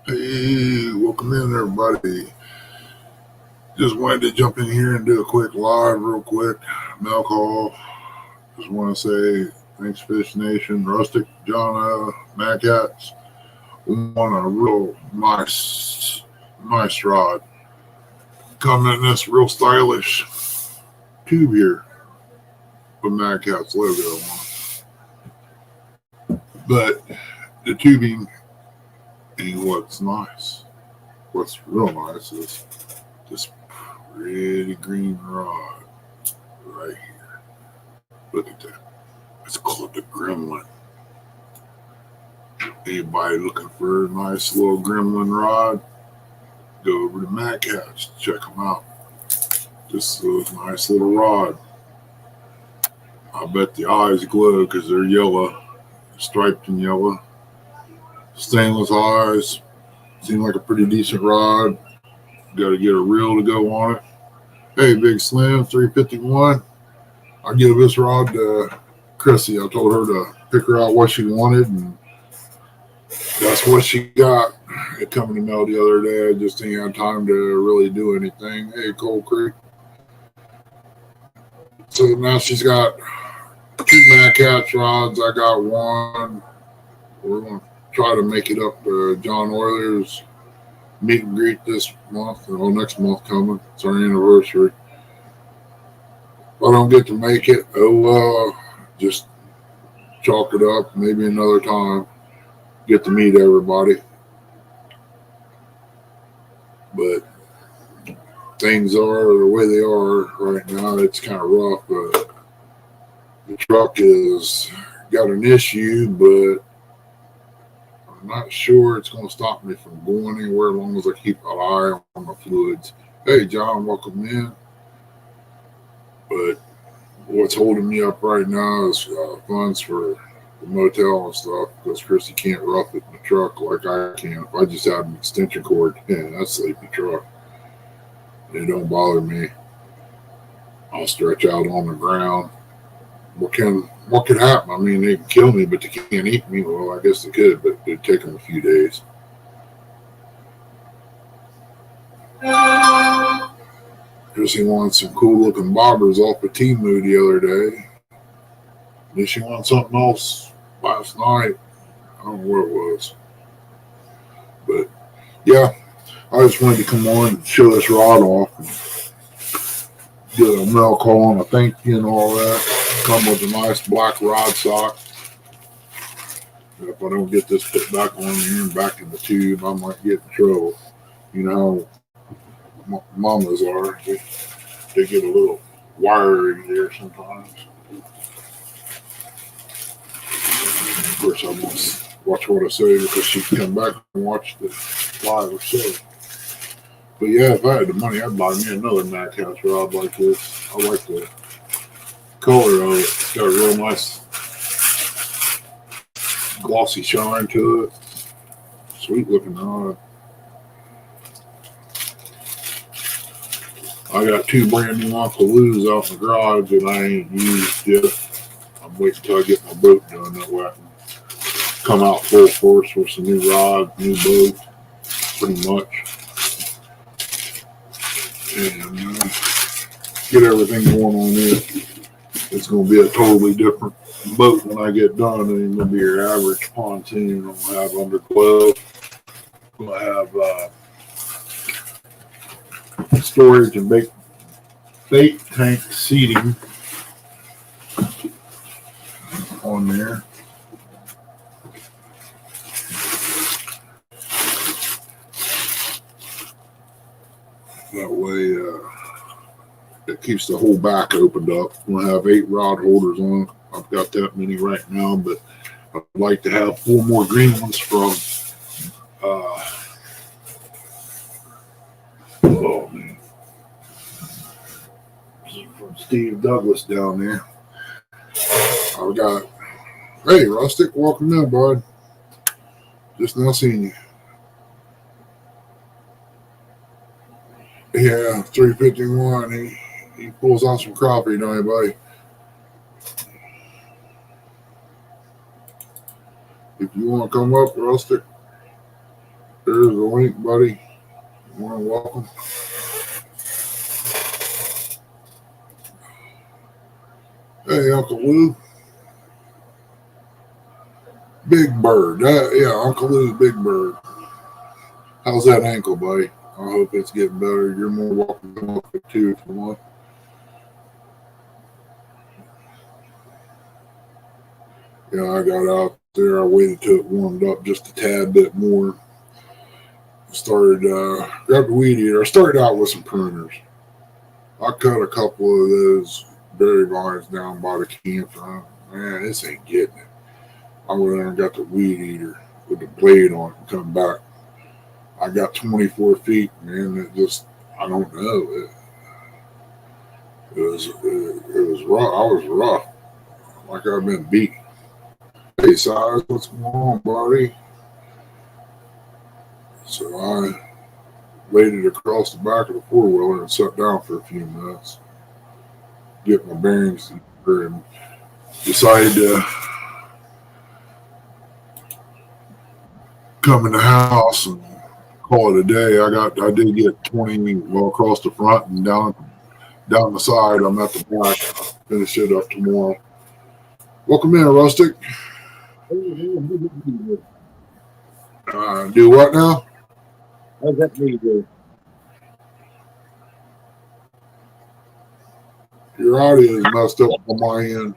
Hey, welcome in everybody. Just wanted to jump in here and do a quick live, real quick. Milk haul. Just want to say thanks, Fish Nation, Rustic, John, madkats. On a real nice rod. Coming in this real stylish tube here with madkats logo on it. But the tubing ain't what's nice. What's real nice is this pretty green rod right here. Look at that. It's called the Gremlin. Anybody looking for a nice little Gremlin rod, go over to madkats. Check them out. Just a nice little rod. I bet the eyes glow because they're yellow, striped in yellow. Stainless eyes. Seem like a pretty decent rod. Got to get a reel to go on it. Hey, Big Slim, 351. I give this rod to Chrissy. I told her to pick her out what she wanted, and that's what she got. It coming in the mail the other day. I just ain't had time to really do anything. Hey, Cold Creek. So now she's got two madkats rods. I got one. We're going to try to make it up to John Oiler's meet and greet this month, or next month coming. It's our anniversary. If I don't get to make it, oh well, just chalk it up. Maybe another time. Get to meet everybody. But things are the way they are right now. It's kind of rough, but the truck has got an issue, but I'm not sure it's going to stop me from going anywhere as long as I keep an eye on the fluids. Hey, John, welcome in. But what's holding me up right now is funds for the motel and stuff, because Chrissy can't rough it in the truck like I can. If I just had an extension cord, that's sleepy truck. It don't bother me. I'll stretch out on the ground. What could happen? I mean, they can kill me, but they can't eat me. Well, I guess they could, but it'd take them a few days. Chrissy wanted some cool looking bobbers off of Temu the other day. Then she wanted something else last night. I don't know what it was. But yeah, I just wanted to come on and show this rod off and get a milk haul and a thank you and all that. Come with a nice black rod sock. If I don't get this put back on here and back in the tube, I might get in trouble. You know how mamas are. They get a little wiry there sometimes. Of course, I must watch what I say because she can come back and watch the live or so. But yeah, if I had the money, I'd buy me another madkats rod like this. I like the color of it. It's got a real nice glossy shine to it. Sweet looking rod. I got two brand new uncleloustackles out in the garage that I ain't used yet. I'm waiting till I get my boat done. That way I can come out full force with some new rod, new boat, pretty much. And get everything going on it. It's going to be a totally different boat when I get done. It ain't going to be your average pontoon. I'm going to have underglow. I'm going to have storage and bait tank seating on there. That way it keeps the whole back opened up. I'm going to have 8 rod holders on. I've got that many right now, but I'd like to have 4 more green ones from from Steve Douglas down there. I've got, hey, Rustic, welcome in, bud. Just now seeing you. Yeah, 351. He pulls out some crappie, don't he, buddy? If you want to come up, Rustic, There's the link, buddy. More than welcome. Hey, Uncle Lou. Big Bird. Yeah, Uncle Lou's Big Bird. How's that ankle, buddy? I hope it's getting better. You're more welcome to come up with two if you want. Yeah, I got out there. I waited till it warmed up just a tad bit more. Grabbed the weed eater. I started out with some pruners. I cut a couple of those berry vines down by the campsite. Man, this ain't getting it. I went in and got the weed eater with the blade on it and come back. I got 24 feet, man. It just, I don't know. It was rough. I was rough. Like I've been beat. Hey, Size, what's going on, buddy? So I waded across the back of the four-wheeler and sat down for a few minutes, get my bearings, and decided to come in the house and call it a day. I did get 20 well across the front and down the side. I'm at the back. I'll finish it up tomorrow. Welcome in, Rustic. Do what now? How's that me do? Your audio is messed up on my end.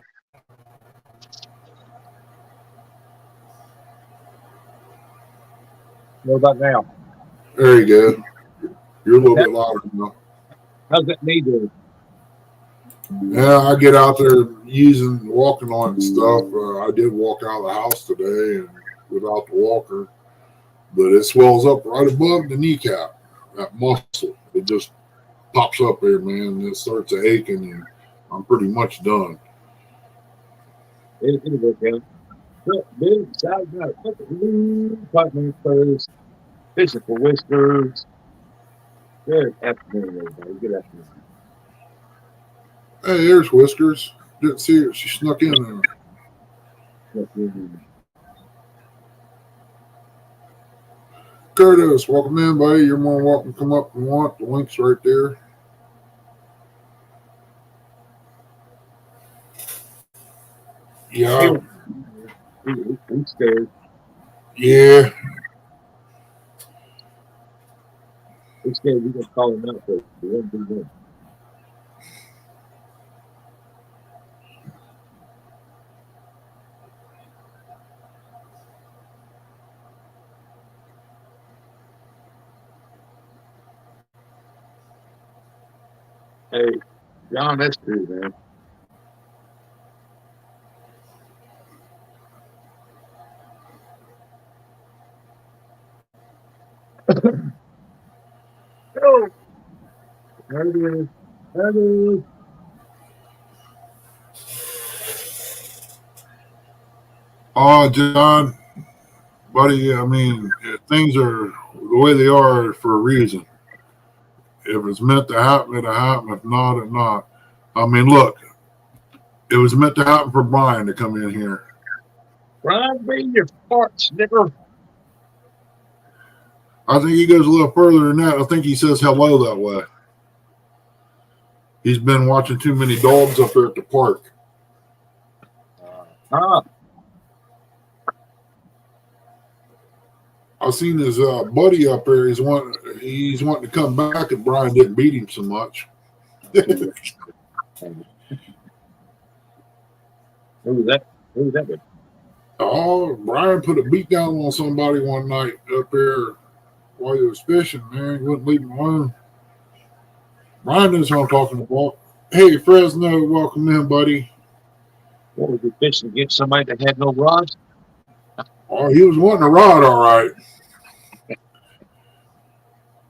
What about now? There you go. You're a little bit louder now. How's that me do? Yeah, I get out there walking on it and stuff. I did walk out of the house today and without the walker, but it swells up right above the kneecap, that muscle. It just pops up there, man, and it starts aching, and I'm pretty much done. It'll work out. Big side got partner first, fishing for whiskers. Good afternoon, everybody. Good afternoon. Hey, there's Whiskers. Didn't see her. She snuck in there. Curtis, welcome in, buddy. You're more than welcome to come up and want. The link's right there. Yeah. I'm scared. Yeah. I'm scared we're going to call him out for it. We won't do that. Hey, John, that's true, man. Oh, hello. Oh, John, buddy, I mean, things are the way they are for a reason. If it's meant to happen, it'll happen. If not, it's not. I mean, look, it was meant to happen for Brian to come in here. Brian, bring your farts, nigger. I think he goes a little further than that. I think he says hello that way. He's been watching too many dogs up there at the park. I've seen his buddy up there. He's wanting to come back, and Brian didn't beat him so much. Who's that with? Oh, Brian put a beat down on somebody one night up there while he was fishing, man. He wouldn't leave him alone. Brian knows what I'm talking about. Hey, Fresno, welcome in, buddy. What was he fishing against somebody that had no rods? Oh, he was wanting a rod, all right.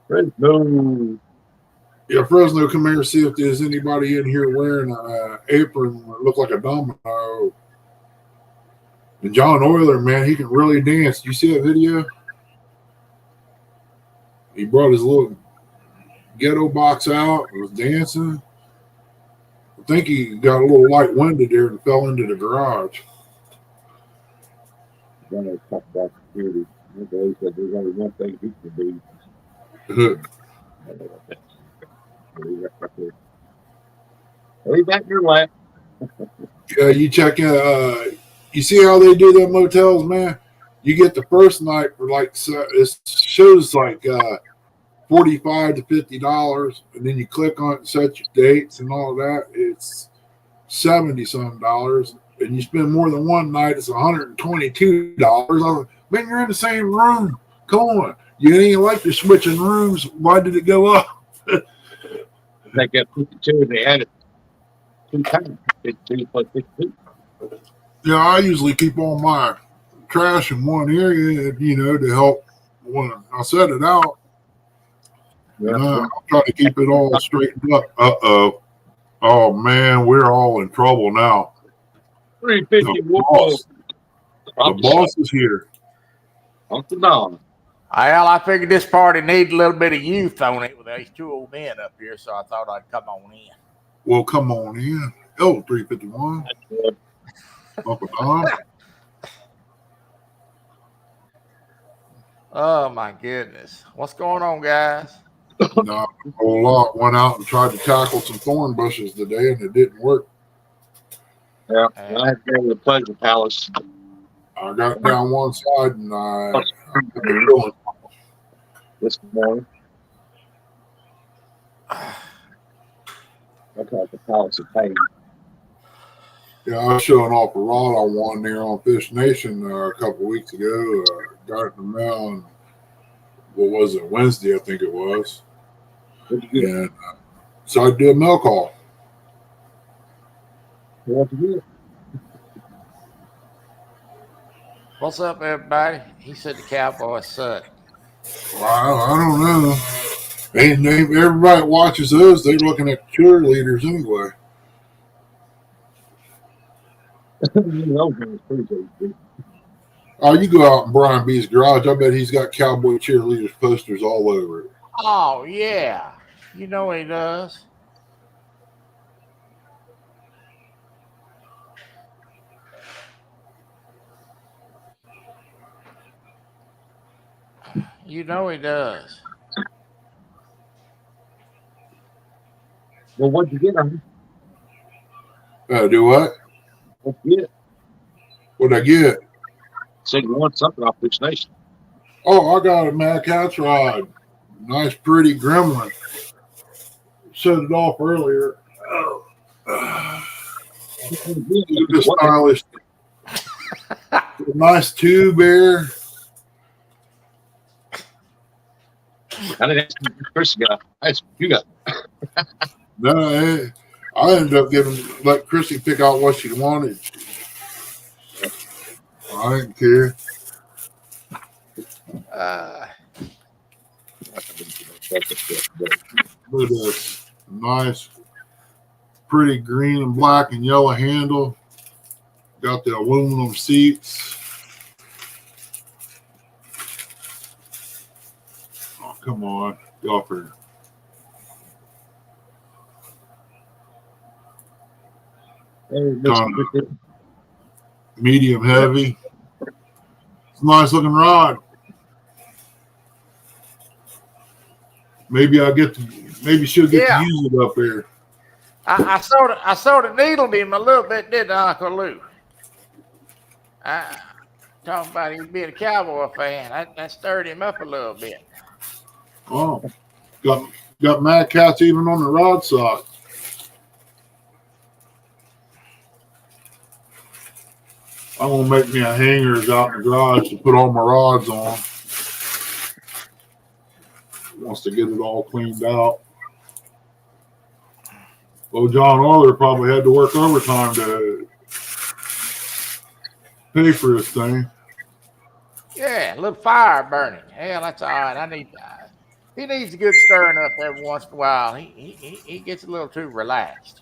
Fresno. Yeah, Fresno, come here and see if there's anybody in here wearing an apron that look like a domino. And John Euler, man, he can really dance. You see that video? He brought his little ghetto box out and was dancing. I think he got a little light-winded there and fell into the garage. Talk about security. Okay, so there's only one thing he can do. Lay back in your lap. Yeah, you check. You see how they do them motels, man. You get the first night for like it shows like $45 to $50, and then you click on it and set your dates and all that. It's $70 some dollars, and you spend more than one night. It's $122. Man, you're in the same room. Come on, you ain't like you're switching rooms. Why did it go up? They got 52 and they added 2 times. 52 plus 52. Yeah, I usually keep all my trash in one area, to help when I set it out. Yeah. And I try to keep it all straightened up. Oh man, we're all in trouble now. 350. The boss is here. Uncle Don. Well, I figured this party needs a little bit of youth on it with these 2 old men up here, so I thought I'd come on in. Well, come on in. Oh, 351. Uncle Don. Oh my goodness. What's going on, guys? Not a whole lot. Went out and tried to tackle some thorn bushes today, and it didn't work. Yeah, I had to go to the Pleasure Palace. I got down one side, and I this morning. I got the Palace of Pain. Yeah, I was showing off a rod I won there on Fish Nation a couple weeks ago. Got it in the mail, and what was it, Wednesday, I think it was. And so I did a mail call. What'd you get? What's up, everybody? He said the Cowboys suck. Well, I don't know. Everybody watches those. They're looking at cheerleaders anyway. Oh, you go out in Brian B's garage. I bet he's got cowboy cheerleaders posters all over it. Oh, yeah. You know he does. You know he does. Well, what'd you get on? Do what? What'd you get? What'd I get? Said you want something off Fish Nation. Oh, I got a madkats rod. Nice, pretty gremlin. Set it off earlier. Look at this stylish. Nice tube there. I didn't ask you Chris got. I asked you got. No, I ended up let Chrissy pick out what she wanted. I didn't care. Look at this nice, pretty green and black and yellow handle. Got the aluminum seats. Oh, come on. Get off here. Medium heavy. It's a nice looking rod. Maybe she'll get to use it up there. I sort of needled him a little bit, didn't I, Uncle Lou? Talking about him being a Cowboy fan. That stirred him up a little bit. Oh, got madkats even on the rod side. I'm gonna make me a hangers out in the garage to put all my rods on. Wants to get it all cleaned out. Well, John Orler probably had to work overtime to pay for this thing. Yeah, a little fire burning. Hell, that's all right. He needs a good stirring up every once in a while. He gets a little too relaxed.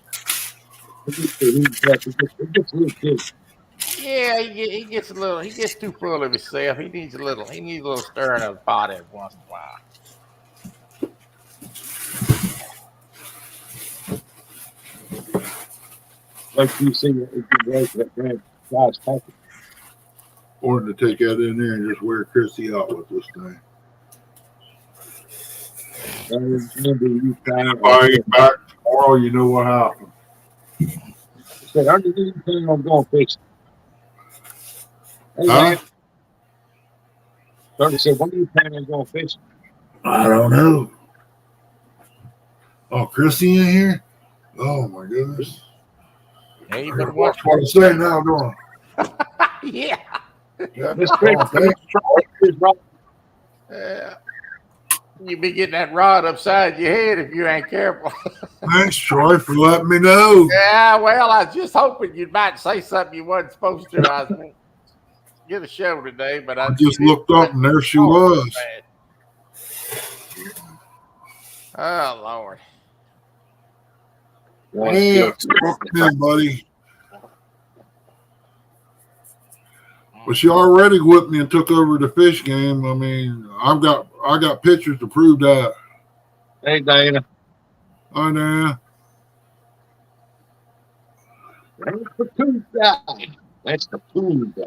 Yeah, he gets too full of himself. He needs a little stirring of the pot every once in a while. Like you see, that grand guy's package. Wanted to take that in there and just wear Christy out with this thing. I remember you trying If I ain't back tomorrow, you know what happened. said, "Are you planning on going fishing?" Hey, Huh? man. Somebody said, "When are you planning on going fishing?" I don't know. Oh, Christy in here? Oh my goodness. Yeah, you I better gotta watch. watch what I say now, don't Yeah. I? Yeah. Miss Chris, Oh, thanks. You be getting that rod upside your head if you ain't careful. Thanks, Troy, for letting me know. Yeah, well, I was just hoping you might say something you wasn't supposed to. I was going to get a show today, but I you just didn't looked up and there she was. Oh, Lord. Yeah, welcome in, buddy. Well, she already whipped me and took over the fish game. I mean, I got pictures to prove that. Hey, Dana. Hi, Nan. That's the food guy. That's the food guy.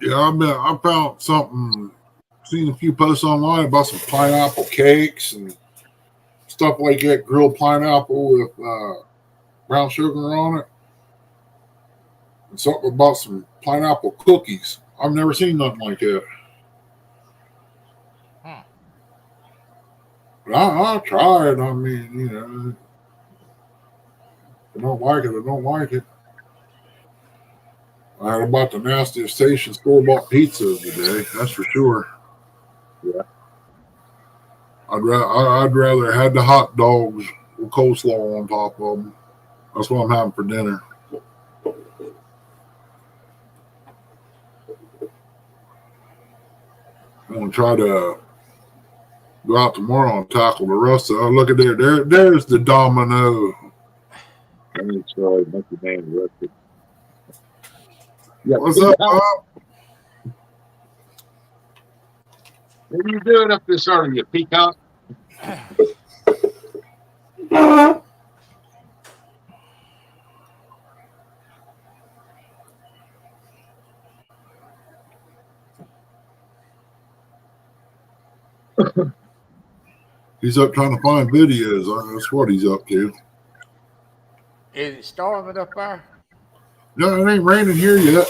Yeah, I found something. Seen a few posts online about some pineapple cakes and stuff like that. Grilled pineapple with brown sugar on it. And something about some pineapple cookies. I've never seen nothing like that. But I'll try it. I mean, you know, if I don't like it, I don't like it. I had about the nastiest taste in store-bought pizza today. That's for sure. Yeah. I'd rather have the hot dogs with coleslaw on top of them. That's what I'm having for dinner. I'm gonna try to go out tomorrow and tackle the rest of it. Oh, look at there. There's the domino. I'm sorry, monkey man arrested. Yeah, What's up, Bob? What are you doing up this early, you peacock? He's up trying to find videos. That's what he's up to. Is it storming up there? No, it ain't raining here yet.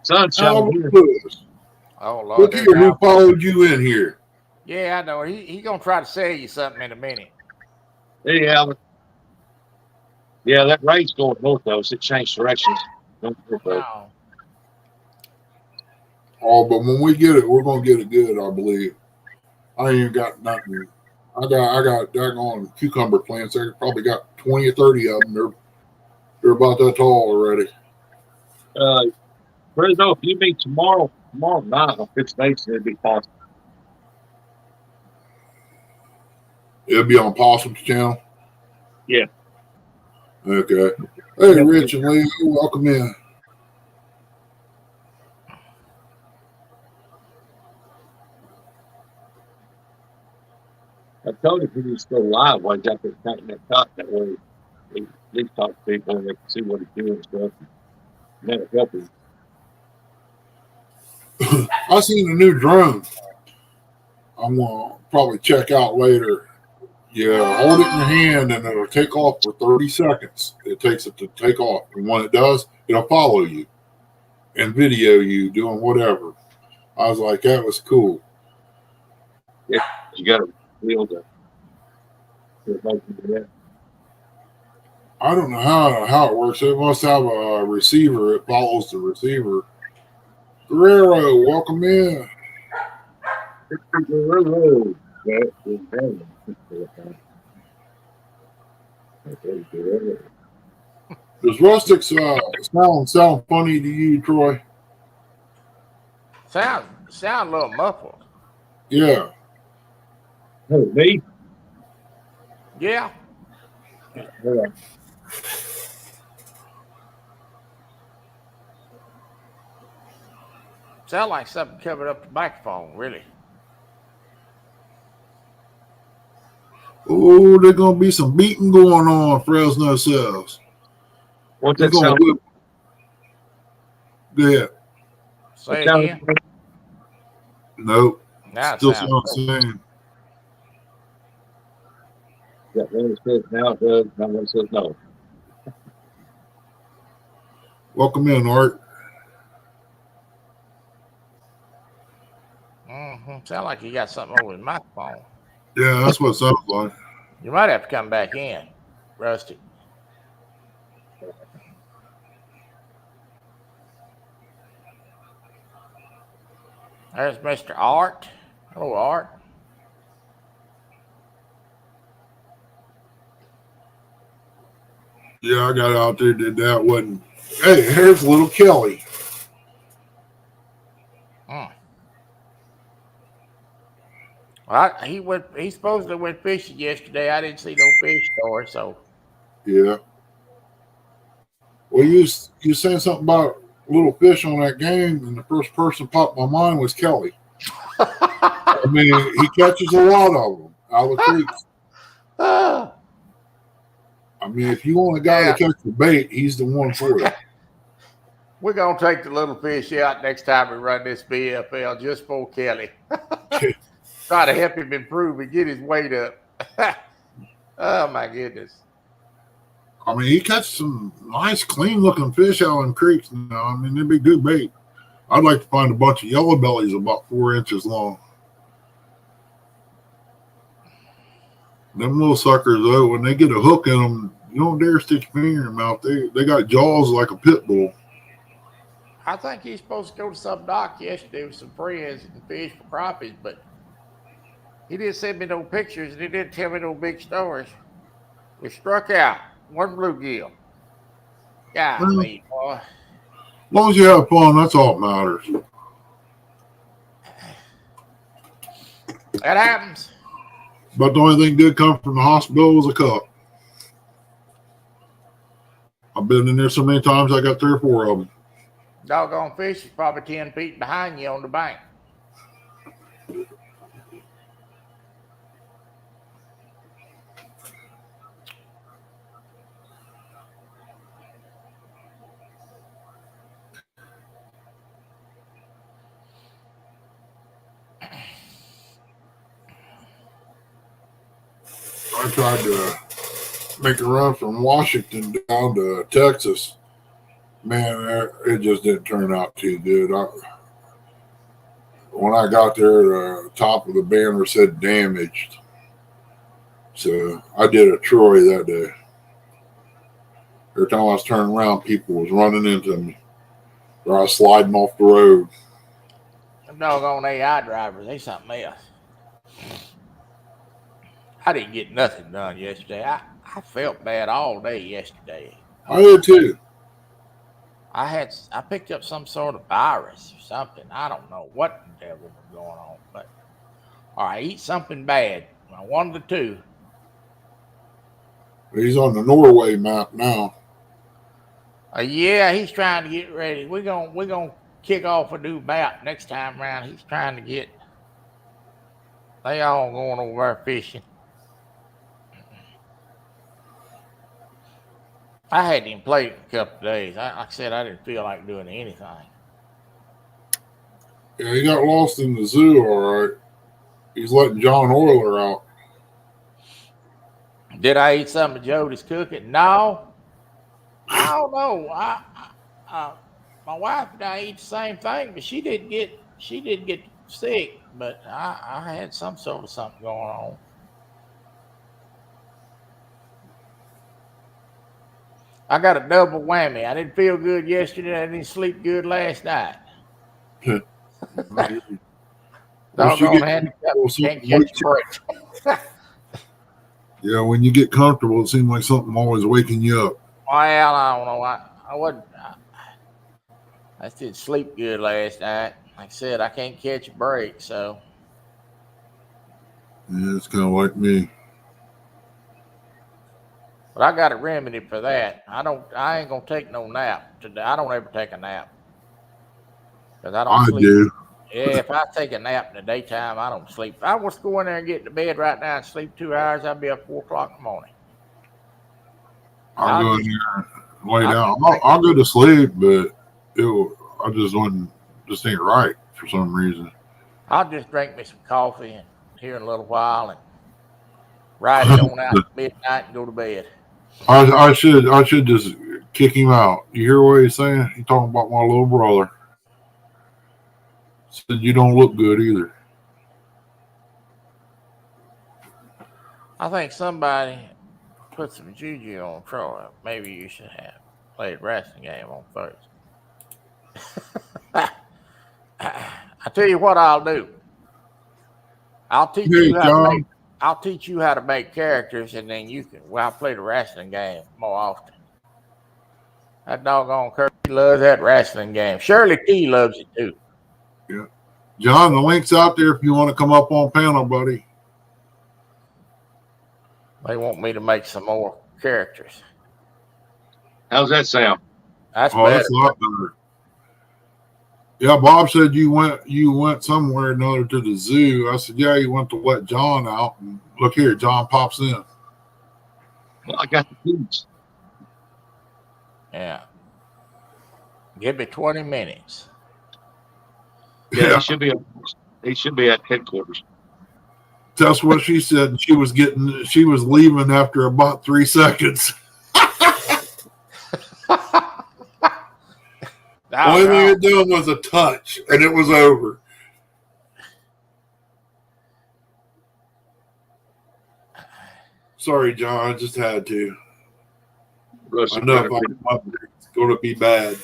Sunshine here. Oh, Lord. Look here, who followed you in here? Yeah, I know. He going to try to sell you something in a minute. Hey, Albert. Yeah, that rain's going north, though. So it changed directions. Don't No. Oh, but when we get it, we're gonna get it good, I believe. I ain't got nothing. I got daggone cucumber plants. I probably got 20 or 30 of them. They're about that tall already. Fresno, if you meet tomorrow night on Fifth Station, it'd be possible. It'll be on Possum's channel. Yeah. Okay. Hey, Rich and Lee, welcome in. I told him he was still alive while he's out there cutting that top. That way, he at least talk to people and they can see what he's doing and stuff. And that'll help him. I seen a new drone. I'm gonna probably check out later. Yeah, hold it in your hand and it'll take off for 30 seconds. It takes it to take off. And when it does, it'll follow you and video you doing whatever. I was like, that was cool. Yeah, you got to wheel to make him do that. I don't know how it works. It must have a receiver. It follows the receiver. Guerrero, welcome in. Guerrero. Does rustics sound funny to you, Troy? Sound a little muffled. Yeah. Hey, me? Yeah. Yeah. Sound like something covered up the microphone, really. Oh, there's gonna be some beating going on, Fresno says. What's that sound? Yeah. Say It sounds again. good. Nope. Now it Still sounds sounds good. the same. Yeah, when it says now it does, now when it says no. Welcome in, Art. Sound like you got something over his microphone. Yeah, that's what it sounds like. You might have to come back in, Rusty. There's Mr. Art. Hello, Art. Yeah, I got out there, did that. Wasn't. Hey, here's little Kelly. Well, he supposedly went fishing yesterday. I didn't see no fish store, so. Yeah. Well, you saying something about little fish on that game, and the first person popped my mind was Kelly. I mean, he catches a lot of them out of the creeks. I mean, if you want a guy to catch the bait, he's the one for it. We're going to take the little fish out next time we run this BFL just for Kelly. Try to help him improve and get his weight up. Oh, my goodness. I mean, he catches some nice, clean-looking fish out in creeks now. I mean, they'd be good bait. I'd like to find a bunch of yellow bellies about 4 inches long. Them little suckers, though, when they get a hook in them, you don't dare stick your finger in their mouth. They got jaws like a pit bull. I think he's supposed to go to some dock yesterday with some friends and fish for crappies, but he didn't send me no pictures and he didn't tell me no big stories. We struck out. One bluegill. Golly, boy. As long as you have fun, that's all that matters. That happens. But the only thing did come from the hospital was a cup. I've been in there so many times, I got 3 or 4 of them. Doggone fish is probably 10 feet behind you on the bank. I tried to make a run from Washington down to Texas. Man, it just didn't turn out too good. When I got there, the top of the banner said damaged. So I did a Troy that day. Every time I was turning around, people was running into me. Or I was sliding off the road. Them doggone AI drivers, they something else. I didn't get nothing done yesterday. I felt bad all day yesterday. I did too. I picked up some sort of virus or something. I don't know what the devil was going on, but I eat something bad. One of the two. He's on the Norway map now. Yeah, he's trying to get ready. We're gonna kick off a new map next time around. He's trying to get. They all going over there fishing. I hadn't even played in a couple of days. Like I said, I didn't feel like doing anything. Yeah, he got lost in the zoo, all right. He's letting John Oyler out. Did I eat some of Jody's cooking? No. I don't know. My wife and I eat the same thing, but she didn't get sick, but I had some sort of something going on. I got a double whammy. I didn't feel good yesterday. I didn't sleep good last night. Doggone handicap. Can't catch a break. Yeah, when you get comfortable, it seems like something always waking you up. Well, I don't know. I wasn't. I didn't sleep good last night. Like I said, I can't catch a break, so. Yeah, it's kind of like me. But I got a remedy for that. I ain't gonna take no nap today. I don't ever take a nap because I don't sleep. Do. Yeah, if I take a nap in the daytime, I don't sleep. If I was to go in there and get to bed right now and sleep 2 hours, I'd be up 4 o'clock in the morning. I'll go in there and lay down. I'll go to sleep, but I just wasn't, just ain't right for some reason. I'll just drink me some coffee and here in a little while and ride it on out to midnight and go to bed. I should just kick him out. You hear what he's saying? He talking about my little brother. Said you don't look good either. I think somebody put some juju on Troy. Maybe you should have played wrestling game on Thursday. I tell you what I'll do. I'll teach Hey, you how John. to make. I'll teach you how to make characters, and then you can. Well, I play the wrestling game more often. That doggone Kirby loves that wrestling game. Shirley T loves it too. Yeah, John. The link's out there if you want to come up on panel, buddy. They want me to make some more characters. How's that sound? That's Oh, better. that's a lot better. Yeah, Bob said you went somewhere or another to the zoo. I said, yeah, you went to let John out. And look here, John pops in. Well, I got the keys. Yeah. Give me 20 minutes. Yeah, Yeah, he should be at headquarters. that's what she said. She was leaving after about 3 seconds. Only thing it done was a touch, and it was over. Sorry, John. I just had to. I know if I come up there, it's going to be bad.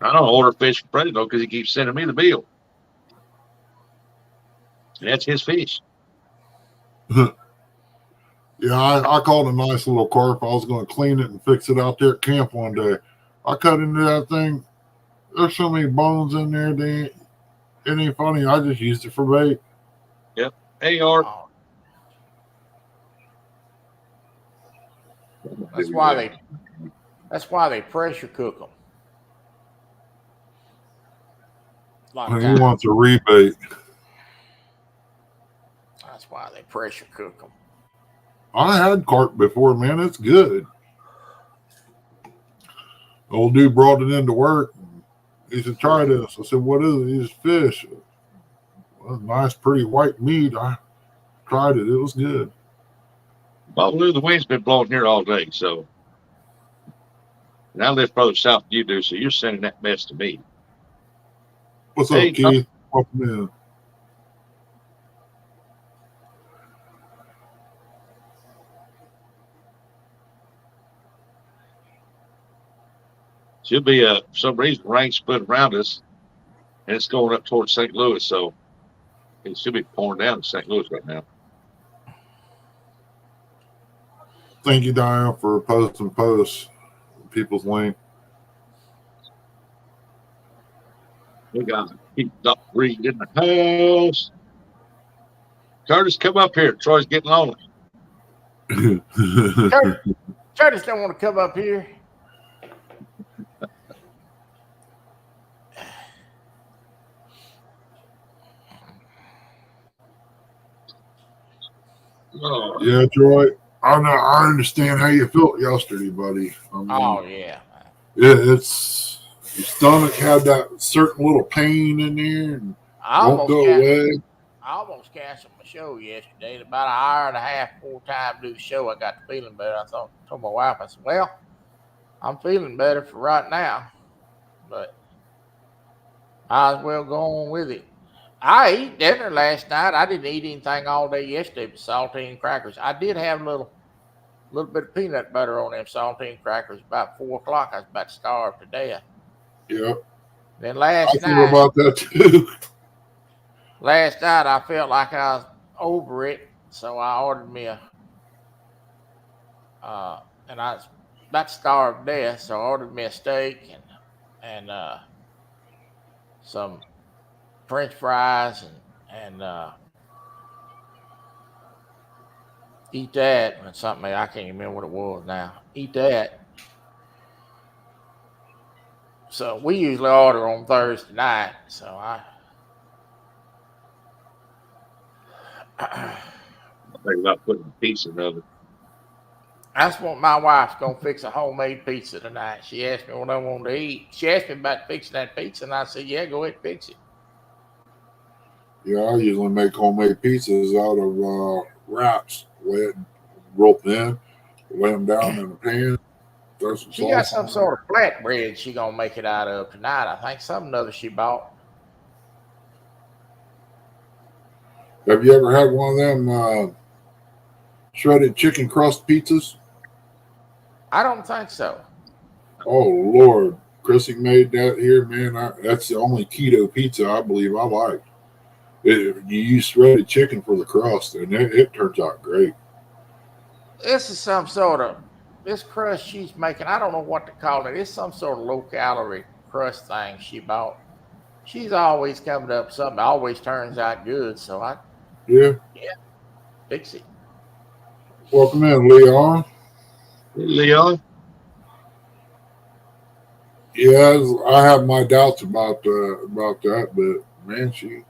I don't order fish from Predator because he keeps sending me the bill. And that's his fish. Yeah, I caught a nice little carp. I was going to clean it and fix it out there at camp one day. I cut into that thing. There's so many bones in there. It ain't funny. I just used it for bait. Yep. Hey, Art. That's why they pressure cook them. He wants a rebate. That's why they pressure cook them. I had carp before, man. It's good. Old dude brought it into work. He said, try this. I said, what is it? He said, fish. Well, nice, pretty white meat. I tried it. It was good. Well, the wind's been blowing here all day, so. And I live further south than you do, so you're sending that mess to me. What's up, Keith? Welcome in. Should be for some reason rain split around us, and it's going up towards St. Louis, so it should be pouring down in St. Louis right now. Thank you, Diane, for posting posts. People's link. We got keep Doc Reed in the house. Curtis, come up here. Troy's getting lonely. Curtis don't want to come up here. Oh. Yeah, Troy. I understand how you felt yesterday, buddy. Oh yeah. It's your stomach had that certain little pain in there and won't go away. I almost canceled my show yesterday. About an hour and a half before time to do the show, I got to feeling better. I told my wife, I said, well, I'm feeling better for right now, but might as well go on with it. I ate dinner last night. I didn't eat anything all day yesterday but saltine crackers. I did have a little bit of peanut butter on them saltine crackers. About 4 o'clock, I was about to starve to death. Yep. Then last night, I feel about that too. Last night, I felt like I was over it, so I ordered me and I was about to starve to death, so I ordered me a steak and some French fries and eat that and something. I can't remember what it was now. Eat that. So we usually order on Thursday night, so I think about putting a piece in the oven. That's what my wife's gonna fix a homemade pizza tonight. She asked me what I wanted to eat. She asked me about fixing that pizza, and I said, "Yeah, go ahead and fix it." Yeah, I usually make homemade pizzas out of wraps. Roll them in, lay them down in a pan, throw some She got sauce some on there. sort of flatbread she gonna make it out of tonight. I think something other she bought. Have you ever had one of them shredded chicken crust pizzas? I don't think so. Oh Lord, Chrissy made that here, man. That's the only keto pizza I believe I like. You use shredded chicken for the crust, and it turns out great. This is some sort of this crust she's making. I don't know what to call it. It's some sort of low calorie crust thing she bought. She's always coming up with something. Always turns out good. So I Yeah. fix it. Welcome in, Leon. Hey, Leon. Yeah, I have my doubts about that, but man, she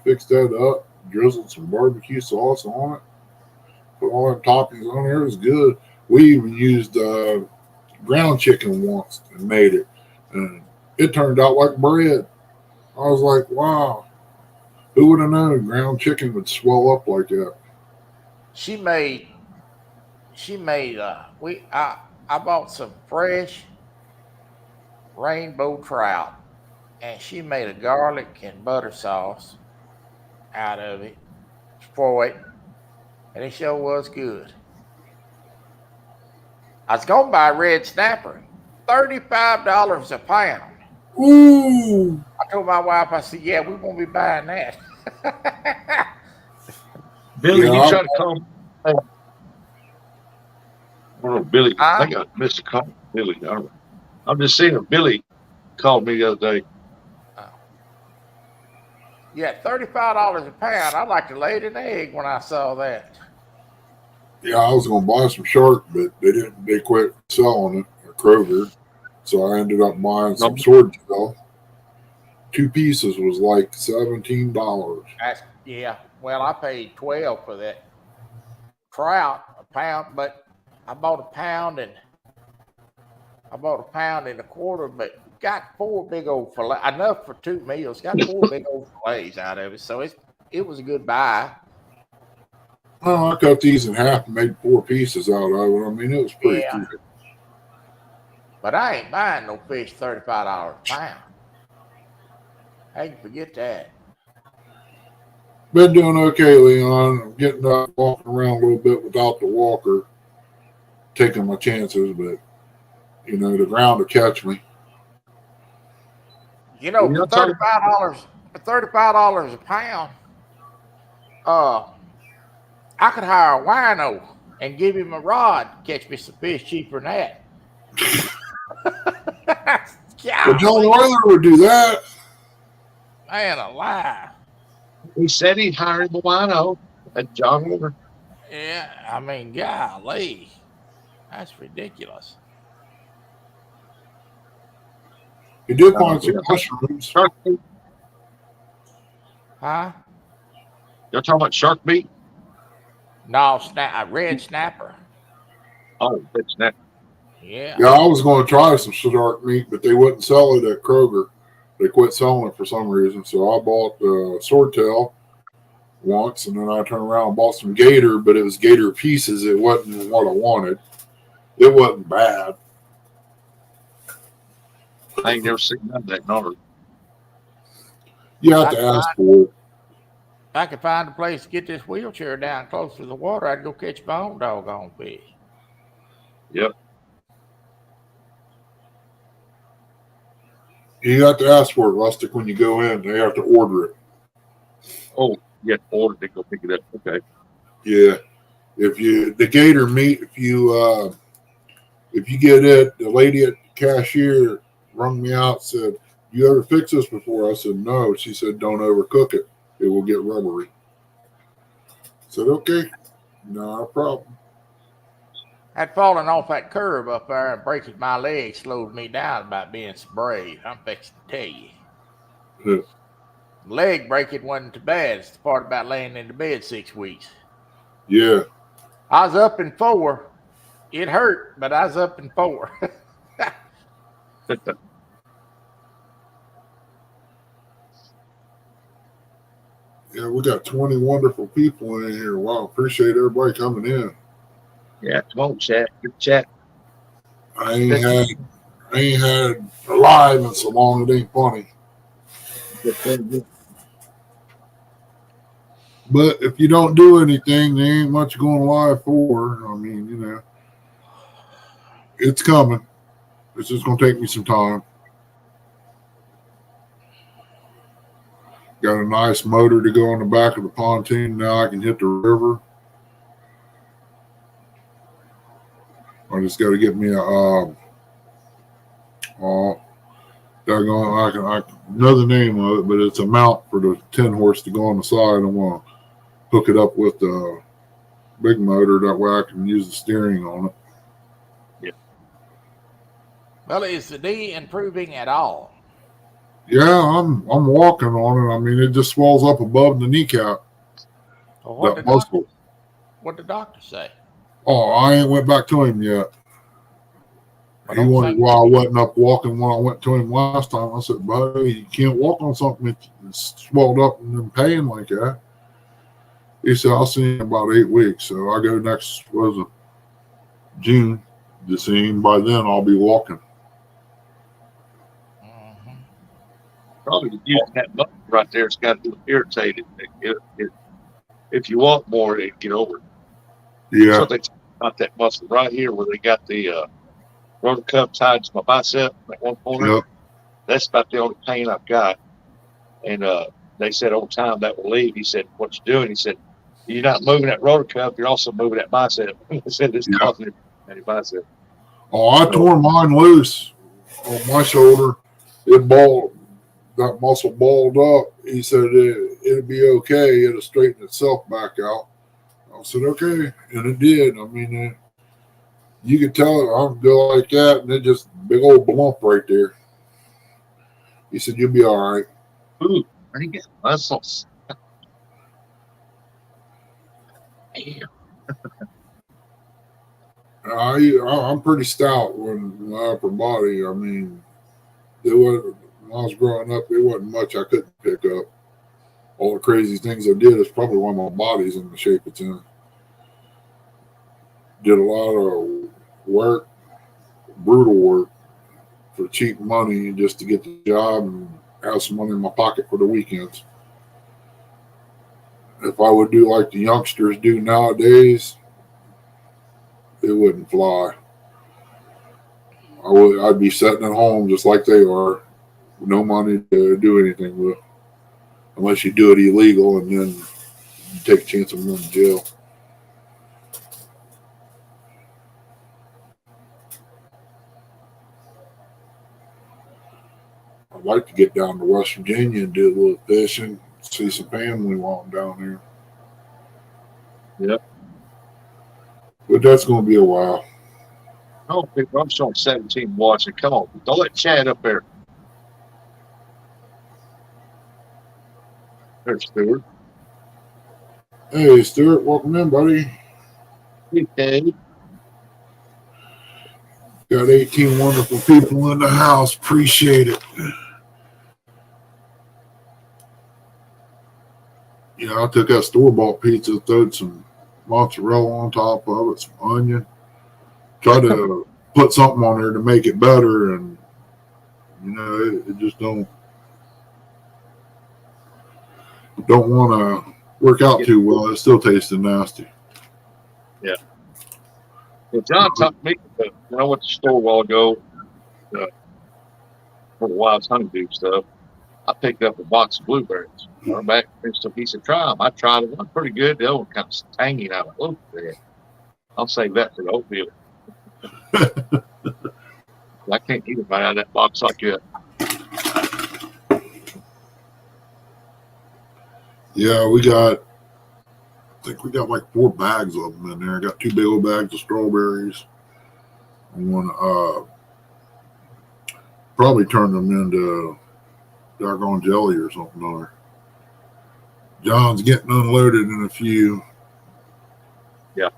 fixed that up, drizzled some barbecue sauce on it, put all them toppings on there. It was good. We even used ground chicken once and made it, and it turned out like bread. I was like, wow, who would have known ground chicken would swell up like that? She made I bought some fresh rainbow trout, and she made a garlic and butter sauce out of it for it, and it sure was good. I was gonna buy red snapper, $35 a pound. Ooh, I told my wife, I said, "Yeah, we won't be buying that." Billy, you yeah, try to call me. I don't know, Billy. I Huh? think I missed a call. Billy. I don't know. I'm just seeing if Billy called me the other day. Oh. Yeah, $35 a pound. I'd like to lay an egg when I saw that. yeah, I was gonna buy some shark, but they didn't. They quit selling it at Kroger, so I ended up buying some No, swordtail. 2 pieces was like $17. Yeah. Well, I paid 12 for that trout a pound, but I bought a pound and I bought a pound and a quarter, but got four big old fillet enough for 2 meals. Got four big old fillets out of it, so it was a good buy. Well, I cut these in half and made 4 pieces out of it. I mean, it was pretty Yeah, good. but I ain't buying no fish $35 a pound. How you forget that? Been doing okay, Leon. I'm getting up, walking around a little bit without the walker, taking my chances, but the ground will catch me. You know, you're talking. for $35 a pound, uh, I could hire a wino and give him a rod to catch me some fish cheaper than that. But John Golly, Euler would do that. man alive. He said he'd hire him a wino at John River. Yeah, I mean, golly, that's ridiculous. He did find some Yeah. mushrooms. Shark meat. Huh? You're talking about shark meat? No, a red snapper. Oh, that's that. Yeah. Yeah, I was going to try some shark meat, but they wouldn't sell it at Kroger. They quit selling it for some reason. So I bought swordtail once, and then I turned around and bought some gator, but it was gator pieces. It wasn't what I wanted. It wasn't bad. I ain't never seen none of that. No. You have to ask for it. If I could find a place to get this wheelchair down close to the water, I'd go catch my own doggone fish. Yep. You have to ask for it, Rustic, when you go in. They have to order it. Oh, yeah. Order to go pick it up. Okay. Yeah. The gator meat, if you get it, the lady at the cashier rung me out, said, "You ever fix this before?" I said, "No." She said, "Don't overcook it. It will get rubbery." I said, "Okay, no problem." I'd fallen off that curb up there and breaking my leg slowed me down about being so brave. I'm fixing to tell you. Yeah. Leg breaking wasn't too bad. It's the part about laying in the bed 6 weeks. Yeah. I was up in 4. It hurt, but I was up in 4. Yeah, we got 20 wonderful people in here. Wow, appreciate everybody coming in. Yeah, come on, chat. Good chat. I ain't had a live in so long it ain't funny. But if you don't do anything, there ain't much going live for. I mean, you know, it's coming. It's just gonna take me some time. Got a nice motor to go on the back of the pontoon. Now I can hit the river. I just got to get me a I know the name of it, but it's a mount for the 10 horse to go on the side. I'm gonna hook it up with the big motor, that way I can use the steering on it. Yeah. Well, is the knee improving at all? Yeah, I'm walking on it. I mean, it just swells up above the kneecap. Well, That muscle. What did the doctor say? Oh, I ain't went back to him yet. He wondered why I wasn't up walking when I went to him last time. I said, buddy, you can't walk on something that's swelled up and in pain like that. He said, I'll see you in about 8 weeks. So I go next, June to see him. By then, I'll be walking. Mm-hmm. Probably using that muscle right there. It's got to irritated. If you walk more, it get over it. Yeah. So they got that muscle right here where they got the rotor cuff tied to my bicep at one corner. Yep. That's about the only pain I've got. And they said over time that will leave. He said, what you're doing? He said, you're not moving that rotor cuff. You're also moving that bicep. He said it's causing that bicep. Oh, I tore mine loose on my shoulder. It balled. That muscle balled up. He said it'd be okay. It'll straighten itself back out. I said, okay. And it did. I mean, you could tell it. I could go like that, and it just big old bump right there. He said, you'll be all right. Ooh, I get muscles. Damn. I'm pretty stout when my upper body. I mean, when I was growing up, there wasn't much I couldn't pick up. All the crazy things I did is probably why my body's in the shape it's in. Did a lot of work, brutal work, for cheap money just to get the job and have some money in my pocket for the weekends. If I would do like the youngsters do nowadays, it wouldn't fly. I'd be sitting at home just like they are, with no money to do anything with, unless you do it illegal and then you take a chance of going to jail. I'd like to get down to West Virginia and do a little fishing, see some family while I'm down there. Yep. But that's going to be a while. Oh, people, I'm showing 17 watching. Come on, don't let Chad up there. There's Stuart. Hey, Stuart, welcome in, buddy. Okay. Got 18 wonderful people in the house. Appreciate it. Yeah, I took that store-bought pizza, throwed some mozzarella on top of it, some onion. Tried to put something on there to make it better, and it just don't want to work out too well. It still tasted nasty. Yeah. Well, John talked to me when I went to the store a while ago for the Wild's Honeydew stuff. I picked up a box of blueberries. I went back and finished a piece of try them. I tried it. One pretty good. The other one kind of tangy. I went, oh, man. I'll save that for the oatmeal. I can't eat it right out of that box like that. Yeah, I think we got like 4 bags of them in there. I got 2 big old bags of strawberries. I want to probably turn them into doggone jelly or something on there. John's getting unloaded in a few. Yeah.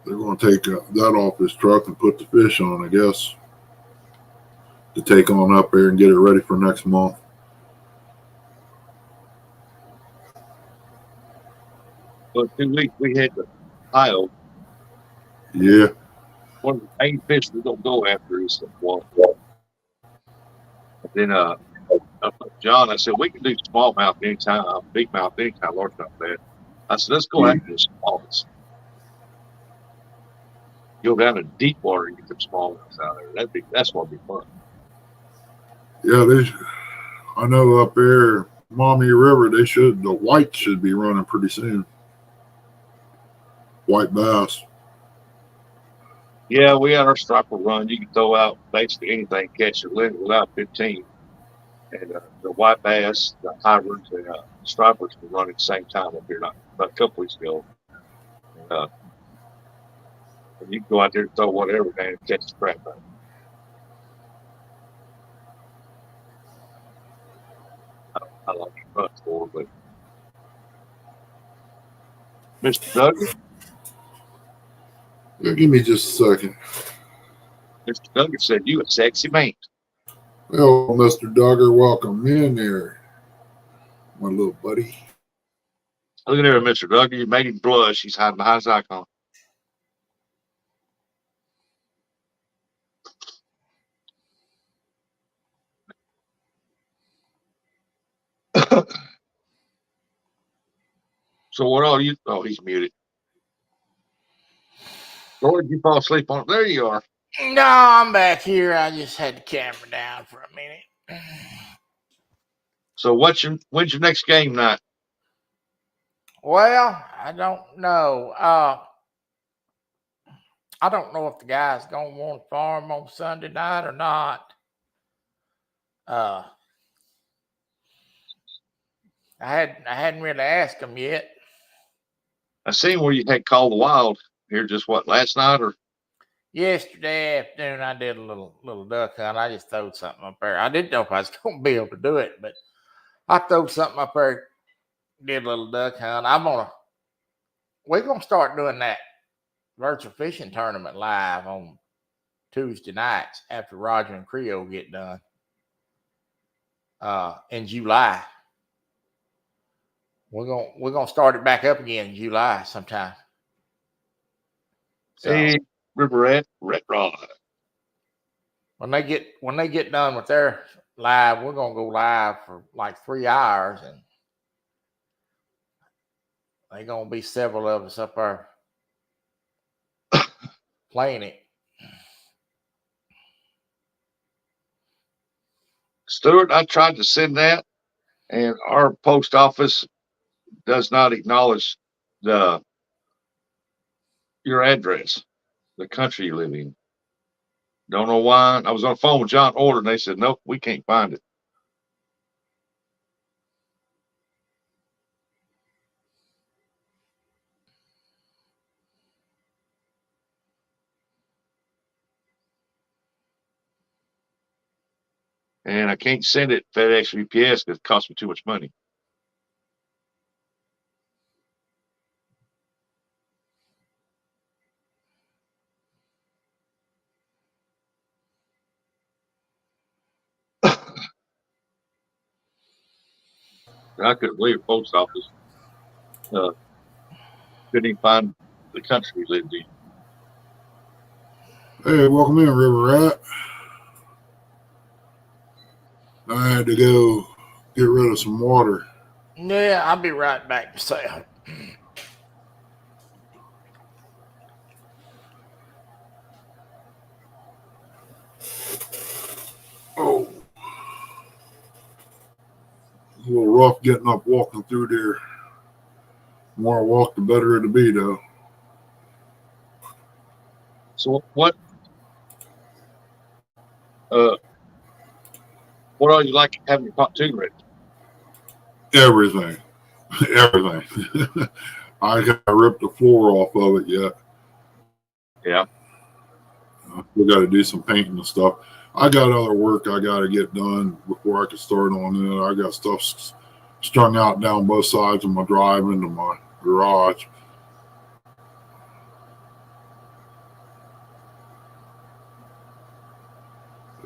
They're going to take that off his truck and put the fish on, I guess, to take on up there and get it ready for next month. But 2 weeks we had the Ohio. Yeah. One of the main fish we don't go after is the one. Then John, I said we can do smallmouth anytime, big mouth anytime, largemouth bad. I said let's go after the smallest. Go down to deep water and get the smallmouths out there. That's what'll be fun. Yeah, I know up there, Maumee River, the white should be running pretty soon. White bass. Yeah, we had our striper run. You can throw out basically anything, catch a limit without 15. And the white bass, the hybrids, and stripers were running at the same time up here about a couple weeks ago. And you can go out there and throw whatever, man, and catch the crap out of it. I like it much more, but Mr. Duggan? Yeah, give me just a second. Mr. Duggan said, you a sexy man. Well, Mr. Duggar, welcome in there, my little buddy. Look at there, Mr. Duggan. You made him blush. He's hiding behind his icon. So what are you? Oh, he's muted. Lord, you fall asleep on it. There you are. No, I'm back here. I just had the camera down for a minute. So when's your next game night? Well, I don't know. I don't know if the guy's gonna want to farm on Sunday night or not. I hadn't really asked him yet. I seen where you had called the wild here just last night or yesterday afternoon. I did a little duck hunt. I just throwed something up there. I didn't know if I was gonna be able to do it, but I throwed something up there, did a little duck hunt. We're gonna start doing that virtual fishing tournament live on Tuesday nights after Roger and Creo get done in July. We're gonna start it back up again in July sometime. So, hey, River Rat Rod. When they get done with their live, we're gonna go live for like 3 hours, and they're gonna be several of us up there playing it. Stuart, I tried to send that, and our post office does not acknowledge your address, the country you live in. Don't know why. I was on the phone with John Order, and they said, nope, we can't find it. And I can't send it FedEx or UPS because it costs me too much money. I couldn't believe the post office couldn't even find the country we lived in. Hey, welcome in, River Rat. I had to go get rid of some water. Yeah, I'll be right back to say. Oh, it's a little rough getting up, walking through there. The more I walk, the better it'll be, though. So what all you like having your pontoon ready? Everything. Everything. I got to rip the floor off of it yet. Yeah. We got to do some painting and stuff. I got other work I got to get done before I can start on it. I got stuff strung out down both sides of my drive into my garage.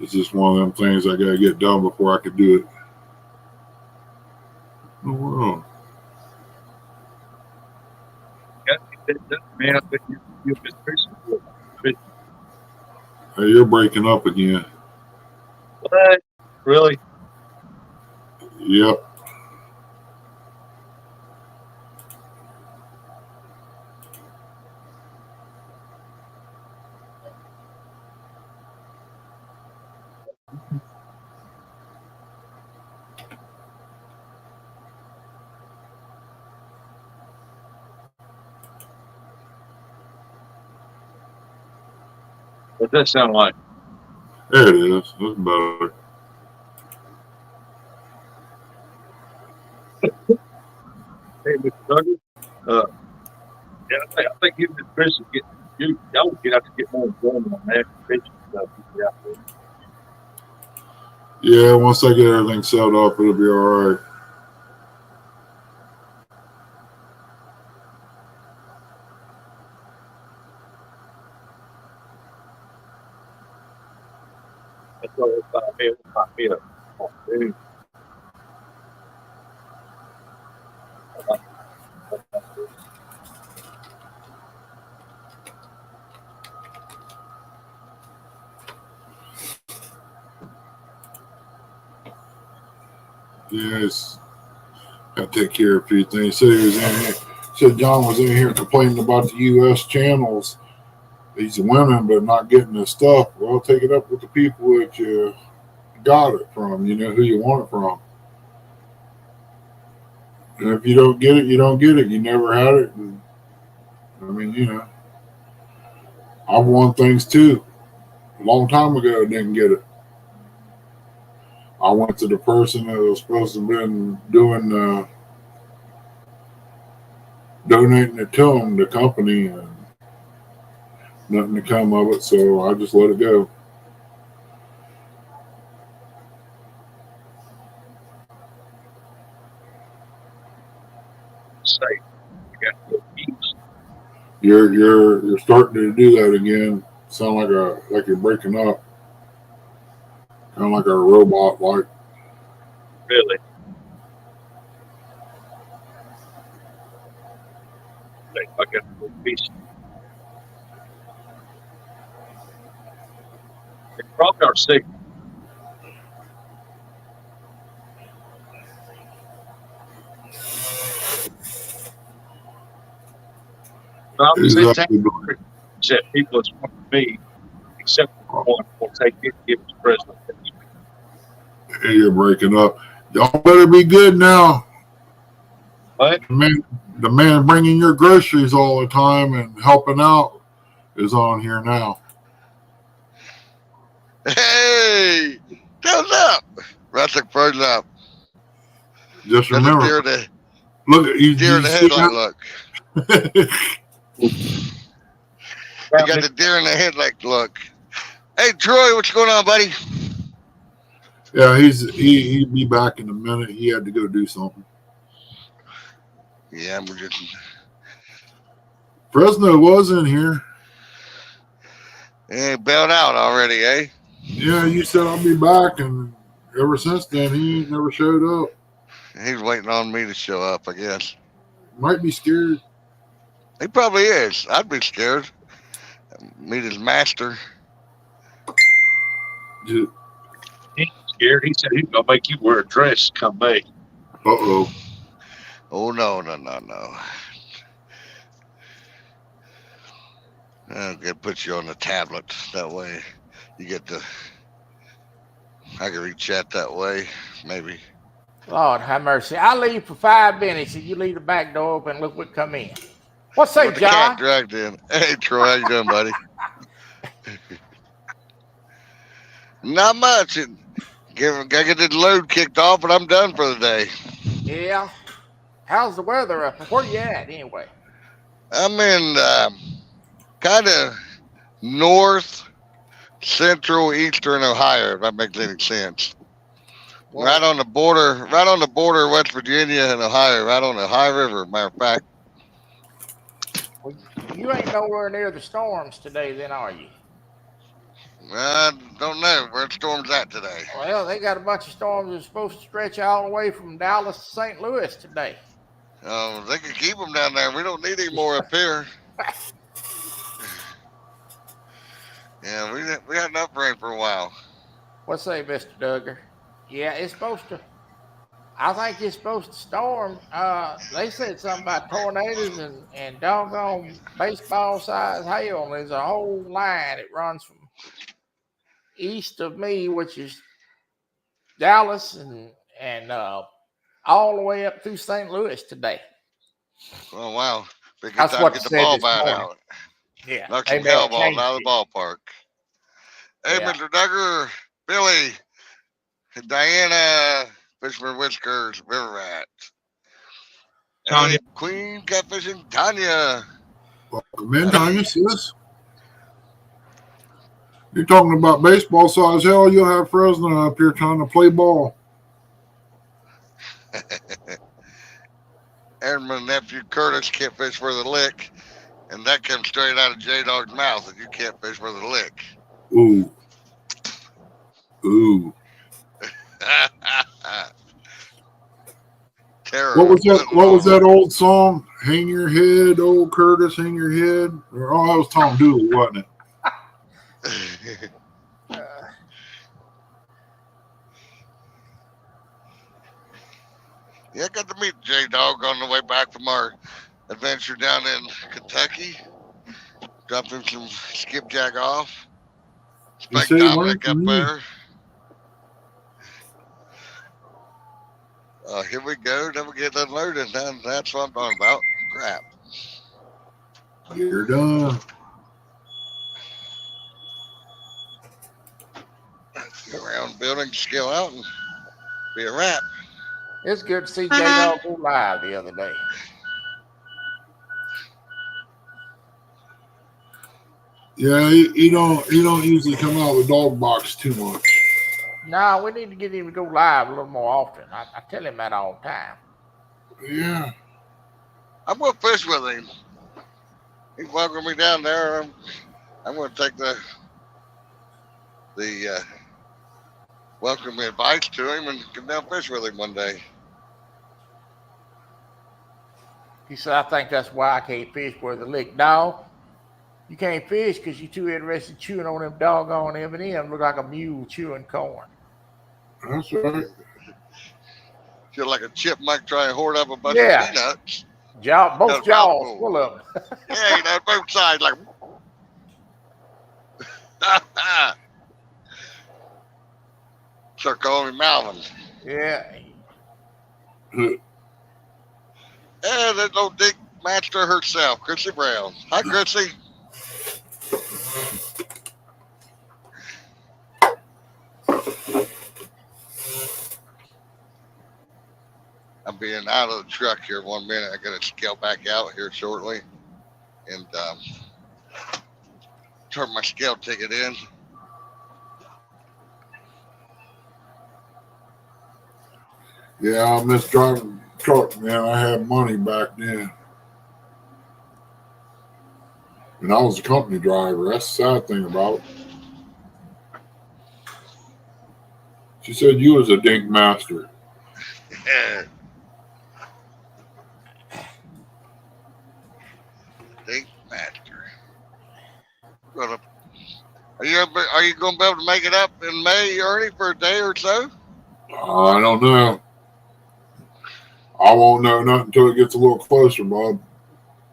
It's just one of them things I gotta get done before I could do it. Oh, wow. Man, I think you've been fishing. Hey, you're breaking up again. What? Really? Yep. What does that sound like? There it is. That's better. Hey, Mr. Douglas. Yeah, I think you and Chris will y'all would get out to get more enjoyment on that fishing stuff. You get out there. Yeah, once I get everything set up, it'll be all right. That's all it's about me. It's about me. Dude. Yes. Got to take care of a few things. Said he was in here. Said John was in here complaining about the U.S. channels. He's winning, but not getting his stuff. Well, take it up with the people that you got it from. You know who you want it from. And if you don't get it, you don't get it. You never had it. And, I mean, you know, I've won things too. A long time ago, I didn't get it. I went to the person that was supposed to have been doing donating it to them, the company, and nothing to come of it. So I just let it go. Safe. You got to go east. You're starting to do that again. Sound like you're breaking up. Kind of like a robot, like. Really. I got to go east. It's probably our signal. Exactly. Said people that's want to be, except for one, will take it, give it to President. Hey, you're breaking up. Y'all better be good now. What? The man bringing your groceries all the time and helping out is on here now. Hey, what's up? Wrestling frozen up. Just Got the remember, deer in the, look at you. deer in the See headlight look. Yeah, You got the deer in the headlight look. Hey, Troy, what's going on, buddy? Yeah, he'd be back in a minute. He had to go do something. Yeah, we're just. Fresno was in here. Hey, bailed out already, eh? Yeah, you said I'll be back, and ever since then he ain't never showed up. He's waiting on me to show up, I guess. Might be scared. He probably is. I'd be scared. Meet his master. he ain't scared. He said he's gonna make you wear a dress come May. Uh-oh. Oh, no. I'll get put you on the tablet. That way you get the. I can read chat that way, maybe. Lord have mercy. I leave for 5 minutes and you leave the back door open and look what come in. What's say, With the cat John? dragged in. Hey, Troy, how you doing, buddy? Not much. Gotta get the load kicked off, and I'm done for the day. Yeah. How's the weather up? Where you at anyway? I'm in kind of north, central, eastern Ohio, if that makes any sense. Well, right on the border of West Virginia and Ohio, right on the Ohio River, matter of fact. you ain't nowhere near the storms today, then, are you? I don't know where the storm's at today. Well, they got a bunch of storms that are supposed to stretch all the way from Dallas to St. Louis today. They can keep them down there. We don't need any more up here. Yeah, we had enough rain for a while. What say, Mr. Duggar? Yeah, it's supposed to. I think it's supposed to storm. They said something about tornadoes and doggone baseball-sized hail. And there's a whole line that runs from east of me, which is Dallas, and all the way up through St. Louis today. Oh, wow. Big That's time what to get they the said ball this bat morning. out. Yeah, Knock they some may have hell balls changed out of it. the ballpark. Hey, Yeah. Mr. Duggar, Billy, Diana, Fisherman Whiskers, River Rat. Tanya. Hey, Queen Catfishing, Tanya. Welcome in, Tanya, sis. You're talking about baseball size hell. You'll have Fresno up here trying to play ball. And my nephew Curtis can't fish for the lick. And that comes straight out of J-Dog's mouth, and you can't fish for the lick. Ooh. Ooh. Terrible. What was that old song? Hang your head, old Curtis, hang your head. Oh, that was Tom Dooley, wasn't it? Yeah, I got to meet J-Dog on the way back from our adventure down in Kentucky. Dropped him some skipjack off. You Spike say Dominic one up for me. there. Here we go. Then we get unloaded. That's what I'm talking about. Crap. You're done. Go around building, scale out, and be a wrap. It's good to see J-Dog go live the other day. Yeah, he don't usually come out of the dog box too much. No, we need to get him to go live a little more often. I tell him that all the time. Yeah. I'm going to fish with him. He's welcoming me down there. I'm going to take the welcome advice to him and come down fish with him one day. He said, I think that's why I can't fish where the lick. No, you can't fish because you're too interested chewing on them doggone M&Ms. Look like a mule chewing corn. That's right. Feel like a chipmunk trying to hoard up a bunch Yeah. of peanuts. Both jaws full of them. Yeah, both sides like. Start calling me Malvin. Yeah. And there's no dig master herself, Chrissy Brown. Hi, Chrissy. I'm being out of the truck here 1 minute. I got to scale back out here shortly and turn my scale ticket in. Yeah, I miss driving truck, man. I had money back then. And I was a company driver. That's the sad thing about it. She said you was a dink master. Dink master. Are you going to be able to make it up in May, Ernie, for a day or so? I don't know. I won't know nothing until it gets a little closer, Bob.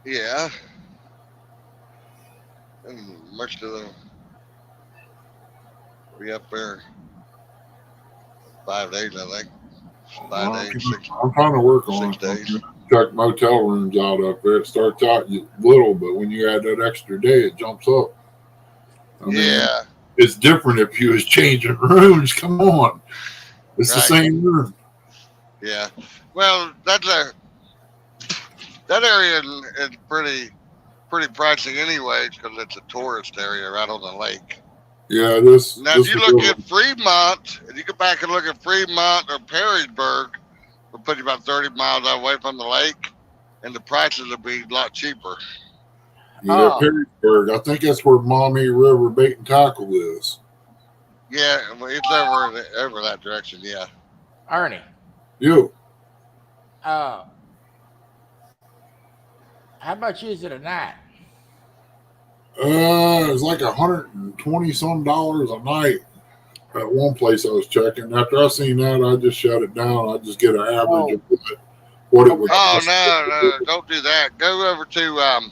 Yeah. And most of them be up there 5 days, I think. 5 days, I'm trying to work on 6 it. days. Check motel rooms out up there. It starts out little, but when you add that extra day, it jumps up. I mean, Yeah. it's different if you was changing rooms. Come on. It's the Right. same room. Yeah. Well, that area is pretty pricey anyway because it's a tourist area right on the lake. Yeah, Now, this if you look is- at Fremont, and you go back and look at Fremont or Perrysburg, we'll put you about 30 miles away from the lake, and the prices will be a lot cheaper. yeah, Perrysburg. I think that's where Mommy River Bait and Tackle is. Yeah, well, it's over that direction. Yeah. Ernie, You. how much is it a night? It's like $120 some a night at one place I was checking. After I seen that, I just shut it down. I just get an average of what it would Okay. cost. Oh no, don't do that. Go over to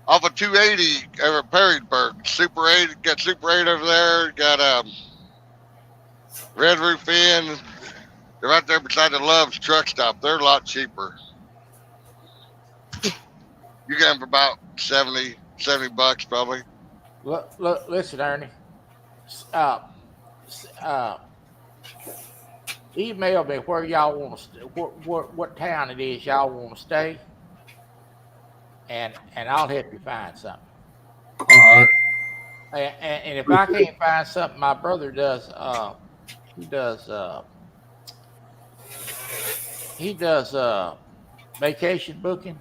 off of 280 over at Perrysburg. Super 8 got Super 8 over there. Got Red Roof Inn. They're right there beside the Love's truck stop. They're a lot cheaper. You get them for about $70 probably. Look, listen, Ernie. Email me where y'all want to, what town it is y'all want to stay, and I'll help you find something. All right. And if I can't find something, my brother does. He does vacation booking.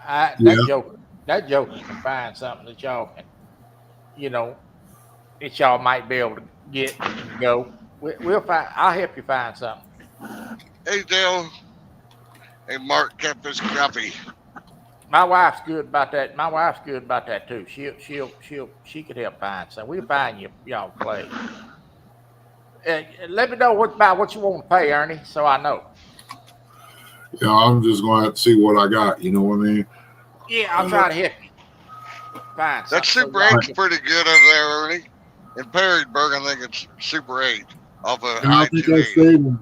That joker can find something that y'all can, that y'all might be able to get and go. We'll find. I'll help you find something. Hey Dale. Hey Mark kept his copy. My wife's good about that. My wife's good about that too. She could help find something. We'll find y'all place. Let me know about what you want to pay, Ernie, so I know. Yeah, I'm just going to have to see what I got. You know what I mean? Yeah, I'll try to help you find something. That Super 8's pretty good over there, Ernie. In Perrysburg, I think it's Super 8 off of And I think I I-280. stayed in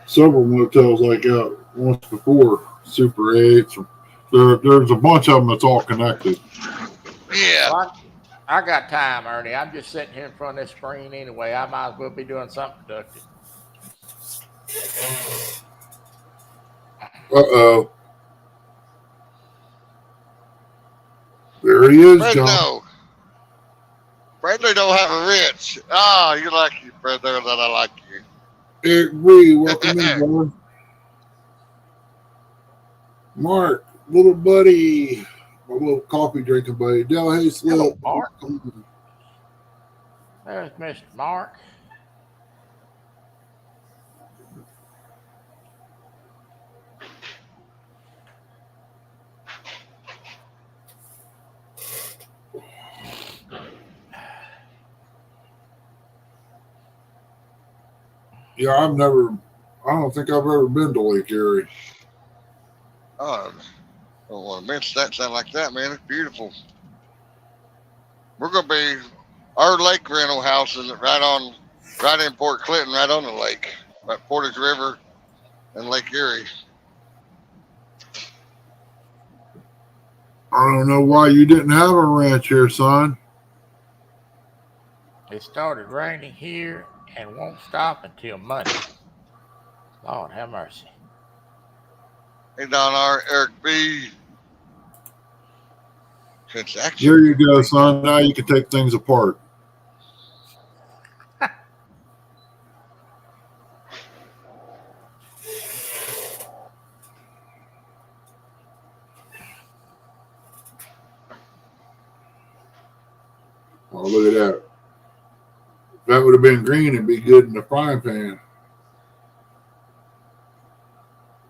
several motels like that once before. Super 8s. There's a bunch of them that's all connected. Yeah. Well, I got time, Ernie. I'm just sitting here in front of this screen anyway. I might as well be doing something productive. Uh-oh. There he is, John. Fredno. Fredno don't have a wrench. Oh, you like you, Fredno, that I like you. Eric Bree, welcome in, brother. Mark, little buddy, my little coffee drinking buddy. Del Hayes, Hello, Mark. There's Mr. Mark. Yeah, I don't think I've ever been to Lake Erie. Oh, I don't want to mention that. Sound like that, man. It's beautiful. We're gonna be our lake rental house is right in Port Clinton, right on the lake, right Portage River and Lake Erie. I don't know why you didn't have a ranch here, son. It started raining here and won't stop until Monday. Lord have mercy. Hey, Don R. Eric B. Here you go, son. Now you can take things apart. Oh, look at that. If that would have been green, it'd be good in the frying pan.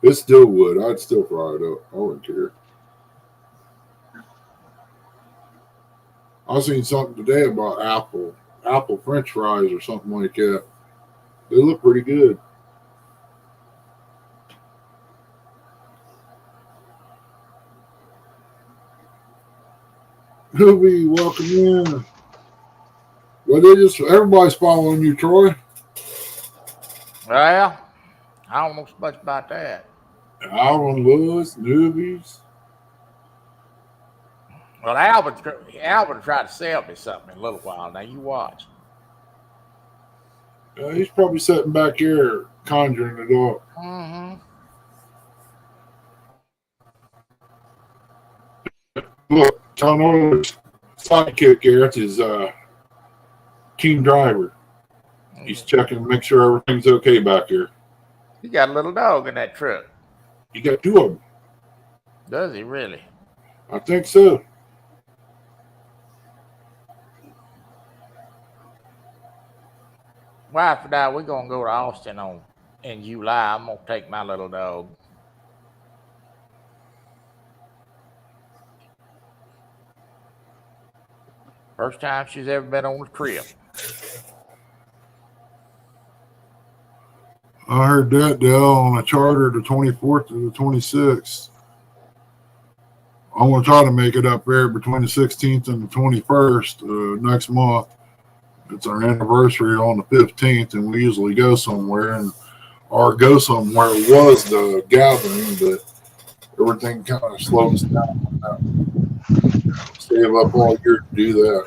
It still would. I'd still fry it up. I wouldn't care. I seen something today about apple French fries or something like that. They look pretty good. Hoobie, welcome in. Well, everybody's following you, Troy. Well, I don't know so much about that. Alvin Lewis, newbies. Well, Alvin tried to sell me something in a little while. Now you watch. He's probably sitting back here conjuring it up. Mm-hmm. Look, John Owen's sidekick here. That's his team driver. He's checking to make sure everything's okay back here. He got a little dog in that truck. He got two of them. Does he really? I think so. wife and I, we're gonna go to Austin in July. I'm gonna take my little dog. First time she's ever been on a trip. I heard that, Dale, on a charter the 24th to the 26th. I'm going to try to make it up there between the 16th and the 21st next month. It's our anniversary on the 15th, and we usually go somewhere or go somewhere. It was the gathering, but everything kind of slows down. Save up all year to do that.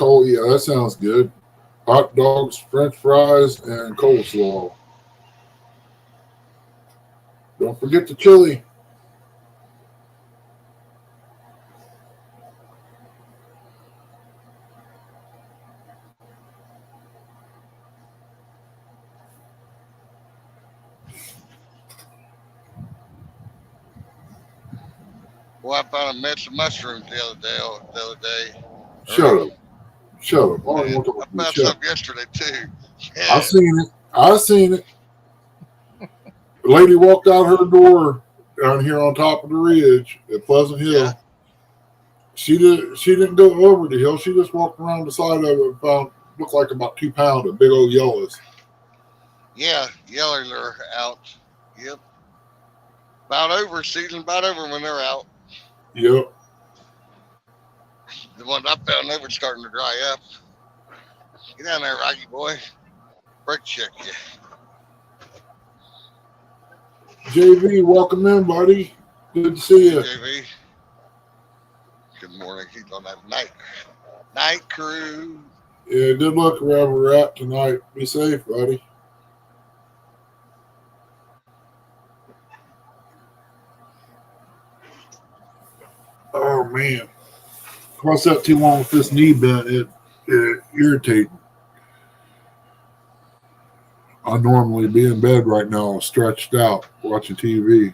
Oh, yeah, that sounds good. Hot dogs, French fries, and coleslaw. Don't forget the chili. Well, I found a mess of mushrooms the other day. Shut up. Shut up. Oh, Man, I I found some yesterday too. Yeah. I seen it. The lady walked out her door down here on top of the ridge at Pleasant Hill. Yeah. She didn't go over the hill. She just walked around the side of it and found looked like about 2 pounds of big old yellows. Yeah, yellows are out. Yep. About over, season about over when they're out. Yep. The ones I found, they were starting to dry up. Get down there, Rocky boy. Brake check you. JV, welcome in, buddy. Good to see you. JV. Good morning. He's on that night crew. Yeah, good luck wherever we're at tonight. Be safe, buddy. Oh man. If I sat too long with this knee bent, it irritating. I normally be in bed right now, stretched out, watching TV.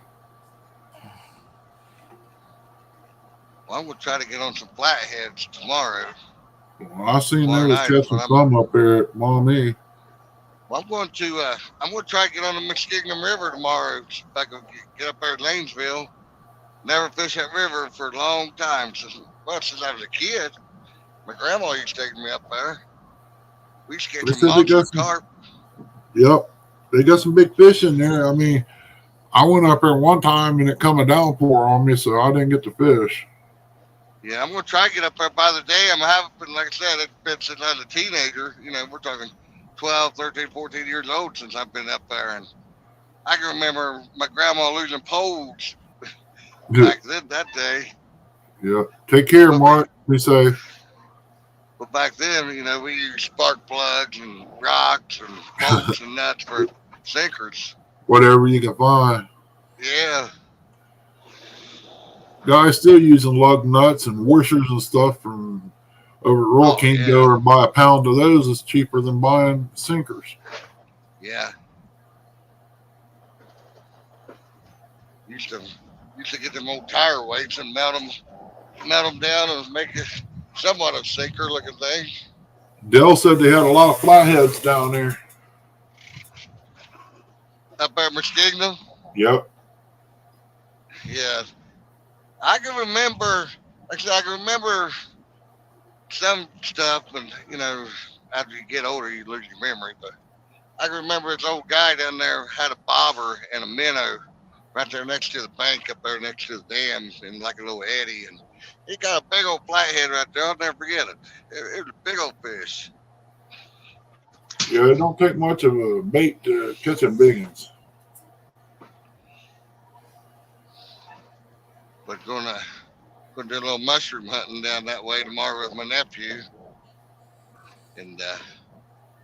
Well, I'm gonna try to get on some flatheads tomorrow. Well, I seen Tomorrow there was night, catching but some up there at Mommy. Well, I'm going to try to get on the Muskingum River tomorrow. If I can get up there at Lanesville. Never fished that river for a long time since I was a kid. My grandma used to take me up there. We used to They catch said some they got monster some- carp. Yep. They got some big fish in there. I mean, I went up there one time and it come a downpour on me, so I didn't get to fish. Yeah, I'm going to try to get up there by the dam. I haven't been, like I said, it's been since I was a teenager. You know, we're talking 12, 13, 14 years old since I've been up there. And I can remember my grandma losing poles back then, that day. Yeah. Take care, Mark. Be safe. But back then, you know, we used spark plugs and rocks and bolts and nuts for sinkers. Whatever you can find. Yeah. Guys still using lug nuts and washers and stuff from over at Royal King. Yeah. Go and buy a pound of those. It's cheaper than buying sinkers. Yeah. Used to get them old tire weights and melt them down and make it somewhat of a sinker looking thing. Dell said they had a lot of flatheads down there. Up there at Muskingum? Yep. Yeah. I can remember some stuff, and you know, after you get older, you lose your memory. But I can remember this old guy down there had a bobber and a minnow right there next to the bank up there next to the dam in like a little eddy, and he got a big old flathead right there. I'll never forget it. It was a big old fish. Yeah, it don't take much of a bait to catch them big ones. But gonna do a little mushroom hunting down that way tomorrow with my nephew, and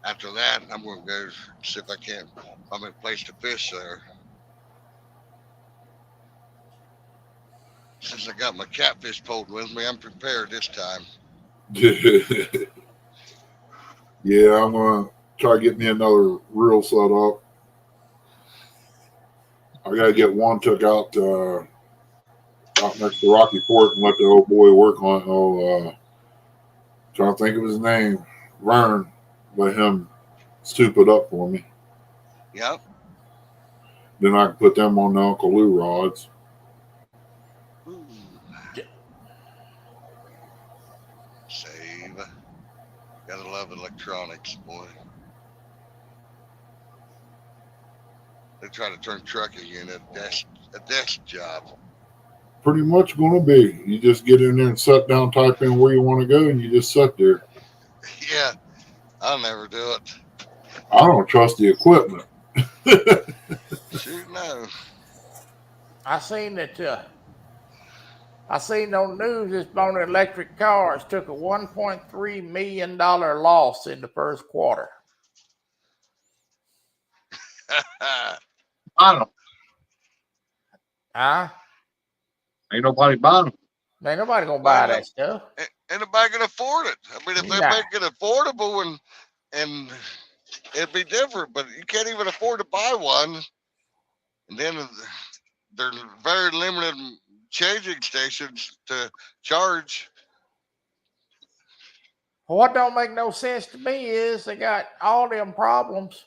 after that, I'm gonna go see if I can find a place to fish there. Since I got my catfish pole with me, I'm prepared this time. Yeah, I'm gonna try to get me another reel set up. I gotta get one took out next to Rocky Fort and let the old boy work on it. Trying to think of his name. Vern. Let him soup it up for me. Yep. Then I can put them on the Uncle Lou rods. Ooh. Save. Gotta love electronics, boy. They try to turn trucking into a desk job. Pretty much going to be. You just get in there and sit down, type in where you want to go, and you just sit there. Yeah, I'll never do it. I don't trust the equipment. Shoot, no. I seen that. I seen on the news this morning electric cars took a $1.3 million loss in the first quarter. I don't. Huh? Ain't nobody buying them. Ain't nobody gonna buy that stuff. Ain't nobody can afford it. I mean, if they make it affordable and it'd be different, but you can't even afford to buy one. And then they're very limited charging stations to charge. What don't make no sense to me is they got all them problems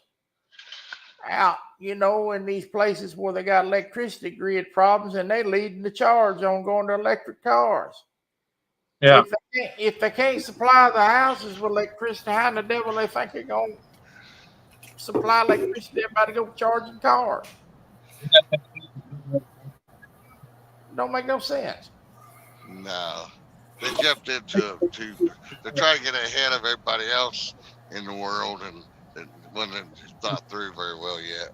out, in these places where they got electricity grid problems, and they leading the charge on going to electric cars. Yeah. If they can't supply the houses with electricity, how in the devil they think they're going to supply electricity to everybody to go charging cars? Don't make no sense. No. They jumped into they're trying to get ahead of everybody else in the world, and it wasn't thought through very well yet.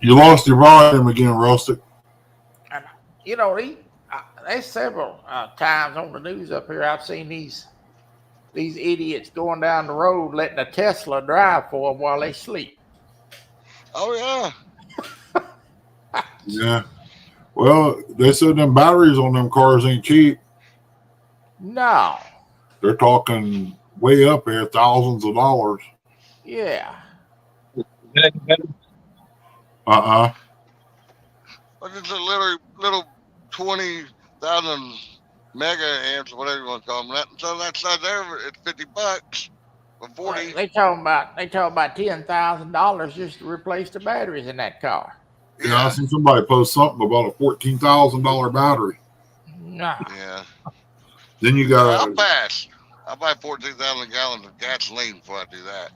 You lost your volume again, Rustic. And there's several times on the news up here I've seen these idiots going down the road letting a Tesla drive for them while they sleep. Oh yeah. Yeah. Well, they said them batteries on them cars ain't cheap. No. They're talking way up here, thousands of dollars. Yeah. Uh-uh. Well, it's a little 20,000 mega amps, whatever you want to call them. So that's not there. It's $50 or 40. They talking about $10,000 just to replace the batteries in that car. Yeah, I seen somebody post something about a $14,000 battery. No. Yeah. Then you got. I'll pass. I'll buy 14,000 gallons of gasoline before I do that.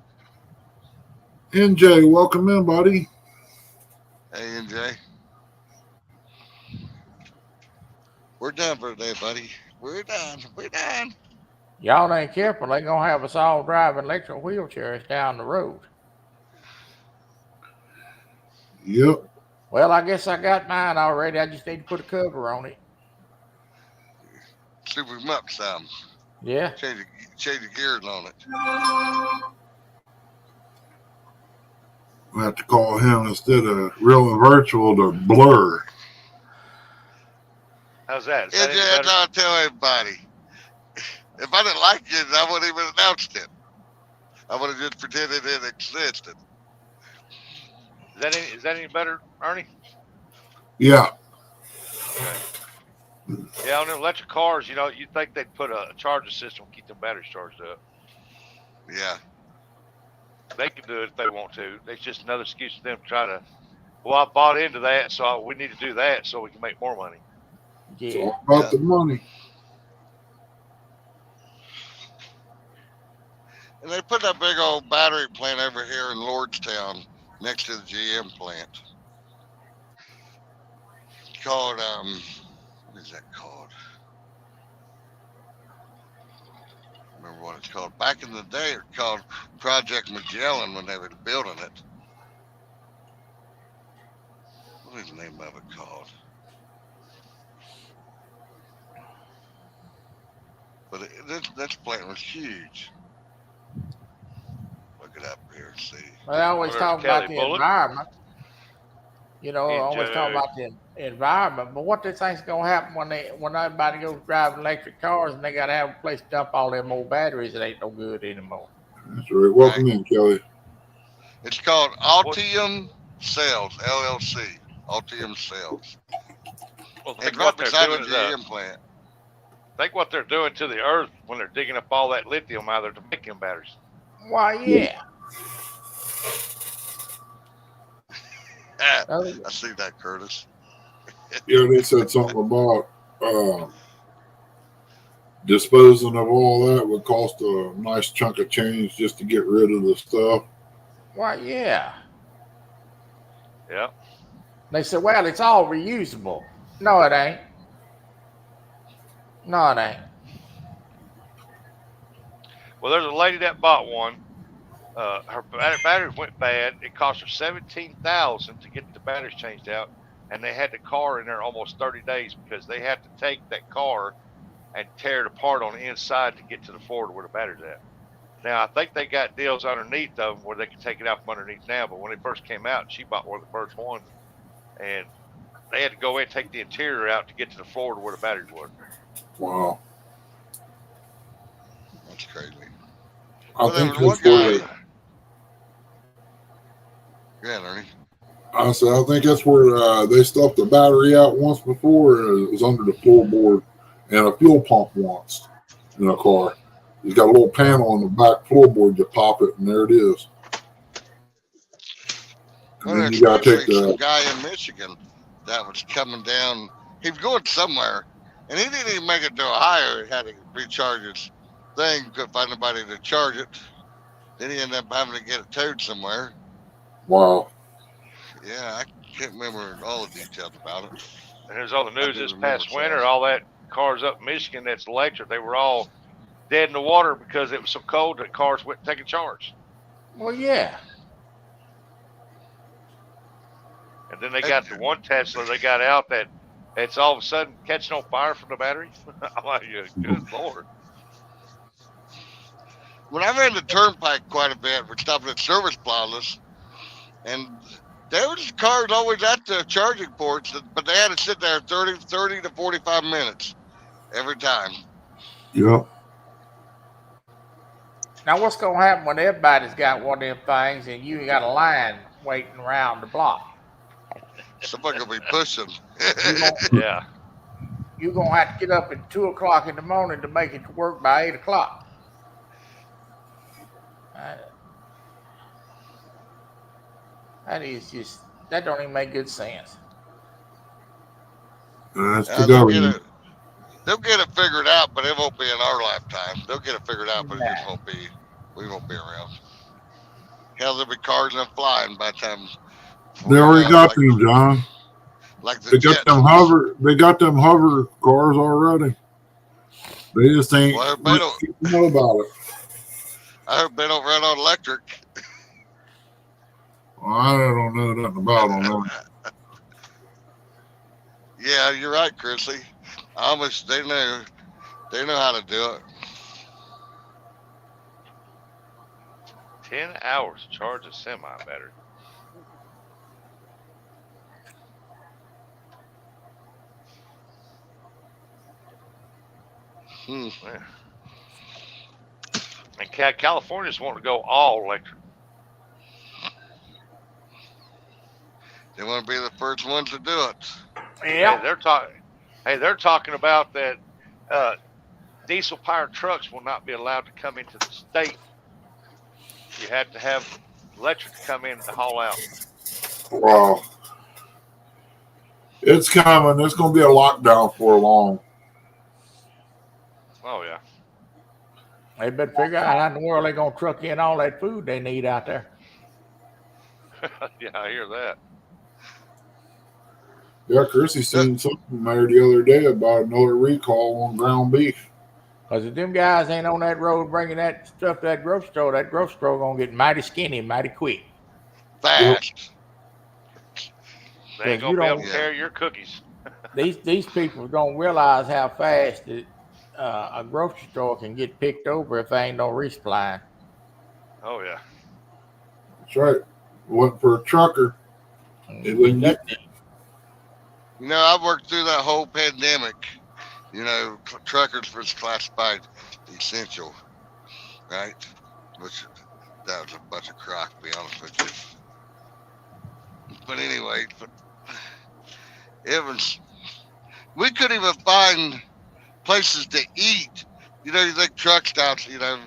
NJ, welcome in, buddy. Hey, NJ. We're done for today, buddy. We're done. Y'all ain't careful. They're going to have us all driving electric wheelchairs down the road. Yep. Well, I guess I got mine already. I just need to put a cover on it. Super them up some. Yeah. Change the gears on it. We have to call him instead of real and virtual to Blur. How's that? Yeah, that's how I tell everybody. If I didn't like it, I wouldn't even announced it. I would have just pretended it existed. Is that any better, Ernie? Yeah. Okay. Yeah, on the electric cars, you'd think they'd put a charging system to keep the batteries charged up. Yeah. They can do it if they want to. It's just another excuse for them to try to, well, I bought into that, so we need to do that so we can make more money. Yeah. It's all about the money. And they put that big old battery plant over here in Lordstown next to the GM plant. It's called, what is that called? I don't remember what it's called. Back in the day, it was called Project Magellan when they were building it. What is the name of it called? But this plant was huge. Look it up here and see. They always talk about the environment. Always talk about the environment. But what they think's gonna happen when everybody goes driving electric cars and they gotta have a place to dump all them old batteries that ain't no good anymore. That's right. Welcome in, Kelly. It's called Altium Sales LLC, Altium Sales. Well, It's think right what they're beside the doing is GM plant. think what they're doing to the earth when they're digging up all that lithium out there to make them batteries. Why, yeah. Ah, Oh, I see that, Curtis. Yeah, they said something about disposing of all that would cost a nice chunk of change just to get rid of the stuff. why, yeah. Yeah. They said, well, it's all reusable. No, it ain't. No, it ain't. Well, there's a lady that bought one. Her battery went bad. It cost her $17,000 to get the batteries changed out, and they had the car in there almost 30 days because they had to take that car and tear it apart on the inside to get to the Florida where the battery's at. Now I think they got deals underneath of them where they can take it out from underneath now. But when they first came out, she bought one of the first ones, and they had to go in and take the interior out to get to the Florida where the batteries were. Wow. That's crazy. I Well, there think was one that's where guy. Yeah, Ernie. I said I think that's where they stuffed the battery out once before. It was under the floorboard and a fuel pump once in a car. It's got a little panel on the back floorboard. You pop it, and there it is. And Well, then there's you got to supposed to take be some the. guy in Michigan that was coming down. He was going somewhere, and he didn't even make it to Ohio. He had to recharge his thing. Couldn't find nobody to charge it. Then he ended up having to get it towed somewhere. Wow. Yeah, I can't remember all the details about it. And there's all the I news do this remember past some. winter. All that cars up in Michigan that's electric, they were all dead in the water because it was so cold that cars wouldn't take a charge. Well, yeah. And then they got the one Tesla they got out that it's all of a sudden catching on fire from the battery. I'm like, good Lord. When I ran the turnpike quite a bit, we're stopping at service plazas, and there was cars always at the charging ports, but they had to sit there 30 to 45 minutes every time. Yep. Now, what's going to happen when everybody's got one of them things and you got a line waiting around the block? Somebody gonna be pushing. Yeah. You're going to have to get up at 2 o'clock in the morning to make it to work by 8 o'clock. That is just, that don't even make good sense. That's the They'll government. get it figured out, but it won't be in our lifetime. They'll get it figured out, but it just Nah. won't be. We won't be around. Hell, there'll be cars and flying by the time. They already got them, John. Like the They got jets. them hover. They got them hover cars already. They just ain't Well, they don't, know about it. I hope they don't run on electric. Well, I don't know nothing about them. Yeah, you're right, Chrissy. Almost they know how to do it. 10 hours to charge a semi battery. Hmm. And California's wanting to go all electric. They want to be the first ones to do it. Yeah. Hey, they're talking about that diesel powered trucks will not be allowed to come into the state. You have to have electric to come in to haul out. Wow. It's coming. There's going to be a lockdown for long. Oh yeah. They better figure out how in the world they're going to truck in all that food they need out there. Yeah, I hear that. Yeah, Chrissy seen something there the other day about another recall on ground beef. Because if them guys ain't on that road bringing that stuff to that grocery store going to get mighty skinny mighty quick. Fast. They ain't gonna be able to carry your cookies. These people don't realize how fast a grocery store can get picked over if there ain't no resupply. Oh yeah. That's right. Went for a trucker. It wouldn't get. You know, I worked through that whole pandemic. You know, truckers was classified essential, right? Which that was a bunch of crock, to be honest with you. But anyway, it was. We couldn't even find places to eat. You know, you think truck stops. You know,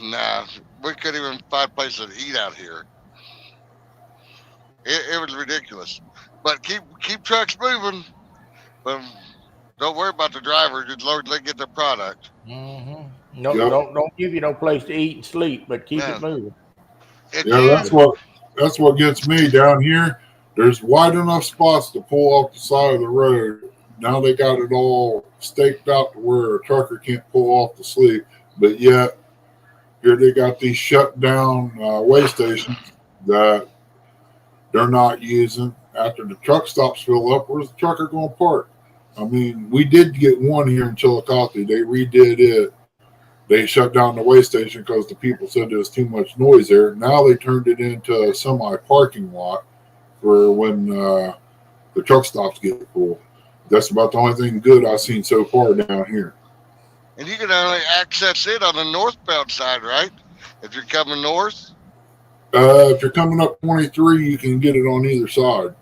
nah, we couldn't even find places to eat out here. It was ridiculous. But keep trucks moving. But don't worry about the drivers as long as they get their product. Mm-hmm. No, Yep. don't give you no place to eat and sleep, but keep Yeah. it moving. If Yeah, you, that's what gets me down here. There's wide enough spots to pull off the side of the road. Now they got it all staked out to where a trucker can't pull off to sleep. But yet, here they got these shut down way stations that they're not using. After the truck stops fill up, where's the trucker going to park? I mean, we did get one here in Chillicothe. They redid it. They shut down the way station because the people said there was too much noise there. Now they turned it into a semi-parking lot for when the truck stops get full. That's about the only thing good I've seen so far down here. and you can only access it on the northbound side, right? If you're coming north. If you're coming up 23, you can get it on either side.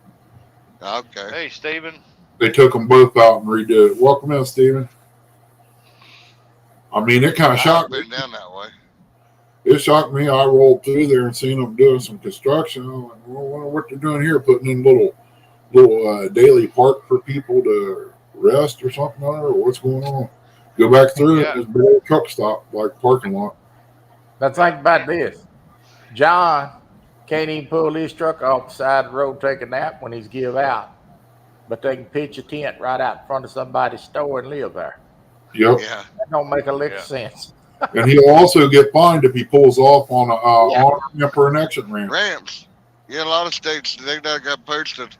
Okay. Hey, Stephen. They took them both out and redid it. Welcome in, Stephen. I mean, it kind of I've shocked me. been down that way. It shocked me. I rolled through there and seen them doing some construction. I'm like, well, I wonder what they're doing here, putting in little daily park for people to rest or something, or what's going on. Go back through it. There's a big old truck stop, like parking lot. But think about this. John can't even pull his truck off the side of the road, take a nap when he's give out. But they can pitch a tent right out in front of somebody's store and live there. Yep. Yeah. That don't make a lick of sense. And he'll also get fined if he pulls off on a on ramp or an exit ramp. Ramps. Yeah, a lot of states, they done got posted.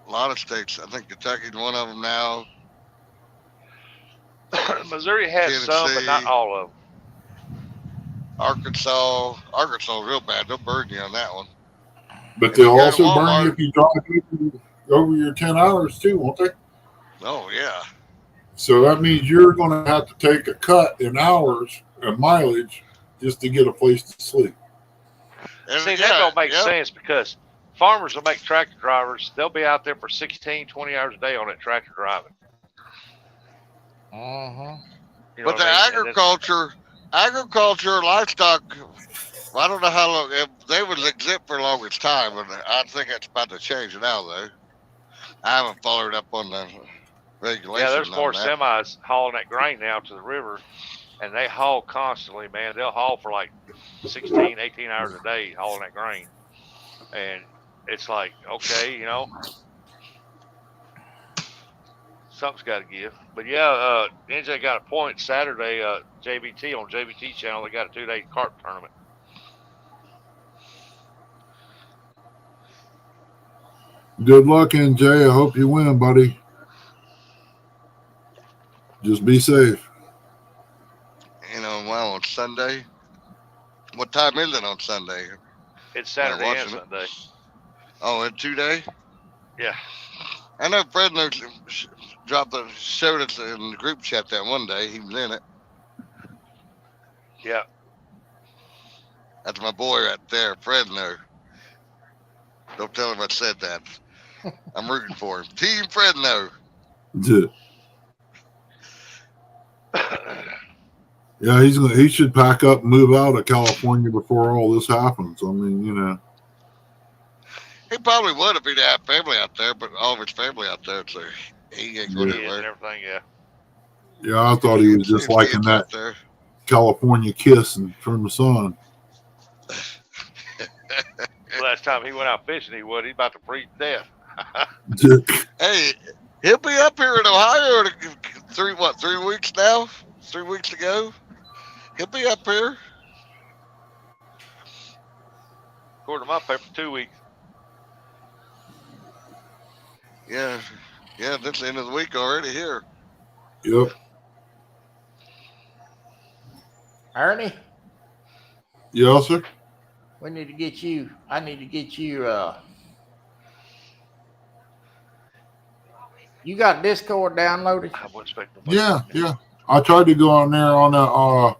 A lot of states. I think Kentucky's one of them now. Missouri has some, but not Tennessee. all of them. Arkansas is real bad. They'll burn you on that one. But If you they'll go to also burn Walmart- you if you drive over your 10 hours too, won't they? Oh, yeah. So that means you're going to have to take a cut in hours and mileage just to get a place to sleep. And See, yeah, that don't make yeah. sense because farmers will make tractor drivers. They'll be out there for 16, 20 hours a day on that tractor driving. Mm-hmm. You know But what the I mean? And agriculture, livestock, I don't know how long, they was exempt for the longest time, and I think that's about to change now, though. I haven't followed up on the regulations. yeah, there's more on that. semis hauling that grain now to the river, and they haul constantly, man. They'll haul for like 16, 18 hours a day hauling that grain. And it's like, okay, you know, something's got to give. But yeah, NJ got a point Saturday, JBT on JBT channel. They got a 2-day carp tournament. Good luck, NJ. I hope you win, buddy. Just be safe. You know, well, on Sunday. What time is it on Sunday? It's Saturday and watching it. Sunday. Oh, in 2 days? Yeah. I know Fred showed us in the group chat that one day. He was in it. Yeah. That's my boy right there, Fredno. Don't tell him I said that. I'm rooting for him. Team Fredno. Yeah, he should pack up and move out of California before all this happens. I mean, you know. He probably would if he'd have family out there, but all of his family out there, so he ain't going Kids and anywhere. everything, yeah. Yeah, I thought he was just His liking kids that out there. California kiss from the sun. Last time he went out fishing, he's about to freeze to death. Hey, he'll be up here in Ohio in 3 weeks now? 3 weeks to go? He'll be up here. According to my paper, 2 weeks. Yeah, that's the end of the week already here. Yep. Ernie, Yes, sir. we need to get you. I need to get you. You got Discord downloaded? I wouldn't expect nobody. Yeah. I tried to go on there on that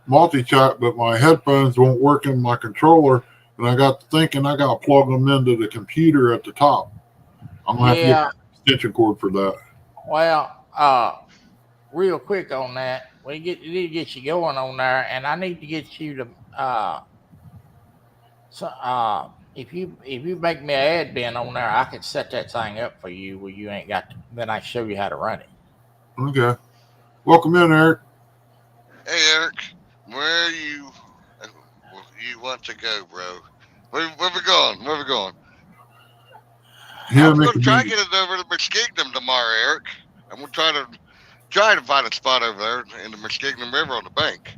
multi-chat, but my headphones won't work in my controller, And I got to thinking I got to plug them into the computer at the top. I'm going to have to get an extension cord for that. Well, real quick on that, we need to get you going on there, and I need to get you to if you make me an admin on there, I can set that thing up for you where you ain't got to, then I show you how to run it. Okay. Welcome in, Eric. Hey, Eric, where you want to go, bro? Where we going? Where we going? Yeah, I'm going to try to get it over to Muskingum tomorrow, Eric. I'm going to try to find a spot over there in the Muskingum River on the bank.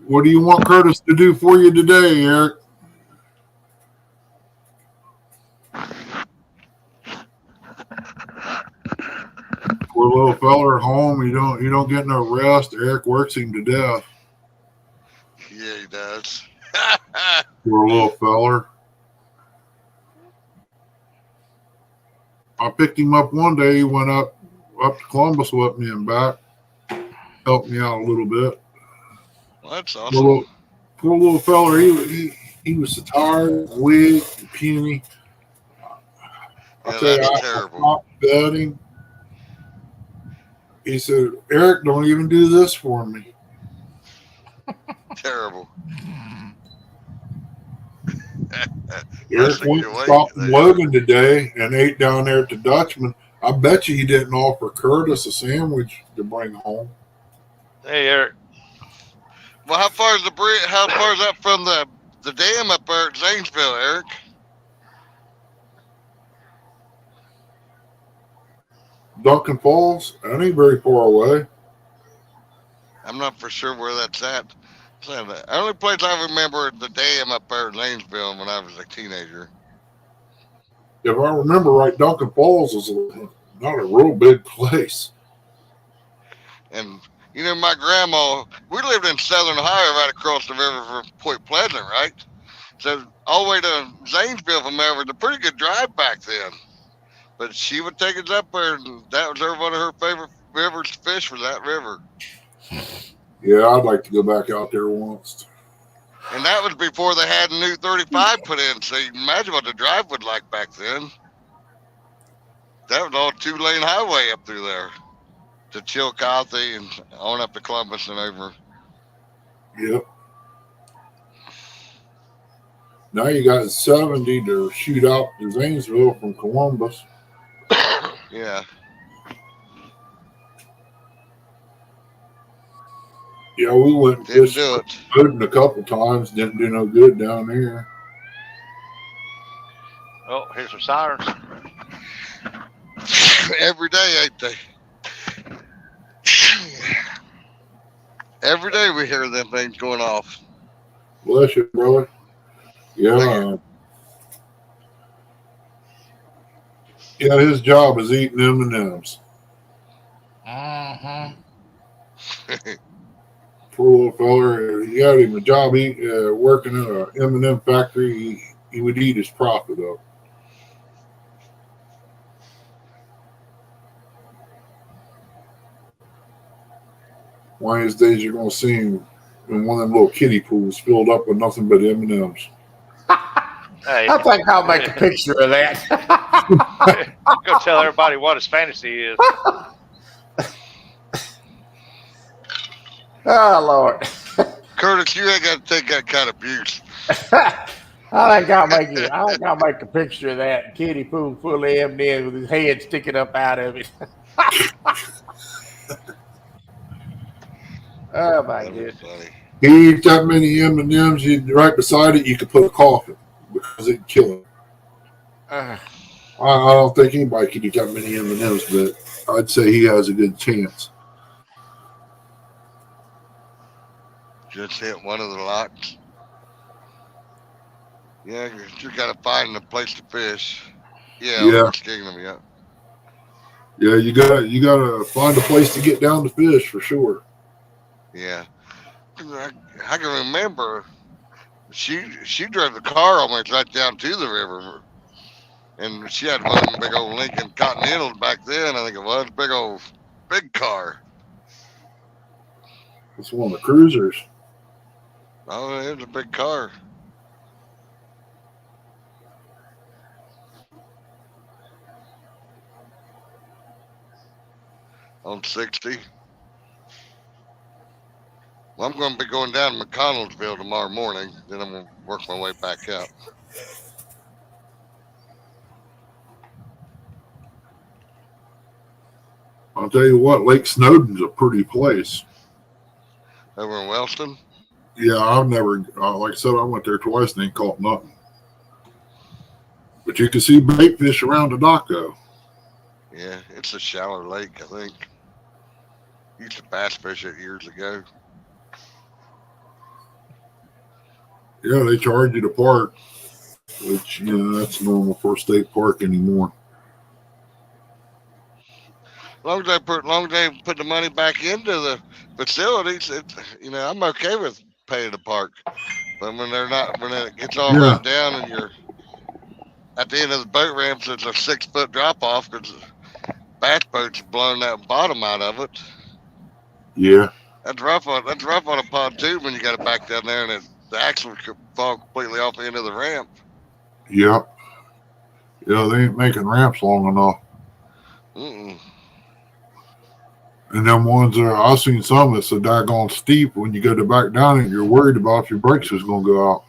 What do you want Curtis to do for you today, Eric? Poor little feller at home. You don't get no rest. Eric works him to death. Yeah, he does. Poor little feller. I picked him up one day. He went up to Columbus with me and back. Helped me out a little bit. Well, that's awesome. Poor little feller. He was so tired, weak, and puny. Yeah, that's terrible. I fed him. He said, Eric, don't even do this for me. Terrible. Eric went and stopped in Logan today and ate down there at the Dutchman. I bet you he didn't offer Curtis a sandwich to bring home. Hey, Eric. Well, how far is that from the dam up there at Zanesville, Eric? Duncan Falls? That ain't very far away. I'm not for sure where that's at. The only place I remember is the dam up there in Zanesville when I was a teenager. If I remember right, Duncan Falls is not a real big place. And, you know, my grandma, we lived in Southern Ohio right across the river from Point Pleasant, right? So all the way to Zanesville from there was a pretty good drive back then. But she would take us up there, and that was one of her favorite rivers to fish for that river. Yeah, I'd like to go back out there once. And that was before they had a new 35 put in. So you can imagine what the drive was like back then. That was all 2-lane highway up through there to Chillicothe and on up to Columbus and over. Yep. Now you got 70 to shoot out to Zanesville from Columbus. Yeah. Yeah, we went and Didn't fished do it. a couple times. Didn't do no good down there. Oh, here's some sirens. Every day, ain't they? Every day we hear them things going off. Bless you, brother. Yeah. Yeah, his job is eating M&Ms. Uh-huh. Poor little feller. He had him a job working at an M&M factory. He would eat his profit up. One of these days you're going to see him in one of them little kiddie pools filled up with nothing but M&Ms. Hey, I think I'll make a picture of that. go tell everybody what his fantasy is. Oh, Lord. Curtis, you ain't got to take that kind of abuse. I think I'll make a picture of that kiddie pool full of M&Ms with his head sticking up out of it. Oh, my goodness. Funny. He eats that many M&Ms, right beside it, you could put a coffin because it'd kill him. I don't think anybody could eat that many M&Ms, but I'd say he has a good chance. Just hit one of the locks. Yeah, you got to find a place to fish. Yeah. Yeah. Yeah, you gotta find a place to get down to fish for sure. Yeah. I can remember she drove the car almost right down to the river. And she had one big old Lincoln Continental back then, I think it was. Big car. It's one of the cruisers. Oh, it's a big car. On 60. Well, I'm going to be going down to McConnellsville tomorrow morning. Then I'm going to work my way back out. I'll tell you what, Lake Snowden's a pretty place. Over in Wellston? Yeah, I've never, like I said, I went there twice and ain't caught nothing. But you can see bait fish around the dock, though. Yeah, it's a shallow lake, I think. Used to bass fish it years ago. Yeah, they charge you to park, which, that's normal for a state park anymore. Long as they put the money back into the facilities, I'm okay with paying to park. But when it gets all run down and you're at the end of the boat ramps, it's a 6-foot drop off because bass boats blowing that bottom out of it. Yeah. That's rough on a pontoon when you got it back down there and the axle could fall completely off the end of the ramp. Yep. Yeah, they ain't making ramps long enough. Mm-mm. And them ones I've seen some that's so daggone steep when you go to back down it, you're worried about if your brakes is going to go out.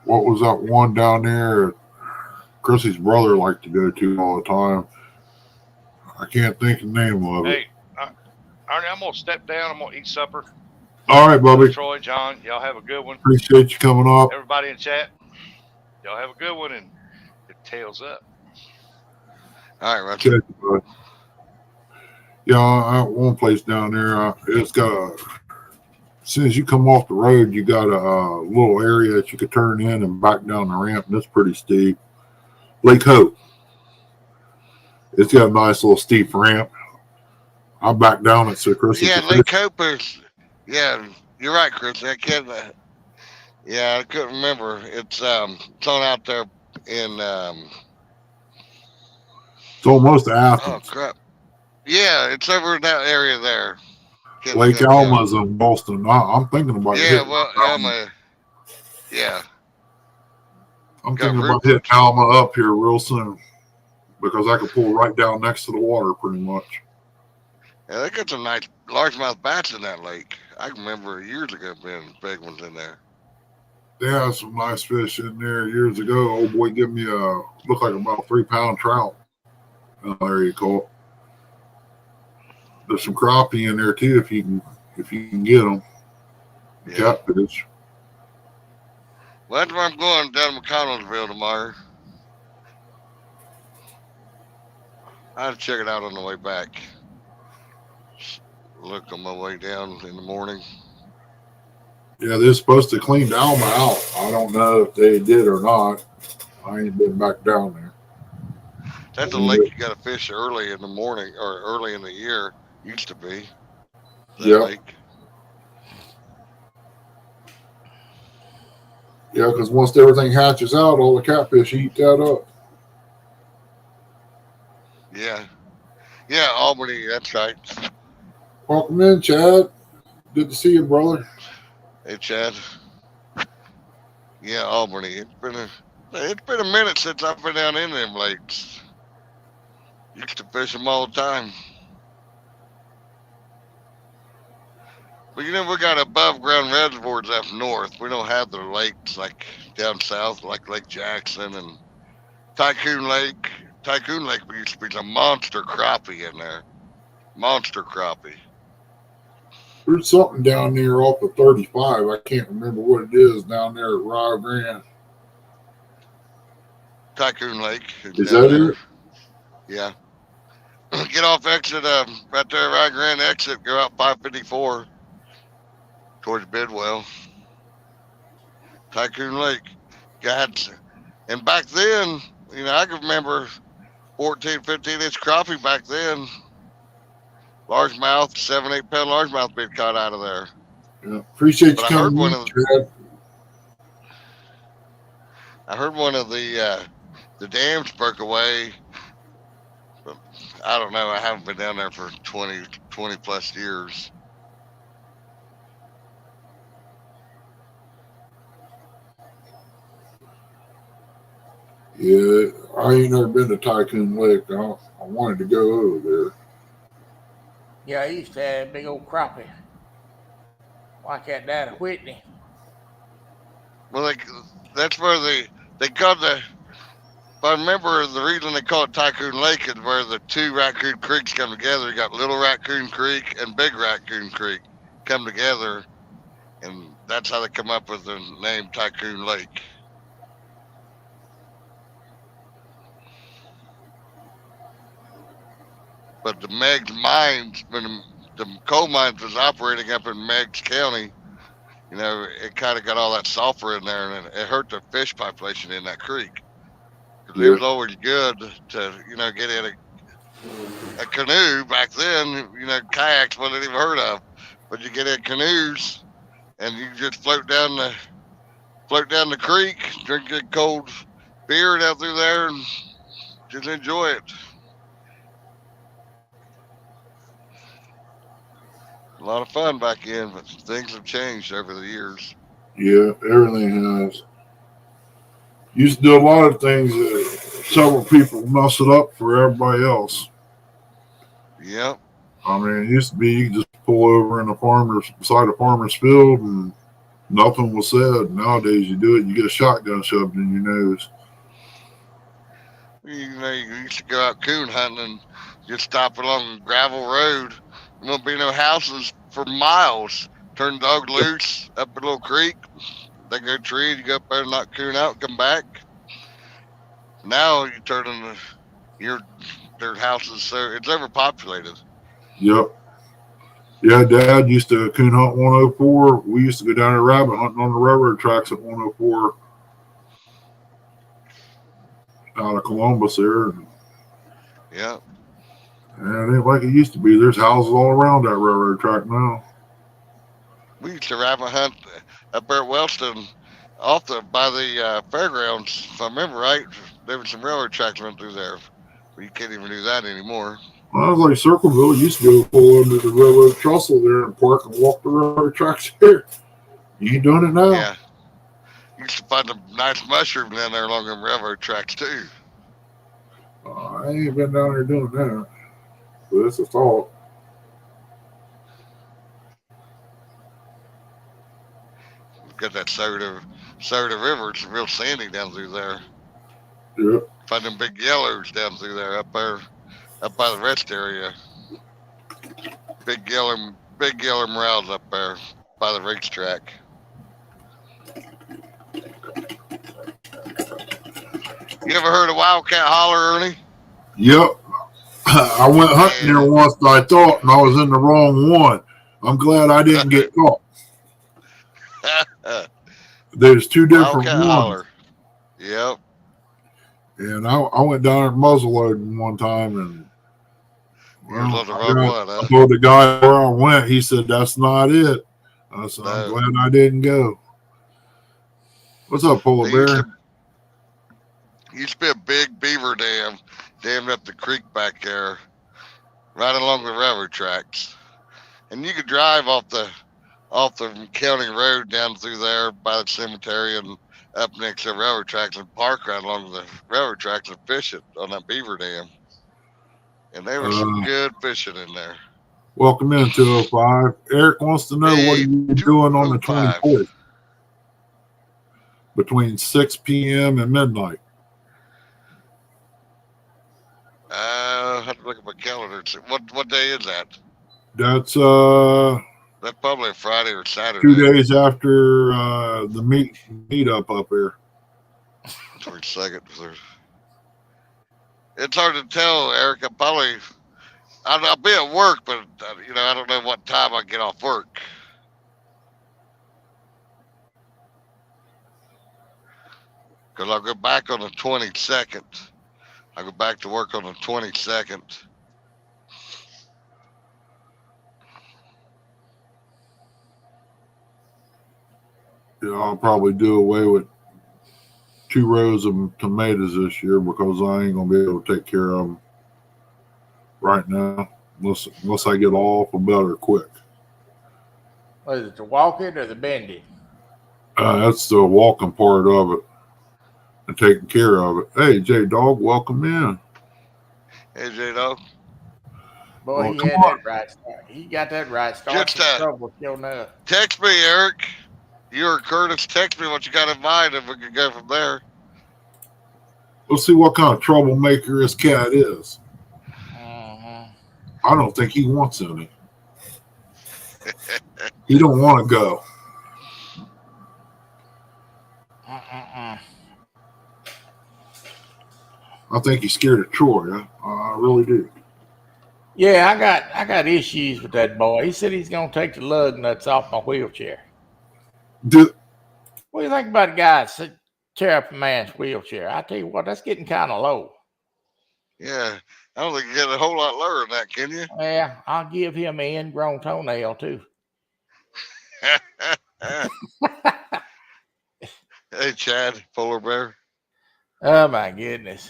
What was that one down there Chrissy's brother liked to go to all the time? I can't think of the name of it. Hey, Arnie, I'm going to step down. I'm going to eat supper. All right, Bubby. Troy, John, y'all have a good one. Appreciate you coming up. Everybody in chat, y'all have a good one, and it tails up. All right, Roger. Yeah, I one place down there, it's got as soon as you come off the road, you got a little area that you could turn in and back down the ramp, and it's pretty steep. Lake Hope. It's got a nice little steep ramp. I back down it so Chris. Yeah, Lake Hope is. Yeah, you're right, Chris. I can't. I couldn't remember. It's on out there in. It's almost Athens. Oh crap! Yeah, it's over in that area there. Lake Alma's in Boston. I'm thinking about hitting Alma. Yeah. I'm thinking about hitting Alma up here real soon because I could pull right down next to the water pretty much. Yeah, they got some nice largemouth bats in that lake. I can remember years ago being big ones in there. Yeah, some nice fish in there years ago. Old boy gave me looked like about a 3-pound trout. There you go. There's some crappie in there too if you can get them. Yeah. Catfish. Well, that's where I'm going, down to McConnellsville tomorrow. I'll check it out on the way back. Look on my way down in the morning. Yeah, they're supposed to clean Alma out. I don't know if they did or not. I ain't been back down there. That's a lake you got to fish early in the morning or early in the year. Used to be. Yeah. Lake. Yeah, because once everything hatches out, all the catfish eat that up. Yeah. Yeah, Albany, that's right. Welcome in, Chad. Good to see you, brother. Hey, Chad. Yeah, Albany. It's been a minute since I've been down in them lakes. Used to fish them all the time. But we got above ground reservoirs up north. We don't have the lakes like down south, like Lake Jackson and Tycoon Lake. Tycoon Lake used to be a monster crappie in there. Monster crappie. There's something down there off of 35. I can't remember what it is down there at Rio Grande. Tycoon Lake. Is that it? Yeah. Get off exit right there, Rio Grande exit. Go out 554 towards Bidwell. Tycoon Lake. God. And back then, I can remember 14, 15-inch crappie back then. Largemouth, 7-8 pound largemouth being caught out of there. Yeah. Appreciate you coming in, Chad. I heard one of the dams broke away. But I don't know. I haven't been down there for 20 plus years. Yeah, I ain't never been to Tycoon Lake. I wanted to go over there. Yeah, I used to have a big old crappie like that down at Whitney. Well, that's where they got the. If I remember, the reason they call it Tycoon Lake is where the two Raccoon Creeks come together. You got Little Raccoon Creek and Big Raccoon Creek come together, and that's how they come up with the name Tycoon Lake. But the Meigs mines, when the coal mines was operating up in Meigs County, it kind of got all that sulfur in there, and it hurt the fish population in that creek. Because it was always good to, get in a canoe back then. Kayaks wasn't even heard of, but you get in canoes and you just float down the creek, drink a cold beer down through there, and just enjoy it. A lot of fun back in, but things have changed over the years. Yeah, everything has. Used to do a lot of things that several people mess it up for everybody else. Yep. I mean, it used to be you could just pull over in beside a farmer's field and nothing was said. Nowadays, you do it, you get a shotgun shoved in your nose. You used to go out coon hunting and just stop along a gravel road. There won't be no houses for miles. Turn the dog loose up a little creek. They go tree, you go up there and knock coon out, come back. Now you turn in their houses, so it's overpopulated. Yep. Yeah, Dad used to coon hunt 104. We used to go down there rabbit hunting on the railroad tracks at 104 out of Columbus there. Yeah. And it ain't like it used to be. There's houses all around that railroad track now. We used to rabbit hunt up there at Wellston, by the fairgrounds. If I remember right, there was some railroad tracks running through there. But you can't even do that anymore. Well, I was like Circleville. You used to go pull under the railroad trestle there and park and walk the railroad tracks here. You ain't doing it now. Yeah. You used to find a nice mushroom down there along them railroad tracks too. I ain't been down there doing that. But it's a thought. Got that Soda River. It's real sandy down through there. Yep. Find them big yellows down through there, up by the rest area. Big yellow morels up there by the racetrack. You ever heard of Wildcat Holler, Ernie? Yep. I went hunting there once, I thought, and I was in the wrong one. I'm glad I didn't get caught. There's two different Wildcat ones. Holler. Yep. And I went down there muzzleloading one time, and I told the guy where I went. He said, "That's not it." I said, "I'm glad I didn't go." What's up, Polar Bear? Used to be a big beaver dam dammed up the creek back there, right along the railroad tracks, and you could drive off the county road down through there by the cemetery and up next to the railroad tracks and park right along the railroad tracks and fish it on that beaver dam. And there was some good fishing in there. Welcome in 205. Eric wants to know what are you doing on the 24th between 6 p.m. and midnight. I have to look at my calendar. What day is that? That's probably a Friday or Saturday. 2 days after the meet up there. 22nd. It's hard to tell, Eric. I'll be at work, but I don't know what time I get off work. Because I'll go back on the 22nd. I go back to work on the 22nd. Yeah, I'll probably do away with 2 rows of tomatoes this year because I ain't gonna be able to take care of them right now unless I get off a better quick. Was it the walking or the bending? That's the walking part of it. and taking care of it. Hey, J Dog, welcome in. Hey, J-Dog. Boy, Well, he come had on. that right start. He got that right. Start Just some trouble, sure enough. text me, Eric. You or Curtis, text me what you got in mind, and we can go from there. Let's see what kind of troublemaker this cat is. Mm-hmm. I don't think he wants any. He don't want to go. I think he's scared of Troy. I really do. Yeah, I got issues with that boy. He said he's gonna take the lug nuts off my wheelchair. Do, What do you think about a guy that tear up a man's wheelchair? I tell you what, that's getting kind of low. Yeah, I don't think you get a whole lot lower than that, can you? Yeah, I'll give him an ingrown toenail too. Hey, Chad, polar bear. Oh my goodness.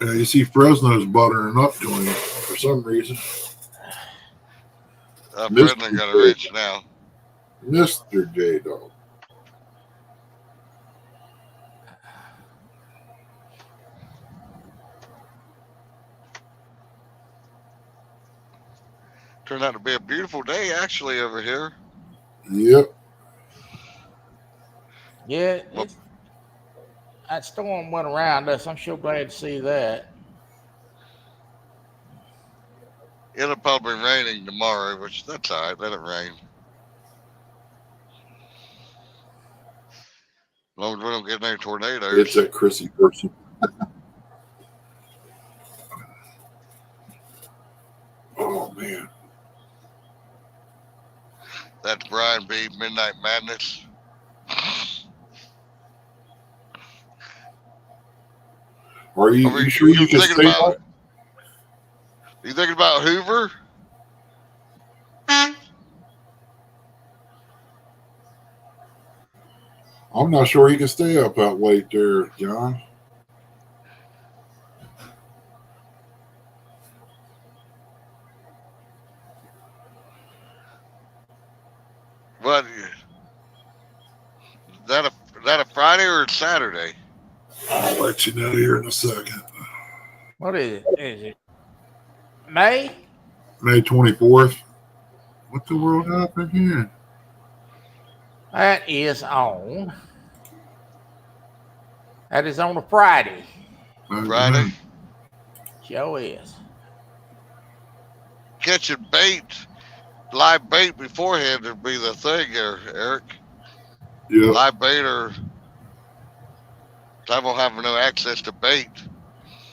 you see Fresno's buttering up to him for some reason. Brendan got a wrench now. Mr. J Dog. Turned out to be a beautiful day, actually, over here. Yep. Yeah, that storm went around us. I'm sure glad to see that. It'll probably be raining tomorrow, which that's all right. Let it rain. As long as we don't get any tornadoes. It's that Chrissy person. Oh, man. That's Brian B. Midnight Madness. Are you sure you can stay about it? You thinking about Hoover? I'm not sure he can stay up that late there, John. What? That a Friday or a Saturday? I'll let you know here in a second. What is it? Is it May? May 24th. What the world happened here? That is on. That is on a Friday. Friday. Sure is. Catching bait, live bait beforehand would be the thing here, Eric. Yeah. Live bait or I won't have no access to bait.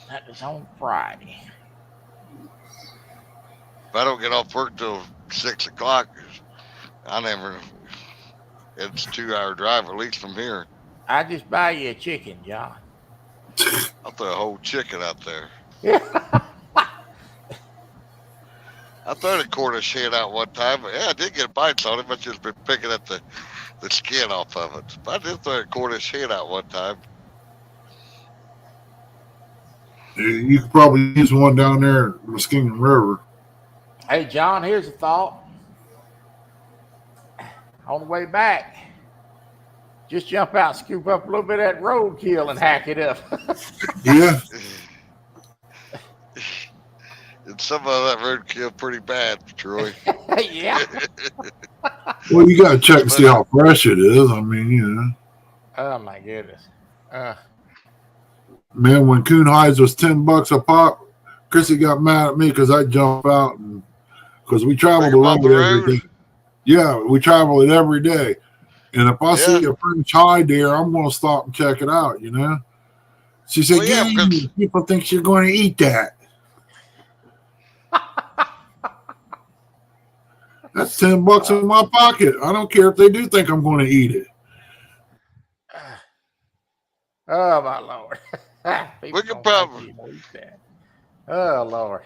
That is on Friday. If I don't get off work till 6 o'clock, it's a 2-hour drive at least from here. I just buy you a chicken, John. I'll throw a whole chicken out there. Yeah. I threw a Cornish hen out one time. Yeah, I did get bites on it, but just been picking at the skin off of it. But I did throw a Cornish hen out one time. You could probably use one down there at Muskingum River. Hey, John, here's a thought. On the way back, just jump out, scoop up a little bit of that roadkill and hack it up. Yeah. And some of that roadkill pretty bad, Troy. Yeah. Well, you got to check and see how fresh it is. I mean, you know. Oh, my goodness. Man, when coon hides was $10 a pop, Chrissy got mad at me because I jumped out and because we travel the road every day. Yeah, we travel it every day. And if I see a French hide there, I'm going to stop and check it out, you know? She said, people think you're going to eat that. That's $10 in my pocket. I don't care if they do think I'm going to eat it. Oh, my Lord. We could probably. Oh, Lord.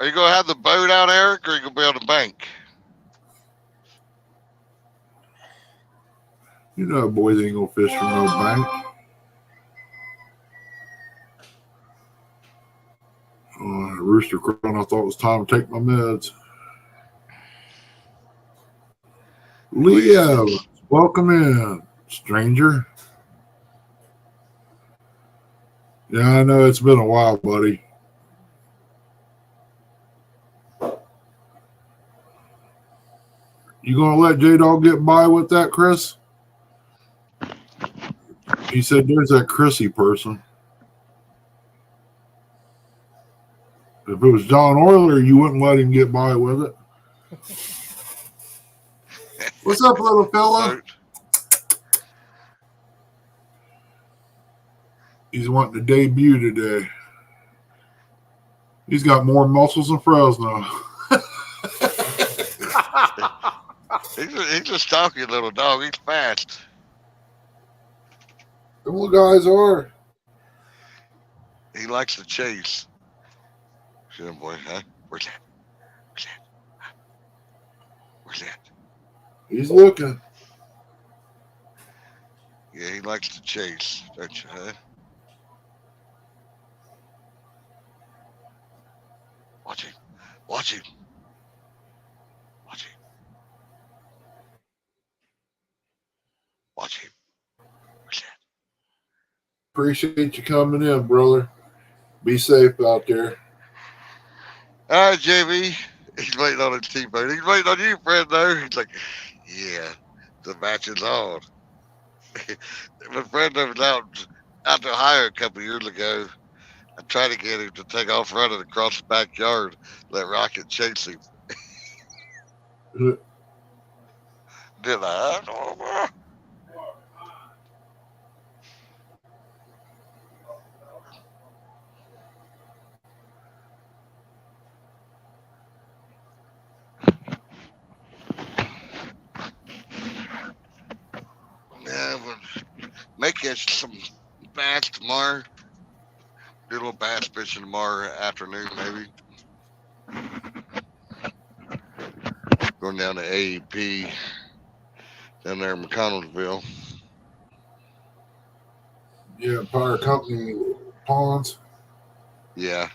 Are you going to have the boat out, Eric, or are you going to be on the bank? You know, boys ain't going to fish from no bank. Rooster crowing. I thought it was time to take my meds. Leo, welcome in, stranger. Yeah, I know it's been a while, buddy. You gonna let J Dog get by with that, Chris? He said there's that Chrissy person. If it was John Euler, you wouldn't let him get by with it. What's up, little fella? Vote. He's wanting to debut today. He's got more muscles than Fresno. He's a stocky little dog. He's fast. The little guys are. He likes to chase. See him, boy, huh? Where's that? Where's that? Where's that? He's looking. Yeah, he likes to chase, don't you, huh? Watch him. Watch him. Watch him. Watch him. Where's that? Appreciate you coming in, brother. Be safe out there. All right, JB. He's waiting on his teammate. He's waiting on you, Fresno. He's like, yeah, the match is on. When Fresno was out to Ohio a couple years ago, I tried to get him to take off running across the backyard, let Rocket chase him. Did I? don't know. Yeah, but may catch some bass tomorrow. Do a little bass fishing tomorrow afternoon, maybe. Going down to AEP down there in McConnellsville. Yeah, Empire Company ponds. Yeah.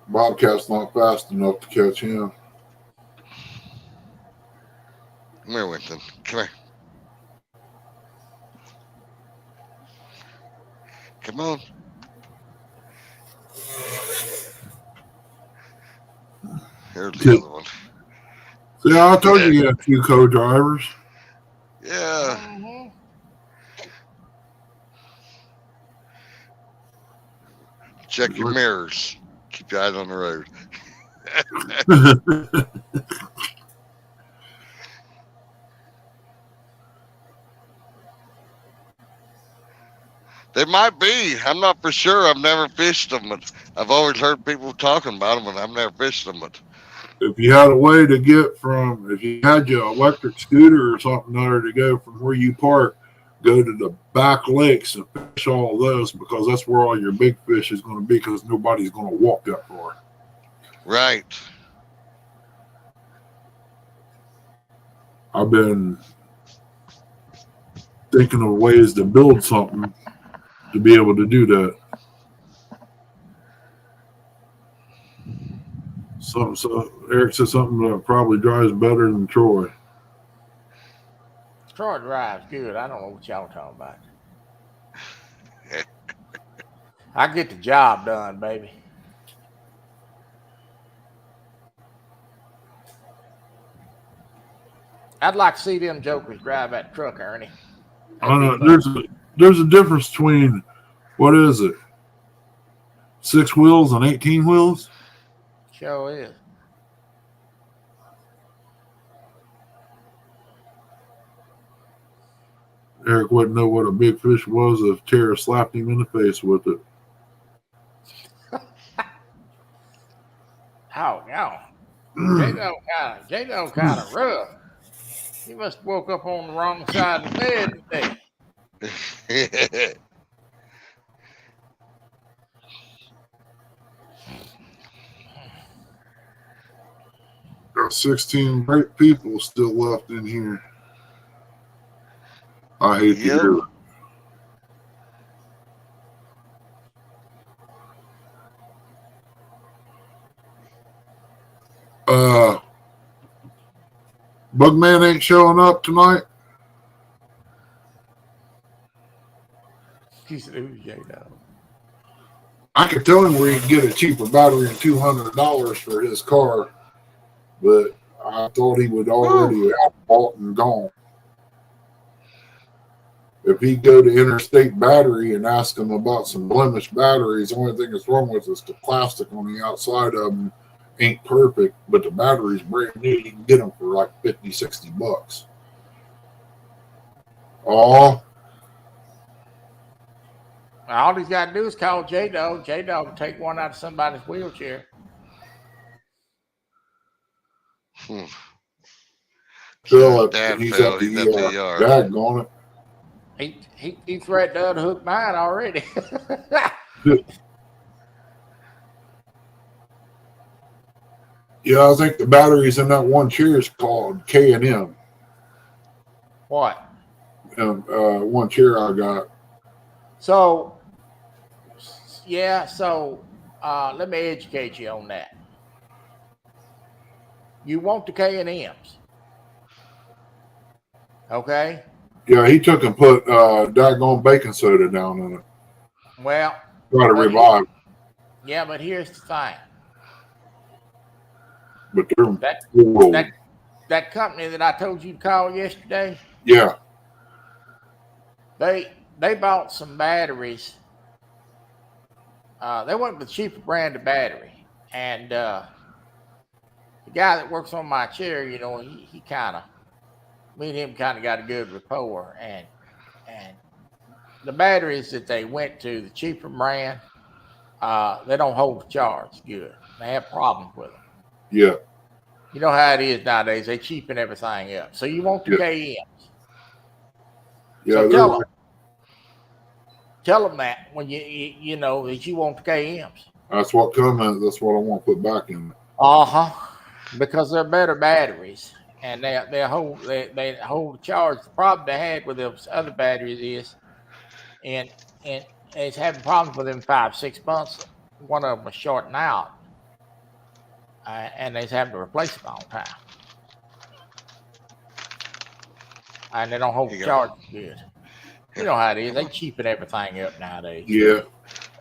Bobcat's not fast enough to catch him. Come here, Winston. Come here. Come on. Here's the other one. Yeah, I told you you had a few co-drivers. Yeah. Mhm. Check your mirrors. Keep your eyes on the road. They might be. I'm not for sure. I've never fished them, but I've always heard people talking about them, and I've never fished them. But If you had a way to get from, if you had your electric scooter or something there to go from where you park, go to the back lakes and fish all those, because that's where all your big fish is going to be, because nobody's going to walk that far. right. I've been thinking of ways to build something to be able to do that. So Eric said something that probably drives better than Troy. Troy drives good. I don't know what y'all talking about. I get the job done, baby. I'd like to see them jokers drive that truck, Ernie. I don't know. There's a difference between, what is it, 6 wheels and 18 wheels? Sure is. Eric wouldn't know what a big fish was if Tara slapped him in the face with it. Oh, no. J-Lo kind of rough. He must have woke up on the wrong side of the bed today. Got 16 great people still left in here. I hate to hear it. Bugman ain't showing up tonight. He said, "Who's J-Dog?" I could tell him where he can get a cheaper battery than $200 for his car, but I thought he would already have bought and gone. If he go to Interstate Battery and ask him about some blemished batteries, the only thing that's wrong with is the plastic on the outside of them ain't perfect, but the battery's brand new. You can get them for like $50-$60. Oh, All he's got to do is call J-Dog. J-Dog will take one out of somebody's wheelchair. Phil, Dad he's fell. at the He's at the ER. Daggone it. He threatened to unhook mine already. Yeah, I think the batteries in that one chair is called K&M. What? One chair I got. So, yeah. So, let me educate you on that. You want the K&Ms, okay? Yeah, he took and put daggone baking soda down in it. Well, Try to revive. Yeah, but here's the thing. But they're that company that I told you to call yesterday. Yeah. They bought some batteries. They went with the cheaper brand of battery, and the guy that works on my chair, you know, he kind of, me and him kind of got a good rapport, and the batteries that they went to, the cheaper brand, they don't hold the charge good. They have problems with them. Yeah. You know how it is nowadays. They cheapen everything up. So you want the KMs. Yeah. So tell them that when you know that you want the KMs. That's what That's what I want to put back in it. Because they're better batteries, and they hold the charge. The problem they had with those other batteries is, and it's having problems with them 5-6 months. One of them was shorting out, and they's having to replace them all the time. And they don't hold the charge good. You know how it is. They cheapen everything up nowadays. Yeah.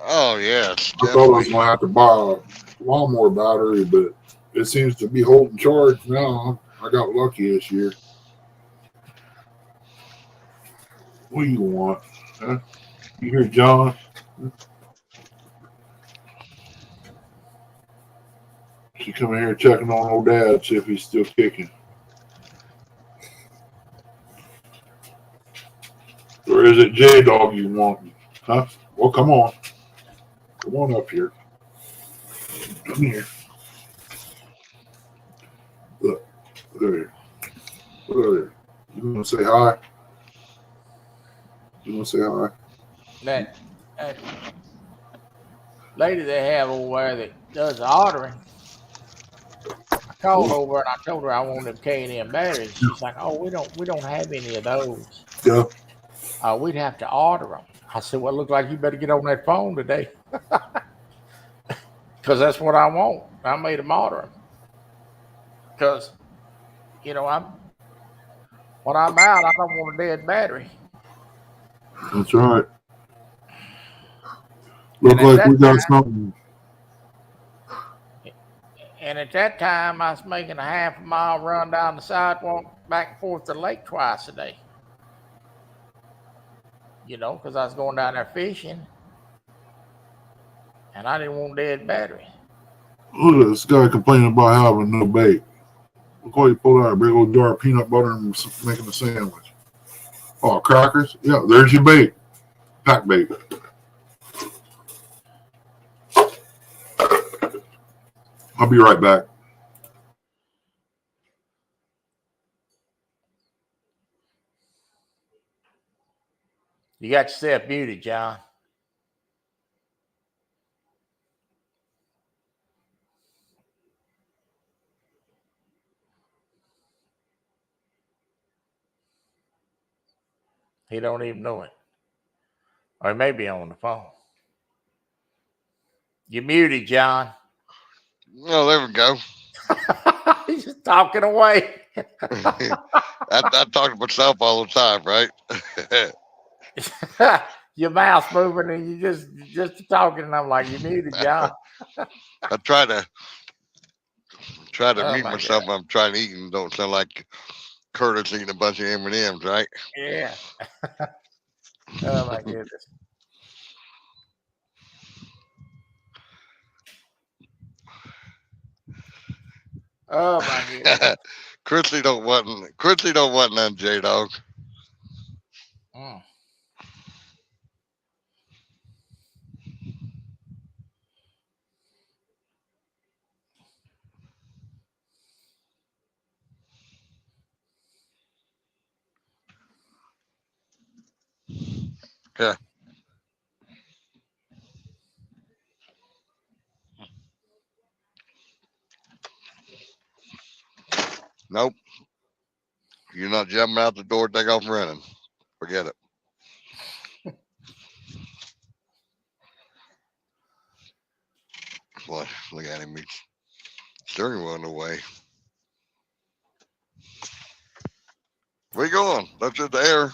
Oh, yeah. I thought I was going to have to buy a lawnmower battery, but it seems to be holding charge now. I got lucky this year. What do you want? Huh? You hear John? She coming here checking on old dad, see if he's still kicking. Or is it J-Dog you want? Huh? Well, come on. Come on up here. Come here. Look. Look at here. Look at here. You want to say hi? You want to say hi? That lady they have over there that does the ordering, I called over and I told her I wanted them K&M batteries. She's like, "Oh, we don't have any of those. Yeah. We'd have to order them." I said, "Well, it looks like you better get on that phone today, because that's what I want. I made them order them because, you know, when I'm out, I don't want a dead battery." That's right. Look like we got something. And at that time, I was making a half-mile run down the sidewalk back and forth to the lake twice a day. You know, because I was going down there fishing, and I didn't want dead battery. Look at this guy complaining about having no bait. Look how you pulled out a big old jar of peanut butter and making a sandwich. Oh, crackers? Yeah, there's your bait. Pack bait. I'll be right back. You got yourself muted, John. He don't even know it. Or he may be on the phone. You're muted, John. Oh, there we go. He's just talking away. I talk to myself all the time, right? your mouth moving and you just talking, and I'm like, you muted, John. I try to Oh mute my myself God. when I'm trying to eat and don't sound like Curtis eating a bunch of M&Ms, right? Yeah. Oh my goodness. Oh my goodness. Chrisley don't want none, J-Dog. Mm. Yeah. Nope. You're not jumping out the door, take off running. Forget it. Boy, look at him. He's steering wheel in the way. Where you going? That's just the air.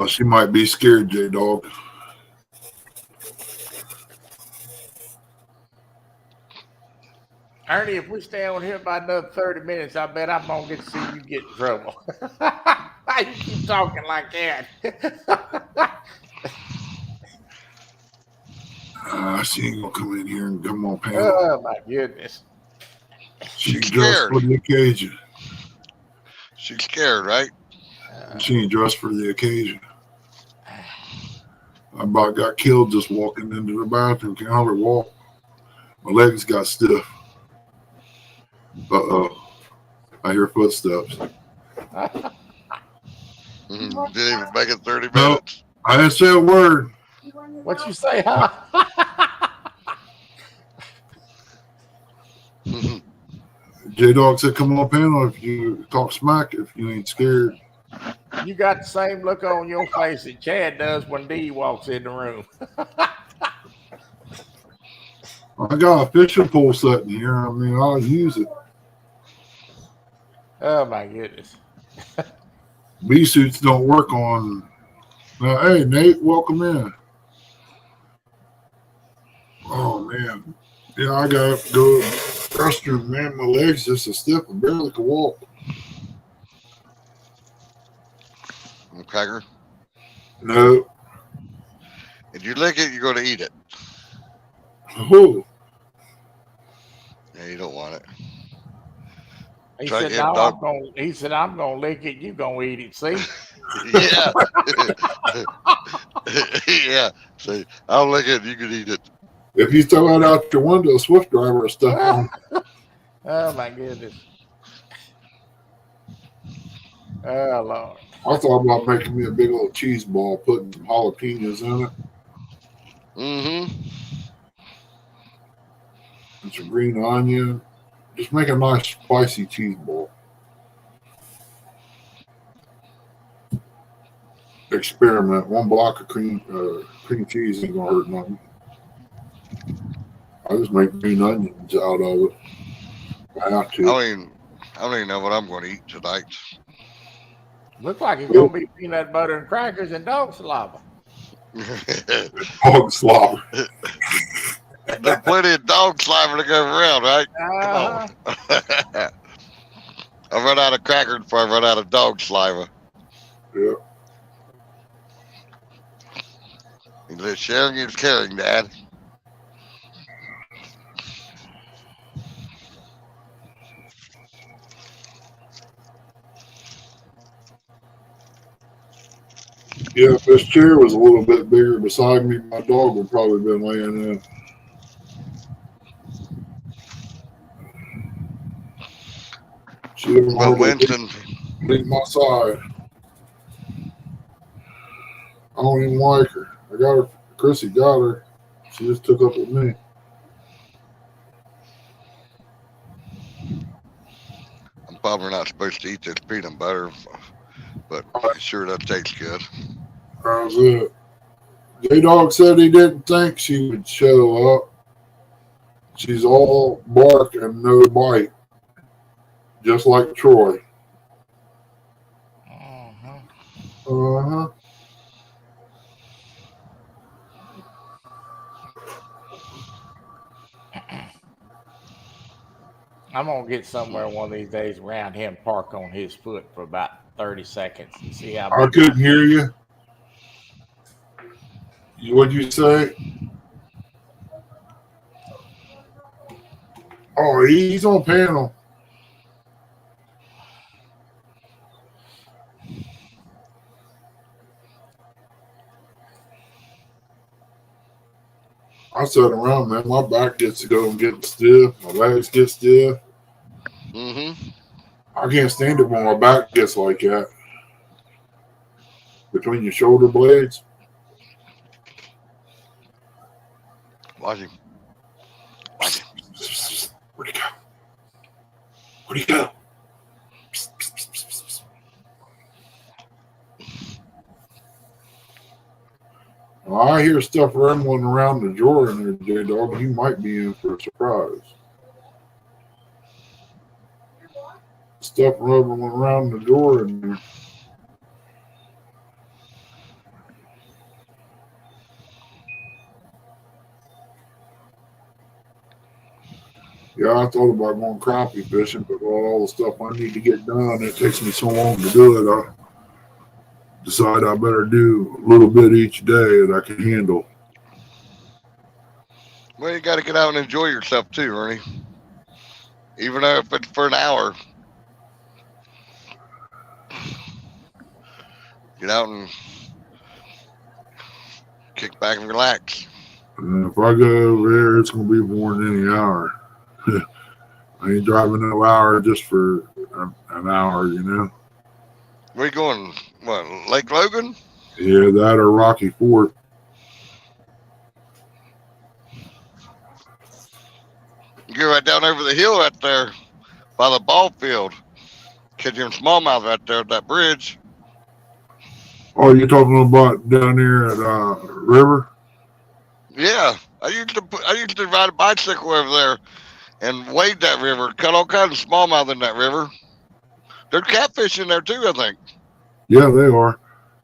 She might be scared, J-Dog. Ernie, if we stay on here by another 30 minutes, I bet I'm gonna get to see you get in trouble. You keep talking like that. She ain't gonna come in here and come on panel. Oh my goodness. She's She's dressed scared. for the occasion. She's scared, right? She ain't dressed for the occasion. I about got killed just walking into the bathroom. Can't hardly walk. My legs got stiff. Uh-oh. I hear footsteps. Didn't even make it 30 Nope. minutes. I didn't say a word. What you say, huh? J-Dog said, come on panel if you talk smack, if you ain't scared. You got the same look on your face that Chad does when Dee walks in the room. I got a fishing pole set in here. I mean, I'll use it. Oh my goodness. Bee suits don't work on. Now, hey, Nate, welcome in. Oh, man. Yeah, I got to go to the restroom, man. My legs just so stiff. I barely can walk. Cracker. No. If you lick it, you're going to eat it. Oh. Yeah, you don't want it. He Try said, to get no, dog- I'm gonna lick it, you gonna eat it. See? Yeah. Yeah. See, I'll lick it, you can eat it. If you throw it out your window, a Swift driver will step on. Oh my goodness. Oh Lord. I thought about making me a big old cheese ball, putting some jalapenos in it, Mm-hmm. and some green onion. Just make a nice spicy cheese ball. Experiment. One block of cream cheese ain't gonna hurt nothing. I just make green onions out of it. I have I to. don't even know what I'm going to eat tonight. Looks like it's gonna be peanut butter and crackers and dog saliva. Dog slobber. There's plenty of dog saliva to go around, right? Uh-huh. Come on. I run out of crackers before I run out of dog saliva. Yeah. Sharing is caring, Dad. Yeah, if this chair was a little bit bigger beside me, my dog would probably been laying in. She don't Well, hardly Winston, leave my side. I don't even like her. I got her. Chrissy got her. She just took up with me. I'm probably not supposed to eat this peanut butter, but it sure does taste good. That was it. J-Dog said he didn't think she would show up. She's all bark and no bite. just like Troy. Mm-hmm. I'm gonna get somewhere one of these days around him, park on his foot for about 30 seconds and see how I big. couldn't hear you. What'd you say? Oh, he's on panel. I sit around, man. My back gets to go and get stiff. My legs get stiff. Mm-hmm. I can't stand it when my back gets like that. Between your shoulder blades. Watch him. Watch him. Where'd he go? Where'd he go? Well, I hear stuff rumbling around the drawer in there, J-Dog. He might be in for a surprise. Stuff rumbling around the drawer in there. Yeah, I thought about going crappie fishing, but with all the stuff I need to get done, it takes me so long to do it. I decide I better do a little bit each day that I can handle. Well, you got to get out and enjoy yourself too, Ernie. Even if it's for an hour. Get out and kick back and relax. And if I go over there, it's going to be more than any hour. I ain't driving no hour just for an hour, you know. Where you going? What, Lake Logan? Yeah, that or Rocky Fort. You go right down over the hill right there by the ball field. Catch them smallmouth right there at that bridge. Oh, you're talking about down there at River? Yeah, I used to ride a bicycle over there and wade that river. Cut all kinds of smallmouth in that river. There's catfish in there too, I think. Yeah, they are.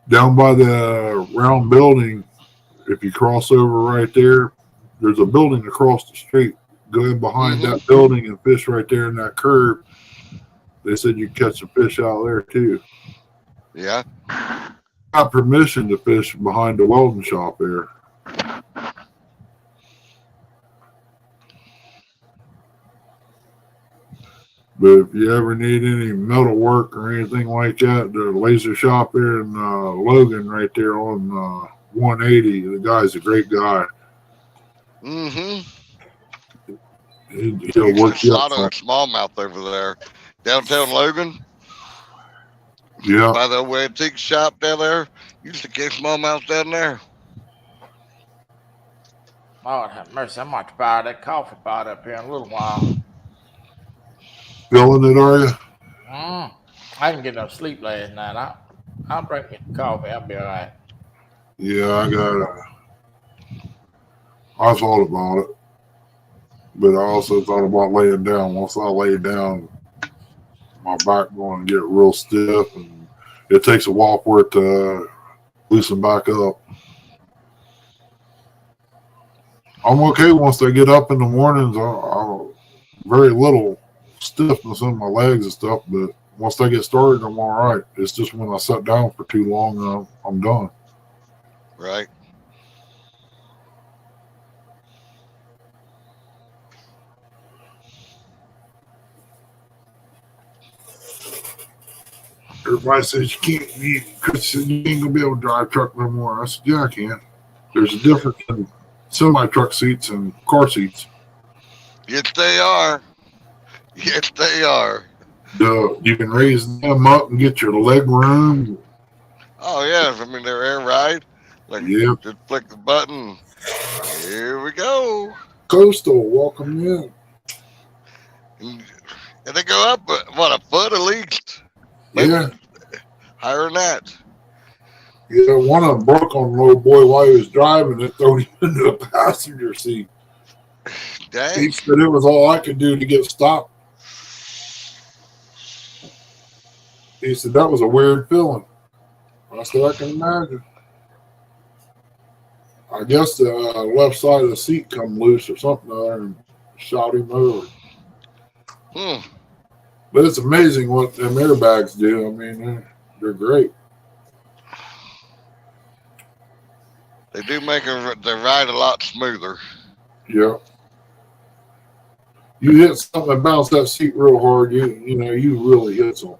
Down by the round building, if you cross over right there, there's a building across the street. Go in behind that building and fish right there in that curve. They said you catch some fish out there too. Yeah. Got permission to fish behind the welding shop there. But if you ever need any metal work or anything like that, the laser shop there in Logan right there on 180, the guy's a great guy. Mm-hmm. He'll work you up. A lot of smallmouth over there. Downtown Logan. Yeah. By the antique shop down there. Used to catch smallmouth down there. Lord have mercy. I'm about to fire that coffee pot up here in a little while. Feeling it, are you? I didn't get no sleep last night. I'll drink me coffee. I'll be all right. Yeah, I thought about it. But I also thought about laying down. Once I lay down, my back going to get real stiff, and it takes a while for it to loosen back up. I'm okay once I get up in the mornings. I'm very little stiffness in my legs and stuff, but once I get started, I'm all right. It's just when I sit down for too long, I'm done. Right. Everybody says you ain't gonna be able to drive truck no more. I said, yeah, I can. There's a difference in semi-truck seats and car seats. Yes, they are. Yes, they are. You can raise them up and get your leg room. Oh, yeah. I mean, they're air ride. Like, Yep. just flick the button. Here we go. Coastal, welcome in. And they go up, what, a foot at least? Maybe Yeah. higher than that. Yeah, one of them broke on an old boy while he was driving it, threw him into the passenger seat. Dang. He said it was all I could do to get stopped. He said that was a weird feeling. I said, I can imagine. I guess the left side of the seat come loose or something there and shot him over. Hmm. But it's amazing what them airbags do. I mean, they're great. They do make the ride a lot smoother. Yeah. You hit something and bounce that seat real hard, you know, you really hit something.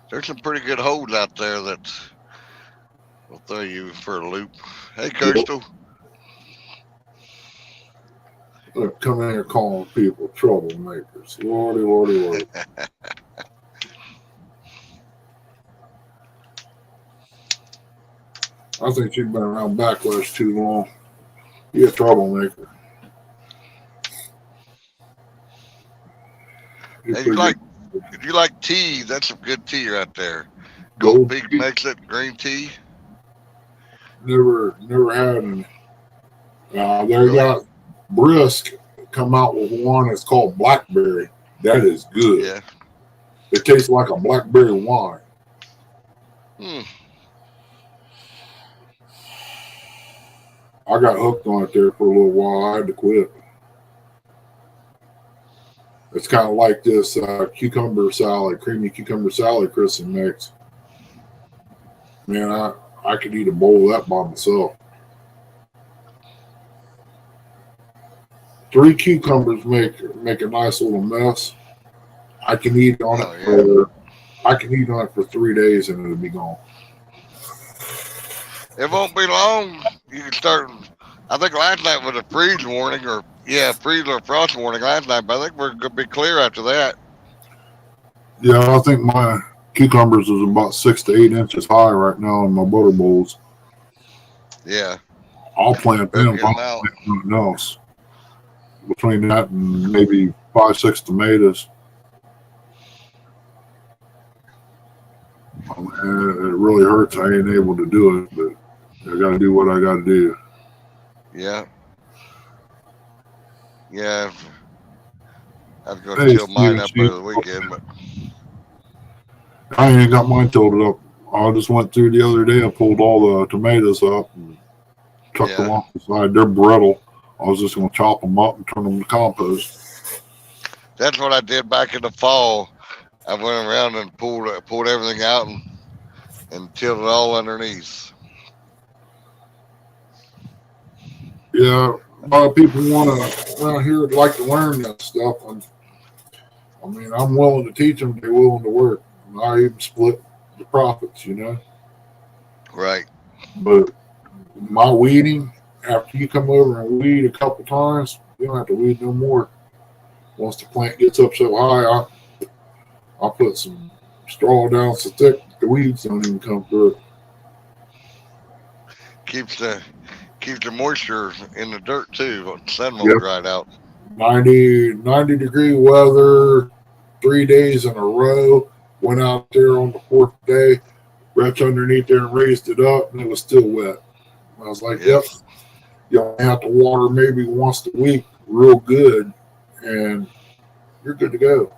There's some pretty good holds out there that will throw you for a loop. Hey, Coastal. Yep. Come in here calling people troublemakers. Lordy, lordy, lordy. I think you've been around backlash too long. You're a troublemaker. Hey, if you like tea, that's some good tea right there. Gold Gold Peak tea? makes it green tea. Never had any. They Really? got Brisk come out with one. It's called Blackberry. That is good. Yeah. It tastes like a blackberry wine. Hmm. I got hooked on it there for a little while. I had to quit. It's kind of like this cucumber salad, creamy cucumber salad Kristen makes. Man, I could eat a bowl of that by myself. 3 cucumbers make a nice little mess. I can eat on it for 3 days and it'll be gone. It won't be long. You can start. I think last night was a freeze warning, freeze or frost warning last night. But I think we're gonna be clear after that. Yeah, I think my cucumbers is about 6 to 8 inches high right now in my butter bowls. Yeah. I'll plant Better them. get 'em I'll out. plant something else. Between that and maybe 5, 6 tomatoes. Oh, man, it really hurts. I ain't able to do it, but I got to do what I got to do. Yeah. Yeah. I've got Hey, to till mine up Steve, over the weekend, but I ain't got mine tilted up. I just went through the other day and pulled all the tomatoes up and chucked them off the side. They're brittle. I was just going to chop them up and turn them to compost. that's what I did back in the fall. I went around and pulled everything out and tilled it all underneath. Yeah, a lot of people around here like to learn that stuff. And I mean, I'm willing to teach them. They're willing to work. And I even split the profits, you know. Right. But my weeding, after you come over and weed a couple times, you don't have to weed no more. Once the plant gets up so high, I'll put some straw down so thick the weeds don't even come through. Keeps the moisture in the dirt too. The sun won't dry it out. 90 degree weather, 3 days in a row. Went out there on the 4th day, reached underneath there and raised it up, and it was still wet. I was like, yep. You only have to water maybe once a week, real good, and you're good to go.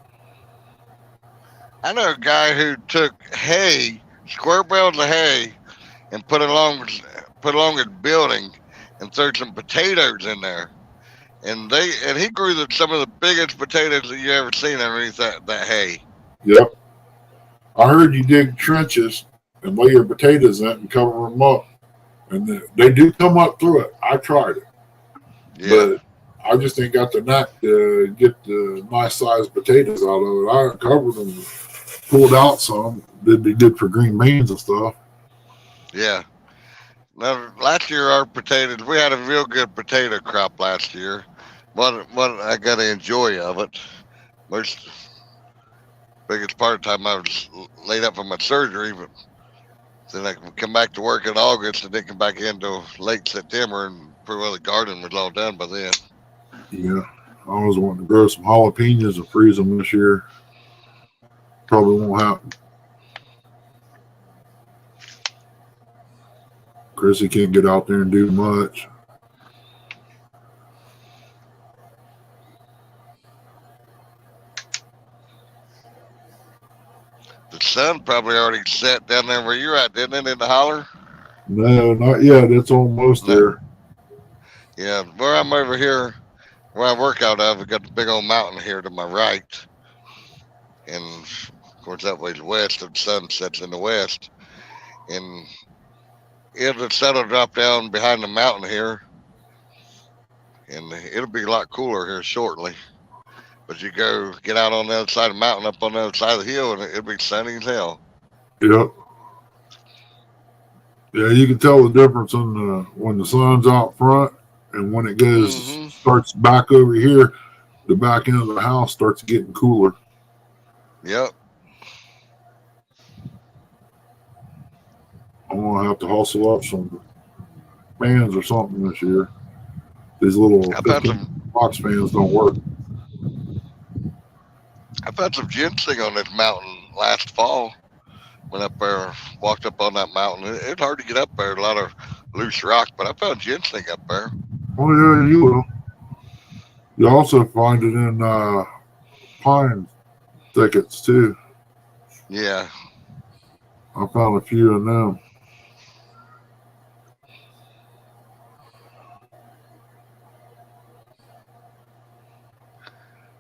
I know a guy who took hay, square bales of hay, and put along his building, and threw some potatoes in there, and he grew some of the biggest potatoes that you ever seen underneath that hay. Yep. I heard you dig trenches and lay your potatoes in it and cover them up, and they do come up through it. I tried it, but I just ain't got the knack to get the nice sized potatoes out of it. I covered them, pulled out some. They'd be good for green beans and stuff. Yeah. Now, last year we had a real good potato crop last year. What I got to enjoy of it. Biggest part of the time I was laid up for my surgery, but then I could come back to work in August and then come back into late September, and pretty well the garden was all done by then. Yeah, I was wanting to grow some jalapenos and freeze them this year. Probably won't happen. Chrissy can't get out there and do much. The sun probably already set down there where you're at, didn't it, in the holler? No, not yet. It's almost No. there. Yeah, where I'm over here, where I work out of, we got the big old mountain here to my right. And of course, that way's west, and the sun sets in the west. And the sun will drop down behind the mountain here. And it'll be a lot cooler here shortly. But you go get out on the other side of the mountain, up on the other side of the hill, and it'll be sunny as hell. Yep. Yeah, you can tell the difference on when the sun's out front and when it goes starts back over here. The back end of the house starts getting cooler. Yep. I'm gonna have to hustle up some fans or something this year. These little box fans don't work. I found some ginseng on this mountain last fall. Went up there, walked up on that mountain. It's hard to get up there, a lot of loose rock, but I found ginseng up there. Oh yeah, you will. You also find it in pine thickets too. Yeah. I found a few in them.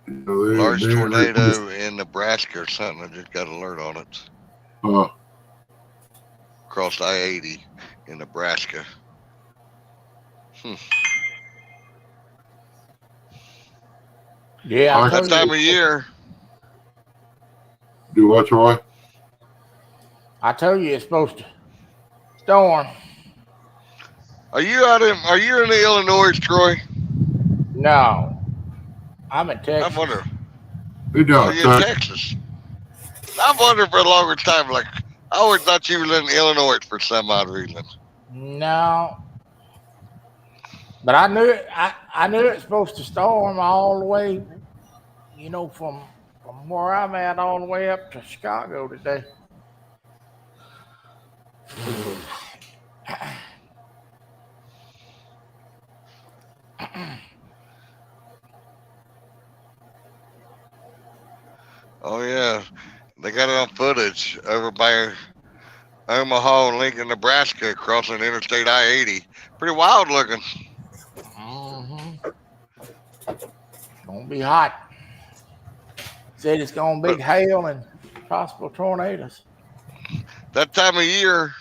You know, Large tornado in Nebraska or something. I just got an alert on it. Across I-80 in Nebraska. Yeah, that time of year. Do what, Troy? I told you it's supposed to storm. Are you in the Illinois, Troy? No. I'm in Texas. I wonder. You're in Texas. I've wondered for a longer time. Like, I always thought you were in Illinois for some odd reason. No. But I knew it. I knew it's supposed to storm all the way, you know, from where I'm at all the way up to Chicago today. Oh yeah, they got it on footage over by Omaha and Lincoln, Nebraska, crossing Interstate I-80. Pretty wild looking. It's gonna be hot. Said it's gonna be hail and possible tornadoes. That time of year.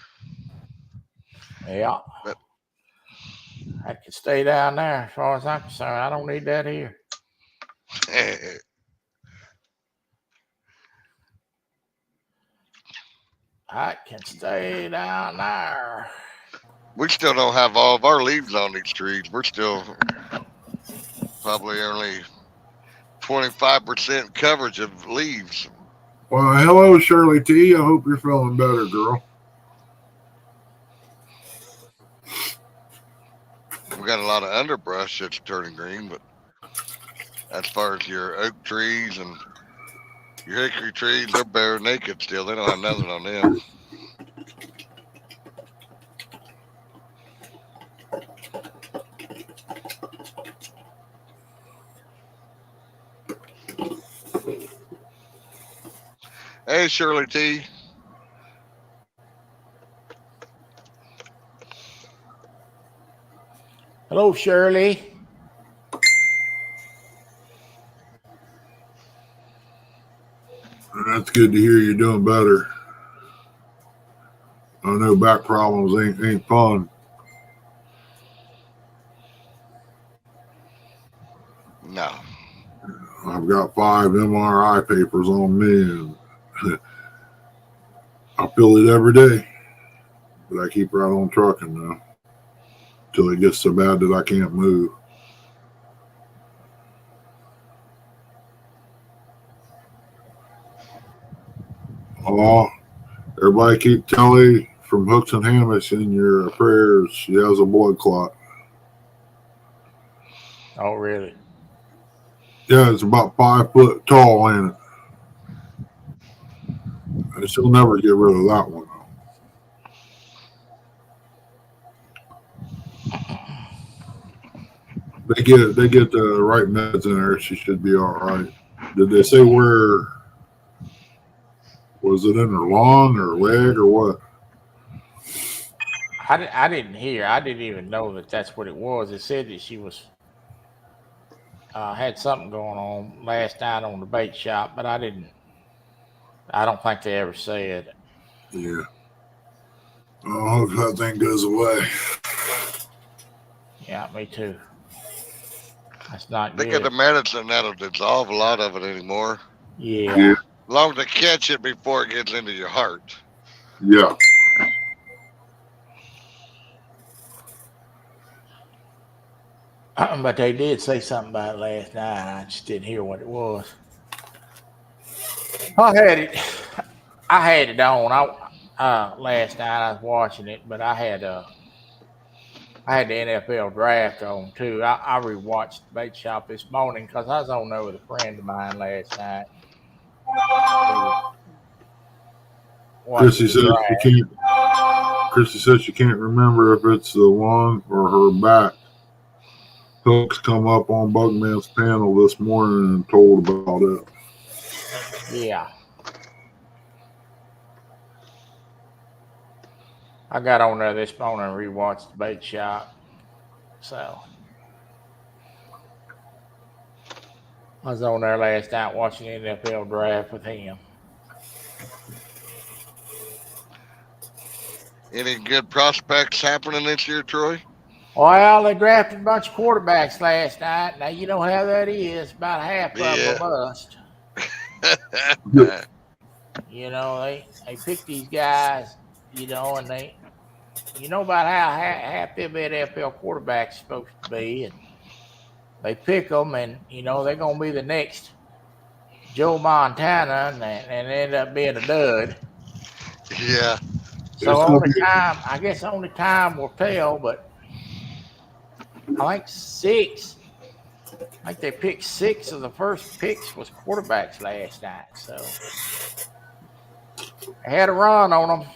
Yeah. I can stay down there as far as I'm concerned. I don't need that here. I can stay down there. We still don't have all of our leaves on these trees. We're still probably only 25% coverage of leaves. Well, hello, Shirley T. I hope you're feeling better, girl. We got a lot of underbrush that's turning green, but as far as your oak trees and your hickory trees, they're bare naked still. They don't have nothing on them. Hey, Shirley T. Hello, Shirley. That's good to hear you're doing better. I know back problems ain't fun. No. I've got 5 MRI papers on me, and I feel it every day. But I keep right on trucking now till it gets so bad that I can't move. Oh, everybody keep Kelly from Hooks and Hammocks in your prayers. She has a blood clot. Oh, really? Yeah, it's about 5 foot tall, ain't it? And she'll never get rid of that one. They get the right meds in her. She should be all right. Did they say where Was it in her lung or leg or what? I didn't hear. I didn't even know that that's what it was. It said that she was had something going on last night on the bait shop, but I didn't. I don't think they ever said. Yeah. I hope that thing goes away. Yeah, me too. That's not Think of good. the medicine that'll dissolve a lot of it anymore. Yeah. Yeah. As long as they catch it before it gets into your heart. Yeah. But they did say something about it last night. I just didn't hear what it was. I had it. I had it on. Last night I was watching it, but I had the NFL draft on too. I rewatched the bait shop this morning because I was on there with a friend of mine last night. Chrissy Watching the says she draft. can't. Chrissy says she can't remember if it's the lung or her back. Hooks come up on Bugman's panel this morning and told about it. Yeah. I got on there this morning and rewatched the bait shop. So I was on there last night watching the NFL draft with him. Any good prospects happening this year, Troy? Well, they drafted a bunch of quarterbacks last night. Now, you know how that is. About half of them are bust. You know, they pick these guys, and you know about how half them NFL quarterbacks supposed to be. And they pick them, and, they're going to be the next Joe Montana and end up being a dud. Yeah. So I guess only time will tell, but I think they picked 6 of the first picks was quarterbacks last night. So they had a run on them.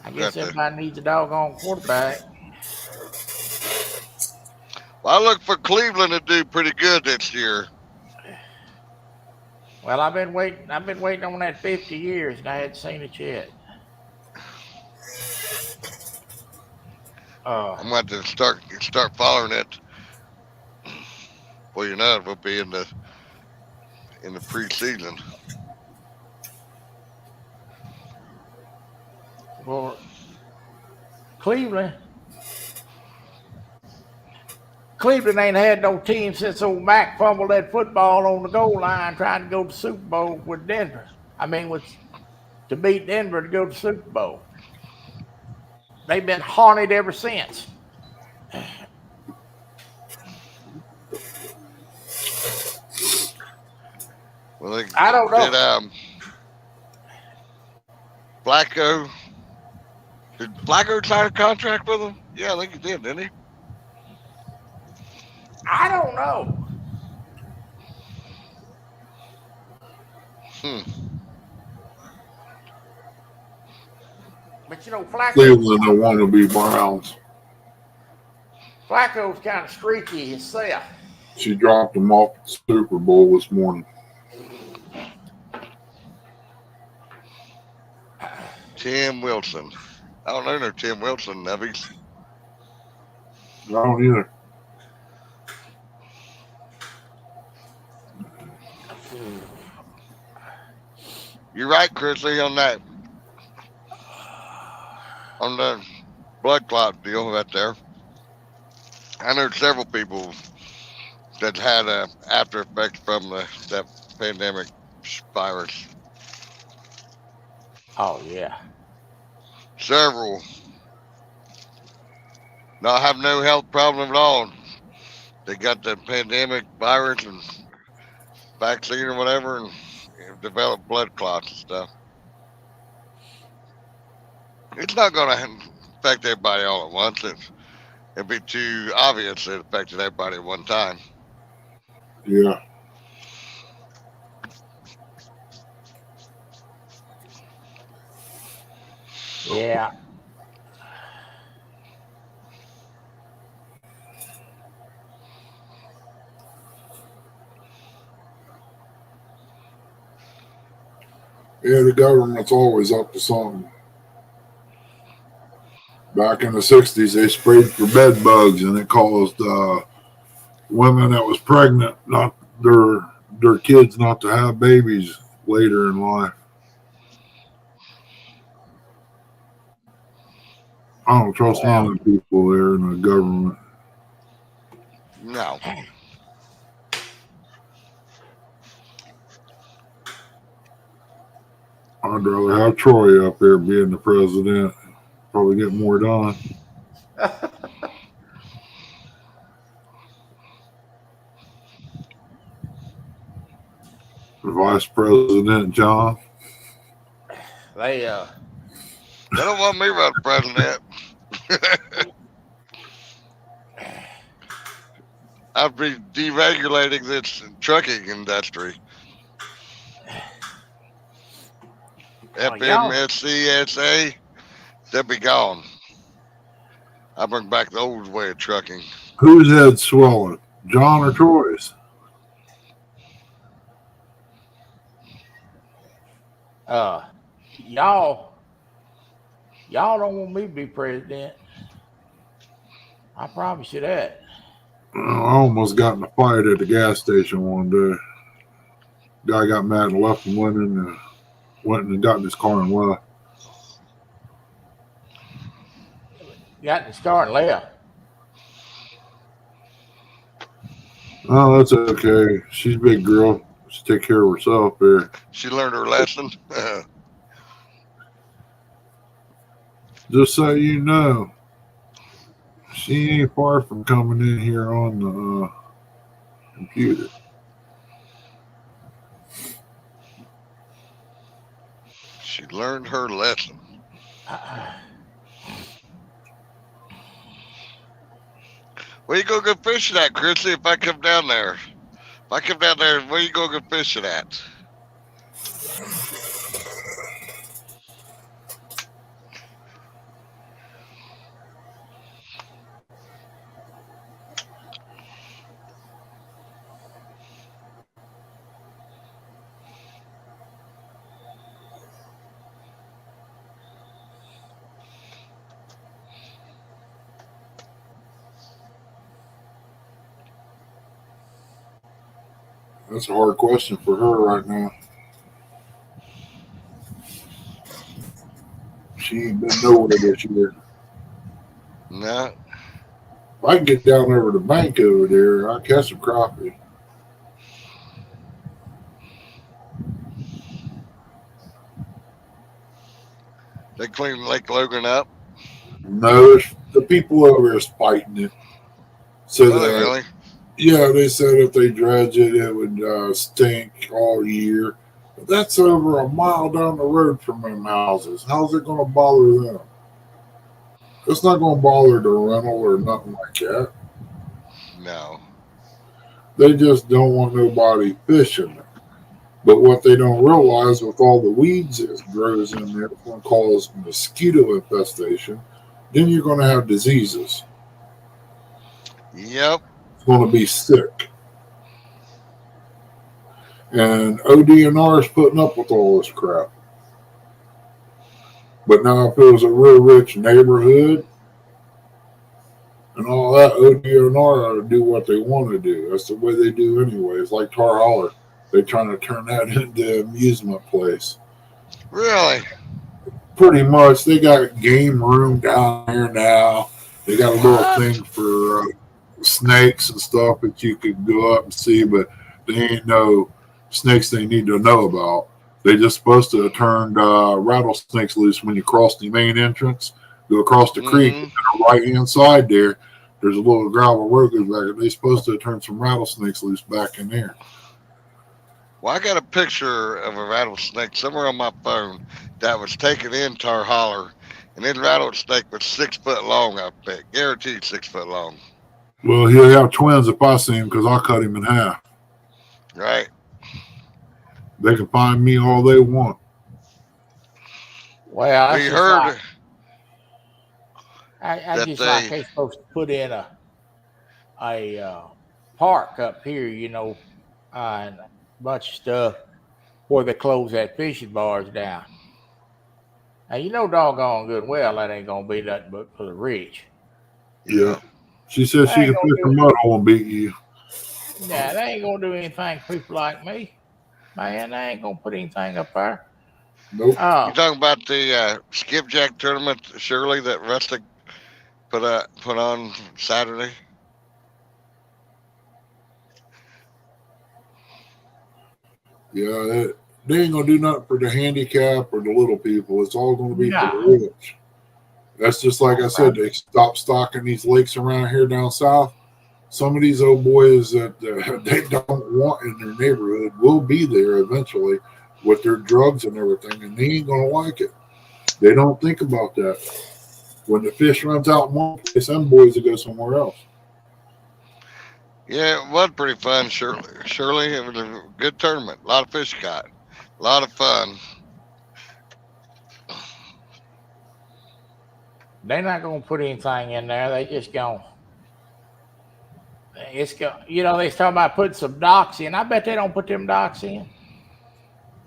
I guess everybody needs a doggone quarterback. Well, I look for Cleveland to do pretty good this year. Well, I've been waiting on that 50 years, and I hadn't seen it yet. I'm going to start following it. Well, you know, it will be in the preseason. Well, Cleveland ain't had no team since old Mac fumbled that football on the goal line trying to go to the Super Bowl with Denver. To beat Denver to go to the Super Bowl. They've been haunted ever since. Well, I don't know. Did Flacco sign a contract with him? Yeah, I think he did, didn't he? I don't know. But Flacco. Cleveland don't want to be Browns. Flacco's kind of streaky himself. She dropped him off at the Super Bowl this morning. Tim Wilson. I don't know no Tim Wilson, Nevies. I don't either. You're right, Chrissy, on that. On the blood clot deal right there. I know several people that had after effects from that pandemic virus. Oh, yeah. Several. Not have no health problem at all. They got the pandemic virus and vaccine or whatever and developed blood clots and stuff. It's not going to affect everybody all at once. It'd be too obvious it affected everybody at one time. Yeah. Yeah. Yeah, the government's always up to something. Back in the 60s, they sprayed for bed bugs, and it caused women that was pregnant, not their kids, not to have babies later in life. I don't trust none of the people there in the government. No. I'd rather have Troy up there being the president. Probably get more done. Vice President John. They don't want me running president. I'd be deregulating this trucking industry. FMSCSA, they'll be gone. I bring back the old way of trucking. Whose head's swelling? John or Troy's? y'all don't want me to be president. I promise you that. I almost got in a fight at the gas station one day. Guy got mad and left and went and got in his car and left. Got in the car and left. Oh, that's okay. She's a big girl. She take care of herself there. She learned her lesson. Just so you know, she ain't far from coming in here on the computer. She learned her lesson. Where you gonna go fishing at, Chrissy, if I come down there? If I come down there, where you gonna go fishing at? That's a hard question for her right now. She ain't been nowhere this year. No. If I can get down over the bank over there, I'll catch some crappie. They clean Lake Logan up? No, the people over there is fighting it. So Really? Yeah, they said if they dredge it, it would stink all year. But that's over a mile down the road from them houses. How's it going to bother them? It's not going to bother the rental or nothing like that. No. They just don't want nobody fishing there. But what they don't realize with all the weeds that grows in there, it's going to cause mosquito infestation. Then you're going to have diseases. Yep. It's going to be sick. And ODNR is putting up with all this crap. But now if it was a real rich neighborhood and all that, ODNR ought to do what they want to do. That's the way they do anyway. It's like Tar Holler. They're trying to turn that into an amusement place. Really? Pretty much. They got a game room down there now. They got a little thing for snakes and stuff that you could go up and see, but they ain't no snakes they need to know about. They just supposed to have turned rattlesnakes loose when you cross the main entrance, go across the creek, and on the right-hand side there's a little gravel road goes back. They're supposed to have turned some rattlesnakes loose back in there. Well, I got a picture of a rattlesnake somewhere on my phone that was taken in Tar Holler, and this rattlesnake was 6 foot long, I bet. Guaranteed 6 foot long. Well, he'll have twins if I see him because I'll cut him in half. Right. They can find me all they want. Well, We heard I just like they're supposed to put in a park up here, and a bunch of stuff. where they close that fishing bars down. Now, you know doggone good and well that ain't going to be nothing but for the rich. Yeah. She said They she ain't could gonna fish a do mud hole and beat you. Nah, they ain't going to do anything for people like me. Man, they ain't going to put anything up there. Nope. You talking about the skipjack tournament, Shirley, that Rustic put on Saturday? Yeah, they ain't gonna do nothing for the handicap or the little people. It's all gonna be for Nah. the rich. That's just like I said. They stop stocking these lakes around here down south. Some of these old boys that they don't want in their neighborhood will be there eventually with their drugs and everything, and they ain't gonna like it. They don't think about that. When the fish runs out in one place, some boys will go somewhere else. Yeah, it was pretty fun, Shirley. It was a good tournament. A lot of fish caught. A lot of fun. They're not going to put anything in there. They just going. You know, they talking about putting some docks in. I bet they don't put them docks in.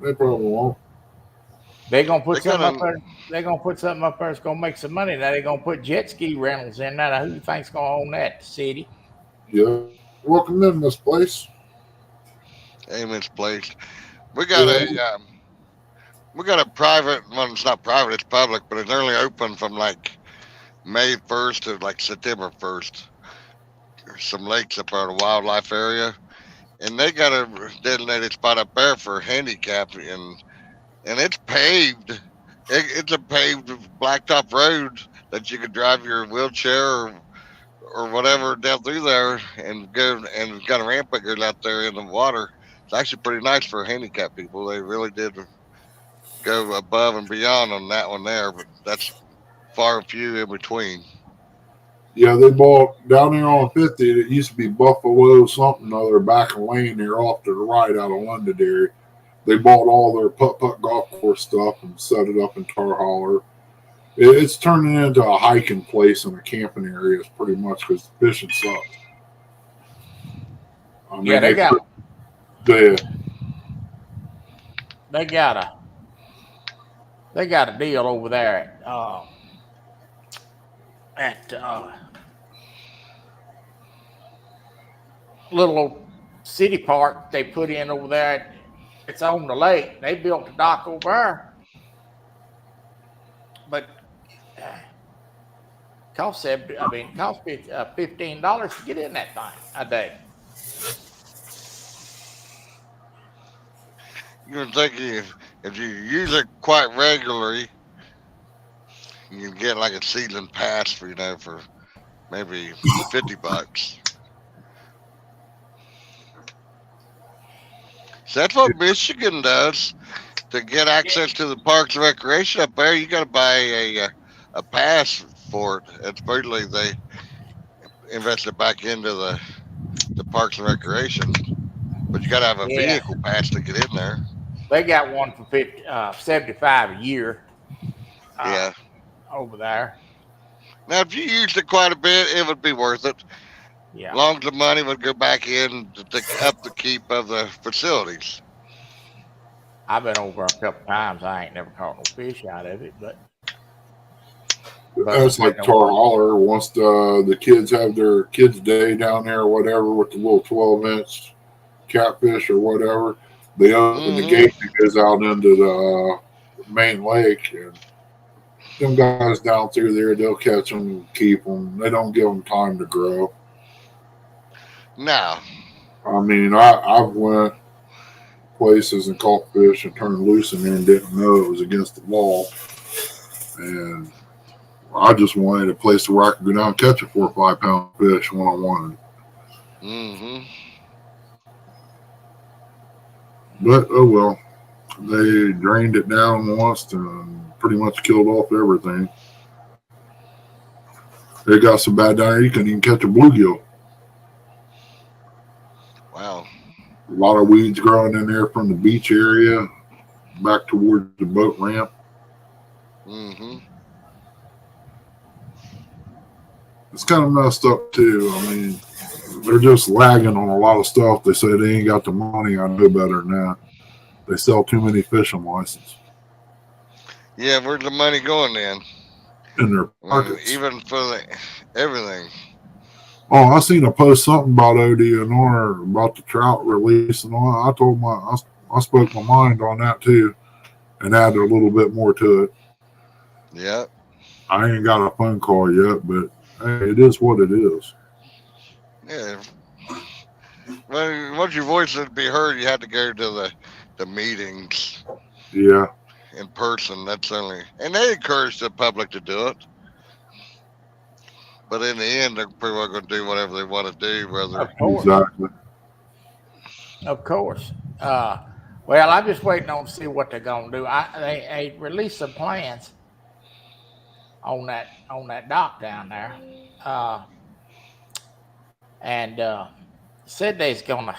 They probably won't. They're gonna put something up there. They're gonna put something up there that's gonna make some money. Now they're gonna put jet ski rentals in there. Now who you think's gonna own that? The city. Yeah. Welcome in this place. Amen's place. We got a private. Well, it's not private. It's public, but it's only open from like May 1st to like September 1st. There's some lakes up there in the wildlife area, and they got a designated spot up there for handicap, and it's paved. It's a paved blacktop road that you could drive your wheelchair or whatever down through there and go, and it's got a ramp that goes out there in the water. It's actually pretty nice for handicapped people. They really did go above and beyond on that one there, but that's far and few in between. Yeah, they bought down there on 50. It used to be Buffalo something other back in lane there off to the right out of Londonderry. They bought all their putt-putt golf course stuff and set it up in Tar Holler. It's turning into a hiking place and a camping area pretty much because the fishing sucks. I mean, Yeah, they got a deal over there at little old city park they put in over there. It's on the lake. They built a dock over there, but cost $15 to get in that thing a day. You're thinking if you use it quite regularly, you can get like a season pass for for maybe $50. So that's what Michigan does to get access to the Parks and Recreation up there. You got to buy a pass for it. And supposedly they invested back into the Parks and Recreation, but you got to have a vehicle pass to get in there. They got one for $75 a year. Yeah, over there. Now, if you used it quite a bit, it would be worth it. Yeah. As long as the money would go back in to up the keep of the facilities. I've been over a couple times. I ain't never caught no fish out of it, but that's like Tar Holler. Once the kids have their kids' day down there or whatever with the little 12-inch catfish or whatever, they open the gate that goes out into the main lake, and them guys down through there, they'll catch them and keep them. They don't give them time to grow. No. I mean, I've went places and caught fish and turned loose in there and didn't know it was against the law. And I just wanted a place where I could go down and catch a 4 or 5 pound fish when I wanted. But oh well, they drained it down once and pretty much killed off everything. They got so bad down there you couldn't even catch a bluegill. Wow. A lot of weeds growing in there from the beach area back towards the boat ramp. It's kind of messed up too. I mean, they're just lagging on a lot of stuff. They say they ain't got the money. I know better than that. They sell too many fishing licenses Yeah, where's the money going then? in their I mean, pockets. even for the everything. Oh, I seen a post something about ODNR about the trout release and all. I spoke my mind on that too, and added a little bit more to it. Yeah. I ain't got a phone call yet, but hey, it is what it is. Yeah. Well, once your voice would be heard, you had to go to the meetings Yeah, in person. That's only, and they encourage the public to do it. But in the end, they're pretty well going to do whatever they want to do, whether. Of course. exactly. Of course. Well, I'm just waiting on to see what they're gonna do. They released some plans on that dock down there, and said they's gonna,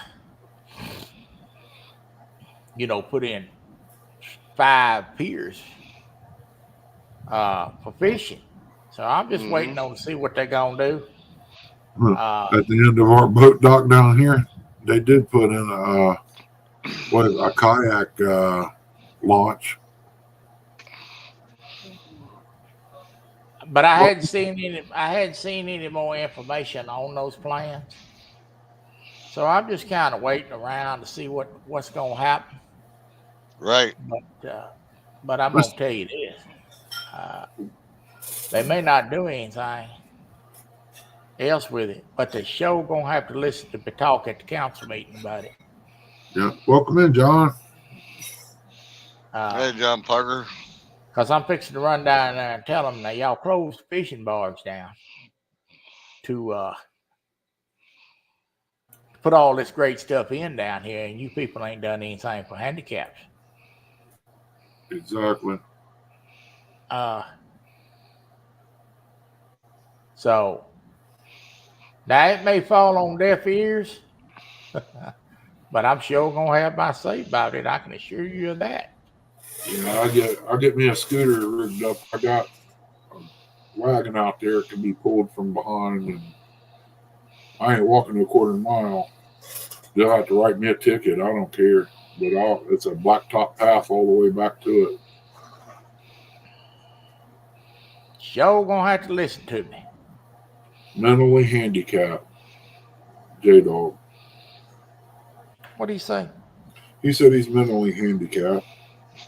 put in 5 piers for fishing. So I'm just waiting on to see what they're gonna do. At the end of our boat dock down here, they did put in a kayak launch. But I hadn't seen any more information on those plans. So I'm just kind of waiting around to see what's going to happen. Right. But I'm going to tell you this: they may not do anything else with it, but they sure going to have to listen to the talk at the council meeting about it. Yeah, welcome in, John. Hey, John Parker. Because I'm fixing to run down there and tell them that y'all close fishing barge down to put all this great stuff in down here, and you people ain't done anything for handicaps. Exactly. So now it may fall on deaf ears, but I'm sure gonna have my say about it. I can assure you of that. Yeah, I'll get me a scooter rigged up. I got a wagon out there that can be pulled from behind, and I ain't walking a quarter mile. They'll have to write me a ticket. I don't care, but it's a blacktop path all the way back to it. Sure gonna have to listen to me. Mentally handicapped, J-Dog. What do you say? He said he's mentally handicapped.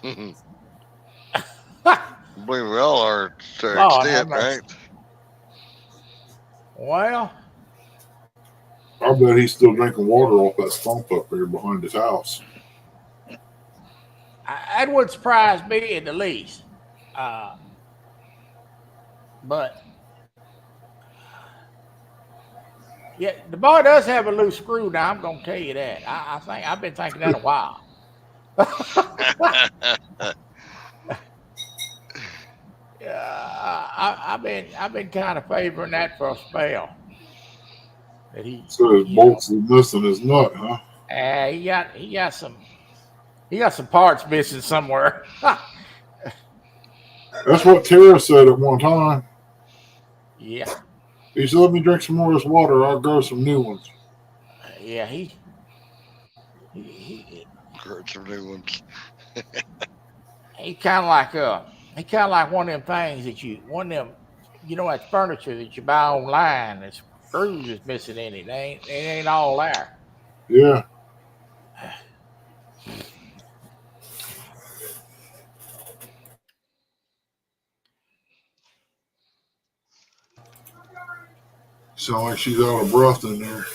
I believe we all are to an extent, right? Well, I bet he's still drinking water off that stump up there behind his house. that would surprise me in the least. But yeah, the boy does have a loose screw now. I'm gonna tell you that. I think I've been thinking that a while. I've been kind of favoring that for a spell. That so his bolts is missing his nut, huh? He got some parts missing somewhere. That's what Tara said at one time. Yeah. He said, "Let me drink some more of this water. I'll grow some new ones." Yeah, he Grow some new ones. he kind of like one of them things that that's furniture that you buy online. The screws is missing in it. It ain't all there. Yeah. Sound like she's out of breath in there.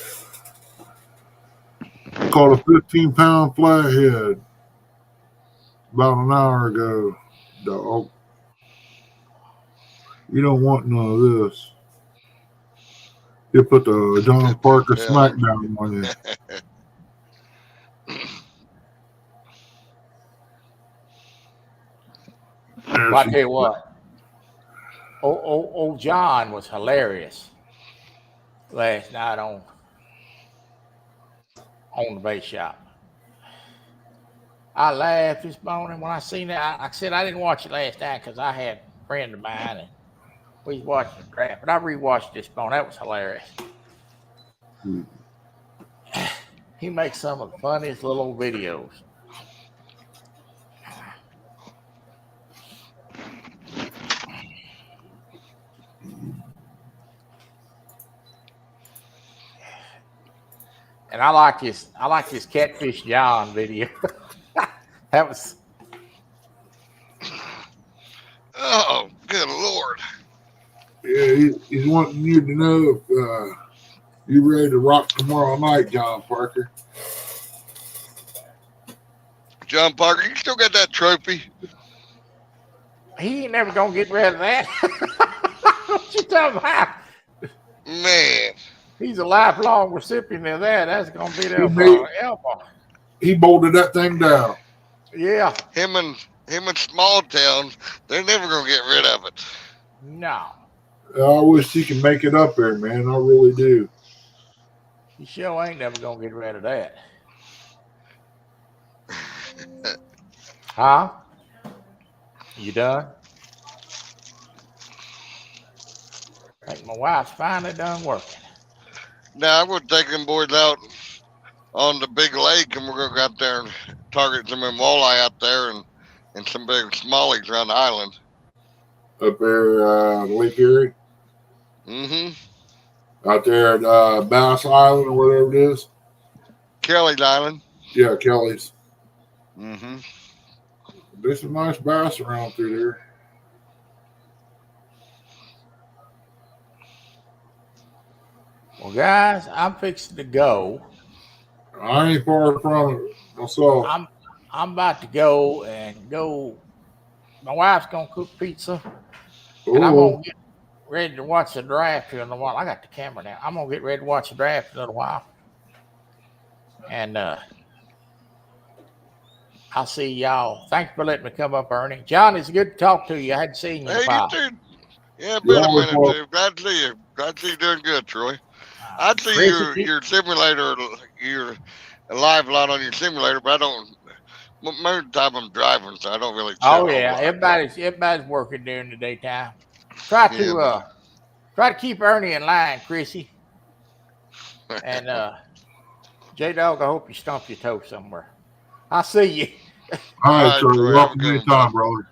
Caught a 15-pound flathead about an hour ago, dog. You don't want none of this. You put the John Parker smackdown on you. Well, I tell you what, old John was hilarious last night on the bait shop. I laughed this morning when I seen it. I said I didn't watch it last night because I had a friend of mine and we was watching the draft, but I rewatched this morning. That was hilarious. He makes some of the funniest little videos. And I like this Catfish John video. That was Oh, good Lord. Yeah, he's wanting you to know if you ready to rock tomorrow night, John Parker. John Parker, you still got that trophy? he ain't never gonna get rid of that. What you talking about? Man, He's a lifelong recipient of that. That's gonna be there He for made- forever. He bolted that thing down. Yeah. him and Small Town, they're never gonna get rid of it. No. I wish he could make it up there, man. I really do. He sure ain't never gonna get rid of that. Huh? You done? I think my wife's finally done working. Now I'm gonna take them boys out on the big lake, and we're gonna go out there and target some of them walleye out there, and some big smallies around the island. Up there, Lake Erie, Mm-hmm. out there at Bass Island or whatever it is. Kelly's Island. Yeah, Kelly's. Mm-hmm. There's some nice bass around through there. Well, guys, I'm fixing to go. I ain't far from it myself. I'm about to go and go. My wife's gonna cook pizza, and I'm Oh, gonna get ready to watch the draft here in a while. I got the camera now. I'm gonna get ready to watch the draft in a little while, and I'll see y'all. Thanks for letting me come up, Ernie. John, it's good to talk to you. I hadn't seen you in a Hey, you while. too. Yeah, been Yeah, a minute well- too. Glad to see you. Glad to see you doing good, Troy. I'd see Chrissy, your simulator. You're alive a lot on your simulator, but I don't. Most of the time I'm driving, so I don't really. Check Oh a yeah, whole lot. everybody's working during the daytime. Try to keep Ernie in line, Chrissy. And J Dog, I hope you stump your toe somewhere. I'll see you. all right, Troy, Charlie. have a Welcome good one, anytime, brother.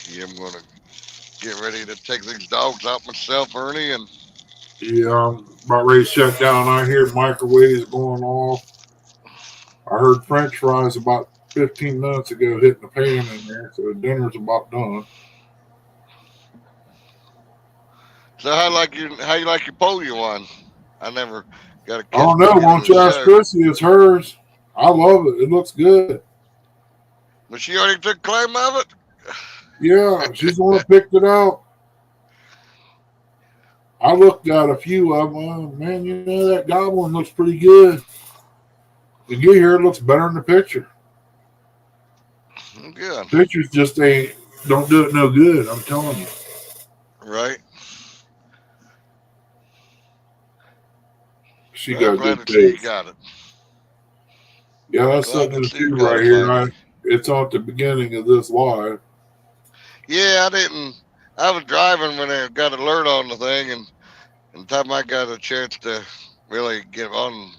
Yeah, I'm gonna get ready to take these dogs out myself, Ernie, and Yeah, I'm about ready to shut down. I hear microwaves going off. I heard French fries about 15 minutes ago hitting the pan in there, so dinner's about done. so how you like your pole you won? I never got a I don't know. Why don't you ask Chrissy? It's hers. I love it. It looks good. But she already took claim of it. Yeah, she's the one that picked it out. I looked at a few of them. Man, you know, that goblin looks pretty good. The get here, it looks better in the picture. Good, Pictures just don't do it no good. I'm telling you. right? She Well, I'm got glad good to see you taste. got it. Yeah, that's Glad something to to see you see got right it here. finally. It's on at the beginning of this live. Yeah, I didn't. I was driving when I got alert on the thing, and the time I got a chance to really get on,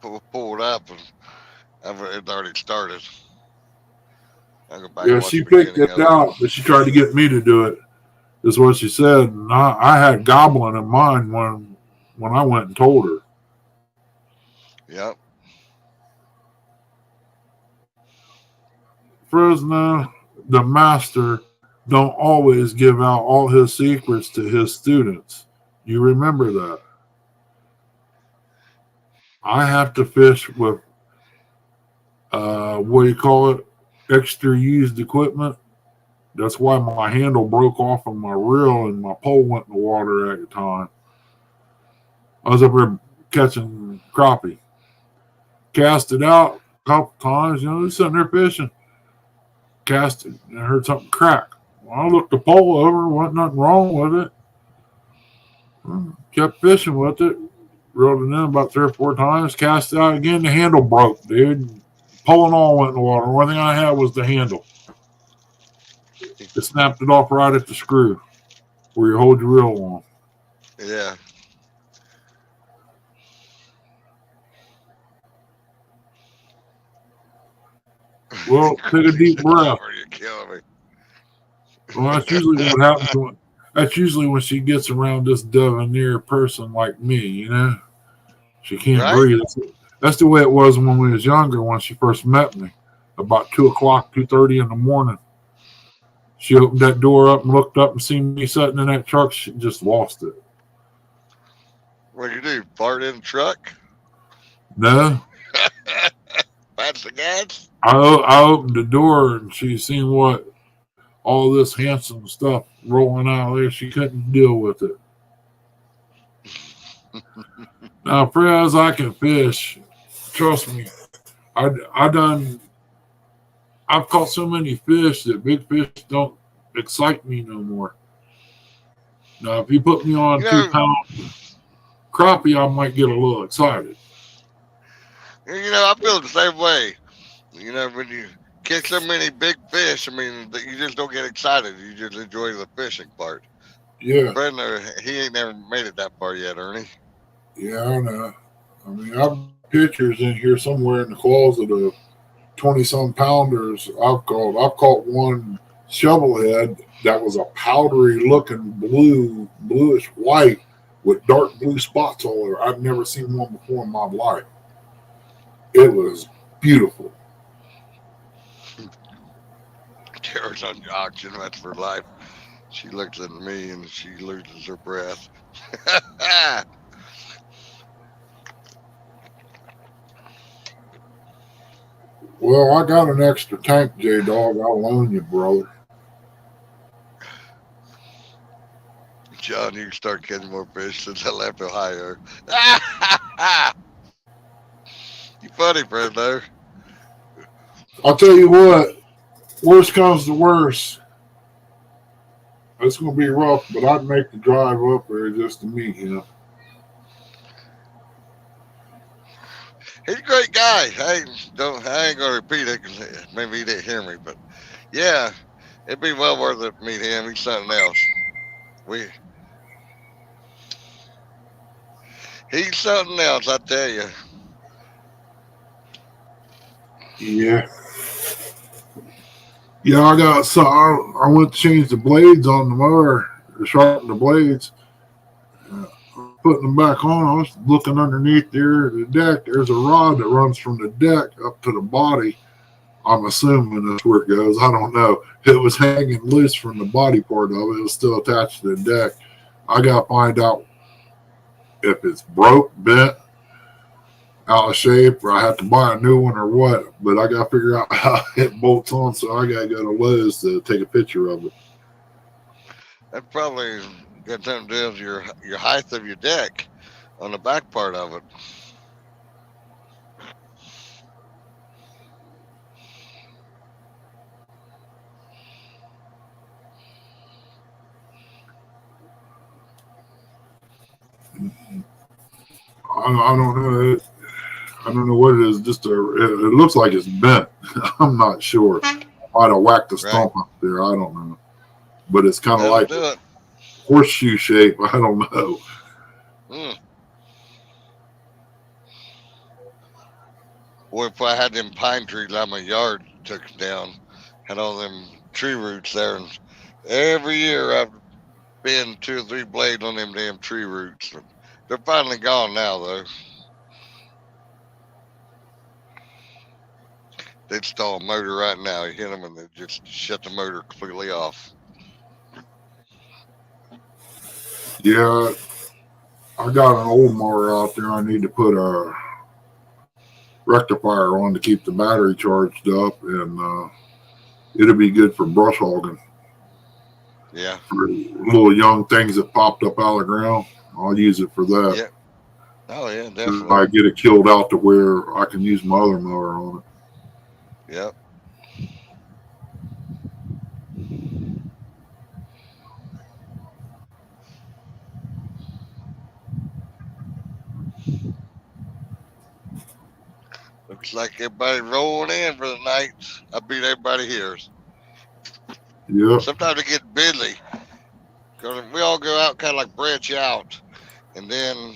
pull it up, and it already started. I'll go back Yeah, and watch she the picked beginning it of out, but she tried to get me to do it. Is what she said. And I had goblin in mind when I went and told her. Yep. Fresno, the master, don't always give out all his secrets to his students. You remember that. I have to fish with what do you call it? Extra used equipment. That's why my handle broke off of my reel and my pole went in the water at the time. I was up there catching crappie. Cast it out a couple times, just sitting there fishing. Cast it and I heard something crack. Well, I looked the pole over, wasn't nothing wrong with it. Kept fishing with it. Reeled it in about 3 or 4 times. Cast it out again. The handle broke, dude. Pole and all went in the water. The only thing I had was the handle. It snapped it off right at the screw where you hold your reel on. Yeah. Well, take a deep breath. You're killing me. Well, that's usually what happens. That's usually when she gets around this debonair person like me. You know, she can't Right? breathe. That's the way it was when we was younger. When she first met me, about 2:00, 2:30 in the morning. She opened that door up and looked up and seen me sitting in that truck. She just lost it. What do you do? Fart in the truck? No, That's the gas? I opened the door and she seen what all this handsome stuff rolling out of there. She couldn't deal with it. Now, for as I can fish, trust me, I done. I've caught so many fish that big fish don't excite me no more. Now, if you put me on You two know, pound crappie, I might get a little excited. I feel the same way. When you catch so many big fish, I mean, that you just don't get excited. You just enjoy the fishing part. Yeah, Brandon, he ain't never made it that far yet, Ernie. yeah, I know. I mean, I've got pictures in here somewhere in the closet of 20 some pounders I've caught. I've caught one shovelhead that was a powdery looking bluish white with dark blue spots all over. I've never seen one before in my life. It was beautiful. Tara's on the auction. That's for life. She looks at me and she loses her breath. Well, I got an extra tank, J Dog. I'll loan you, brother. John, you can start catching more fish since I left Ohio. You funny, Brando. I'll tell you what, worst comes to worst. It's going to be rough, but I'd make the drive up there just to meet him. He's a great guy. I ain't gonna repeat it because maybe he didn't hear me, but yeah, it'd be well worth it to meet him. He's something else. He's something else, I tell you. Yeah. Yeah, I went to change the blades on the mower, to sharpen the blades. Putting them back on, I was looking underneath there the deck. There's a rod that runs from the deck up to the body. I'm assuming that's where it goes. I don't know. It was hanging loose from the body part of it. It was still attached to the deck. I got to find out if it's broke, bent, out of shape, or I have to buy a new one or what. But I got to figure out how it bolts on, so I got to go to Lowe's to take a picture of it. That probably got something to do with your height of your deck on the back part of it. I don't know. I don't know what it is. It looks like it's bent. I'm not sure. I might have whacked the stump up there. I don't know. But it's kind of like a horseshoe shape. I don't know. Boy, if I had them pine trees out my yard took down, had all them tree roots there, and every year I've been 2 or 3 blades on them damn tree roots. They're finally gone now, though. They'd stall a motor right now. You hit them and they just shut the motor completely off. Yeah, I got an old mower out there. I need to put a rectifier on to keep the battery charged up, and it'll be good for brush hogging. Yeah. For little young things that popped up out of the ground, I'll use it for that. Yeah. Oh, yeah, definitely. I get it killed out to where I can use my other mower on it. Yep. Looks like everybody rolling in for the night. I beat everybody here. Yeah. Sometimes it gets busy. Because we all go out, kind of like branch out, and then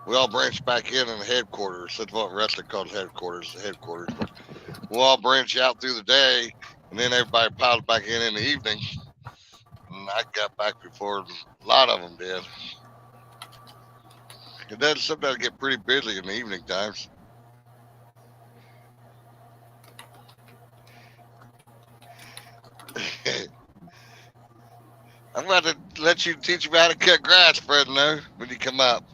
we all branch back in the headquarters. That's what wrestling calls headquarters. But we'll all branch out through the day, and then everybody piles back in the evening. I got back before a lot of them did. It does sometimes get pretty busy in the evening times. I'm about to let you teach me how to cut grass, Fredno, when you come up.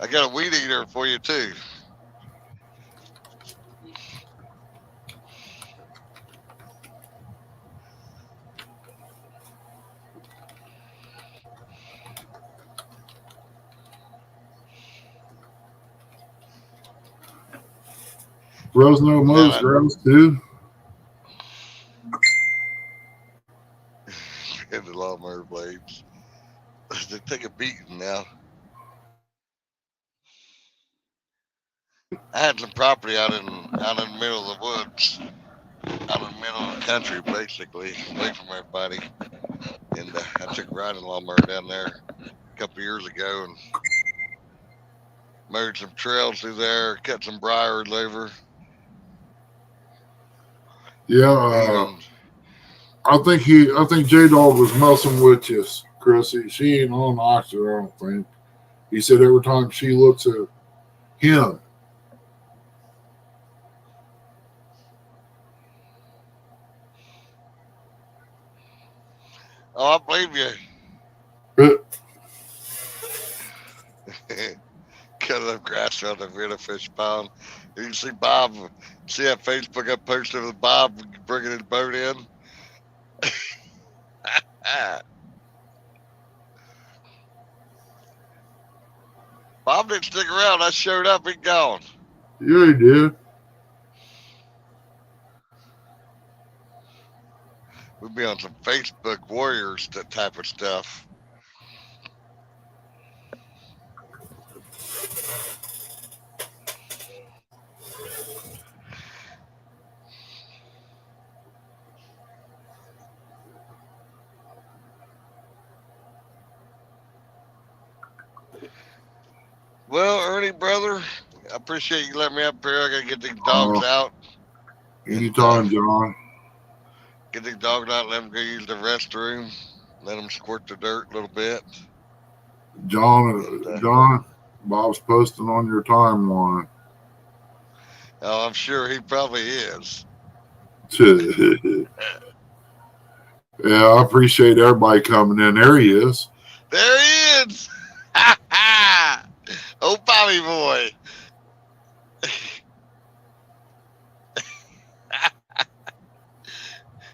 I got a weed eater for you too. Rosno mows grass too. And the lawnmower blades. They take a beating now. I had some property out in the middle of the woods, out in the middle of the country, basically, away from everybody. And I took a riding lawnmower down there a couple years ago and mowed some trails through there, cut some briars over. Yeah, I think J Dog was messing with you, Chrissy. She ain't on oxygen, I don't think. He said every time she looks at him. Oh, I believe you. Cut up grass around the Vita fish pond. You can see Bob. See that Facebook I posted with Bob bringing his boat in. Bob didn't stick around. I showed up and gone. Yeah, he did. We'd be on some Facebook warriors, that type of stuff. Well, Ernie, brother, I appreciate you letting me up here. I gotta get these dogs out. Anytime, John. Get these dogs out, let them go use the restroom, let them squirt the dirt a little bit. John, Bob's posting on your timeline. Oh, I'm sure he probably is. Yeah, I appreciate everybody coming in. There he is. There he is. Oh, Bobby boy.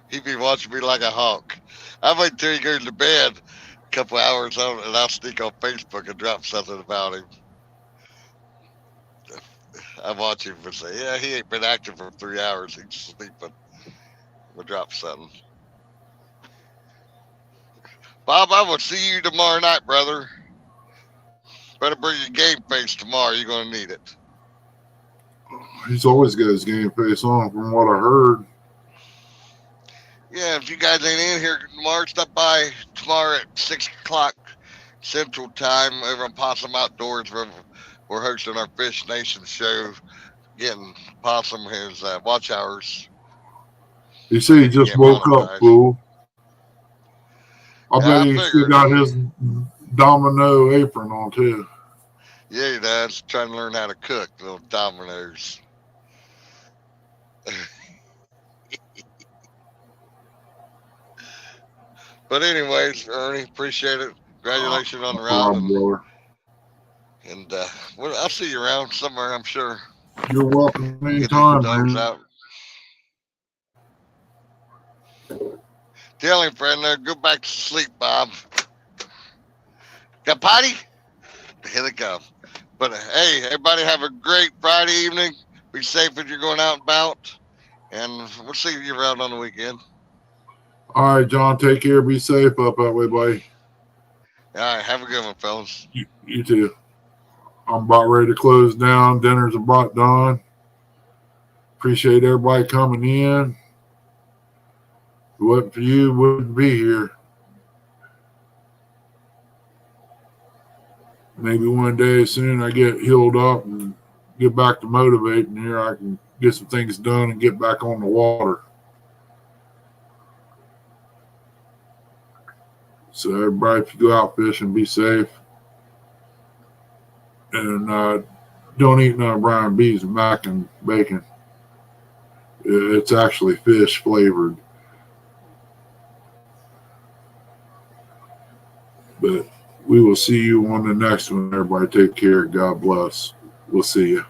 He be watching me like a hawk. I wait till he goes to bed a couple hours on, and I'll sneak on Facebook and drop something about him. I watch him and say, yeah, he ain't been active for 3 hours. He's sleeping. We'll drop something. Bob, I will see you tomorrow night, brother. Better bring your game face tomorrow. You're going to need it. He's always got his game face on, from what I heard. Yeah, if you guys ain't in here tomorrow, stop by tomorrow at 6 o'clock Central Time over on Possum Outdoors. We're hosting our Fish Nation show, getting Possum his watch hours. He said he just woke up, fool. I bet he still got his domino apron on, too. Yeah, he does. Trying to learn how to cook little dominoes. But anyways, Ernie, appreciate it. Congratulations on the round. And I'll see you around somewhere, I'm sure. You're welcome anytime, man. Out. Tell him, friend, go back to sleep, Bob. Got potty? Here they come. But hey, everybody have a great Friday evening. Be safe as you're going out and about. And we'll see you around on the weekend. All right, John, take care. Be safe up that way, buddy. All right, have a good one, fellas. You too. I'm about ready to close down. Dinner's about done. Appreciate everybody coming in. If it wasn't for you, wouldn't be here. Maybe one day soon I get healed up and get back to motivating here, I can get some things done and get back on the water. So everybody, if you go out fishing, be safe. And don't eat none of Brian B's mac and bacon. It's actually fish flavored. But we will see you on the next one. Everybody take care. God bless. We'll see you.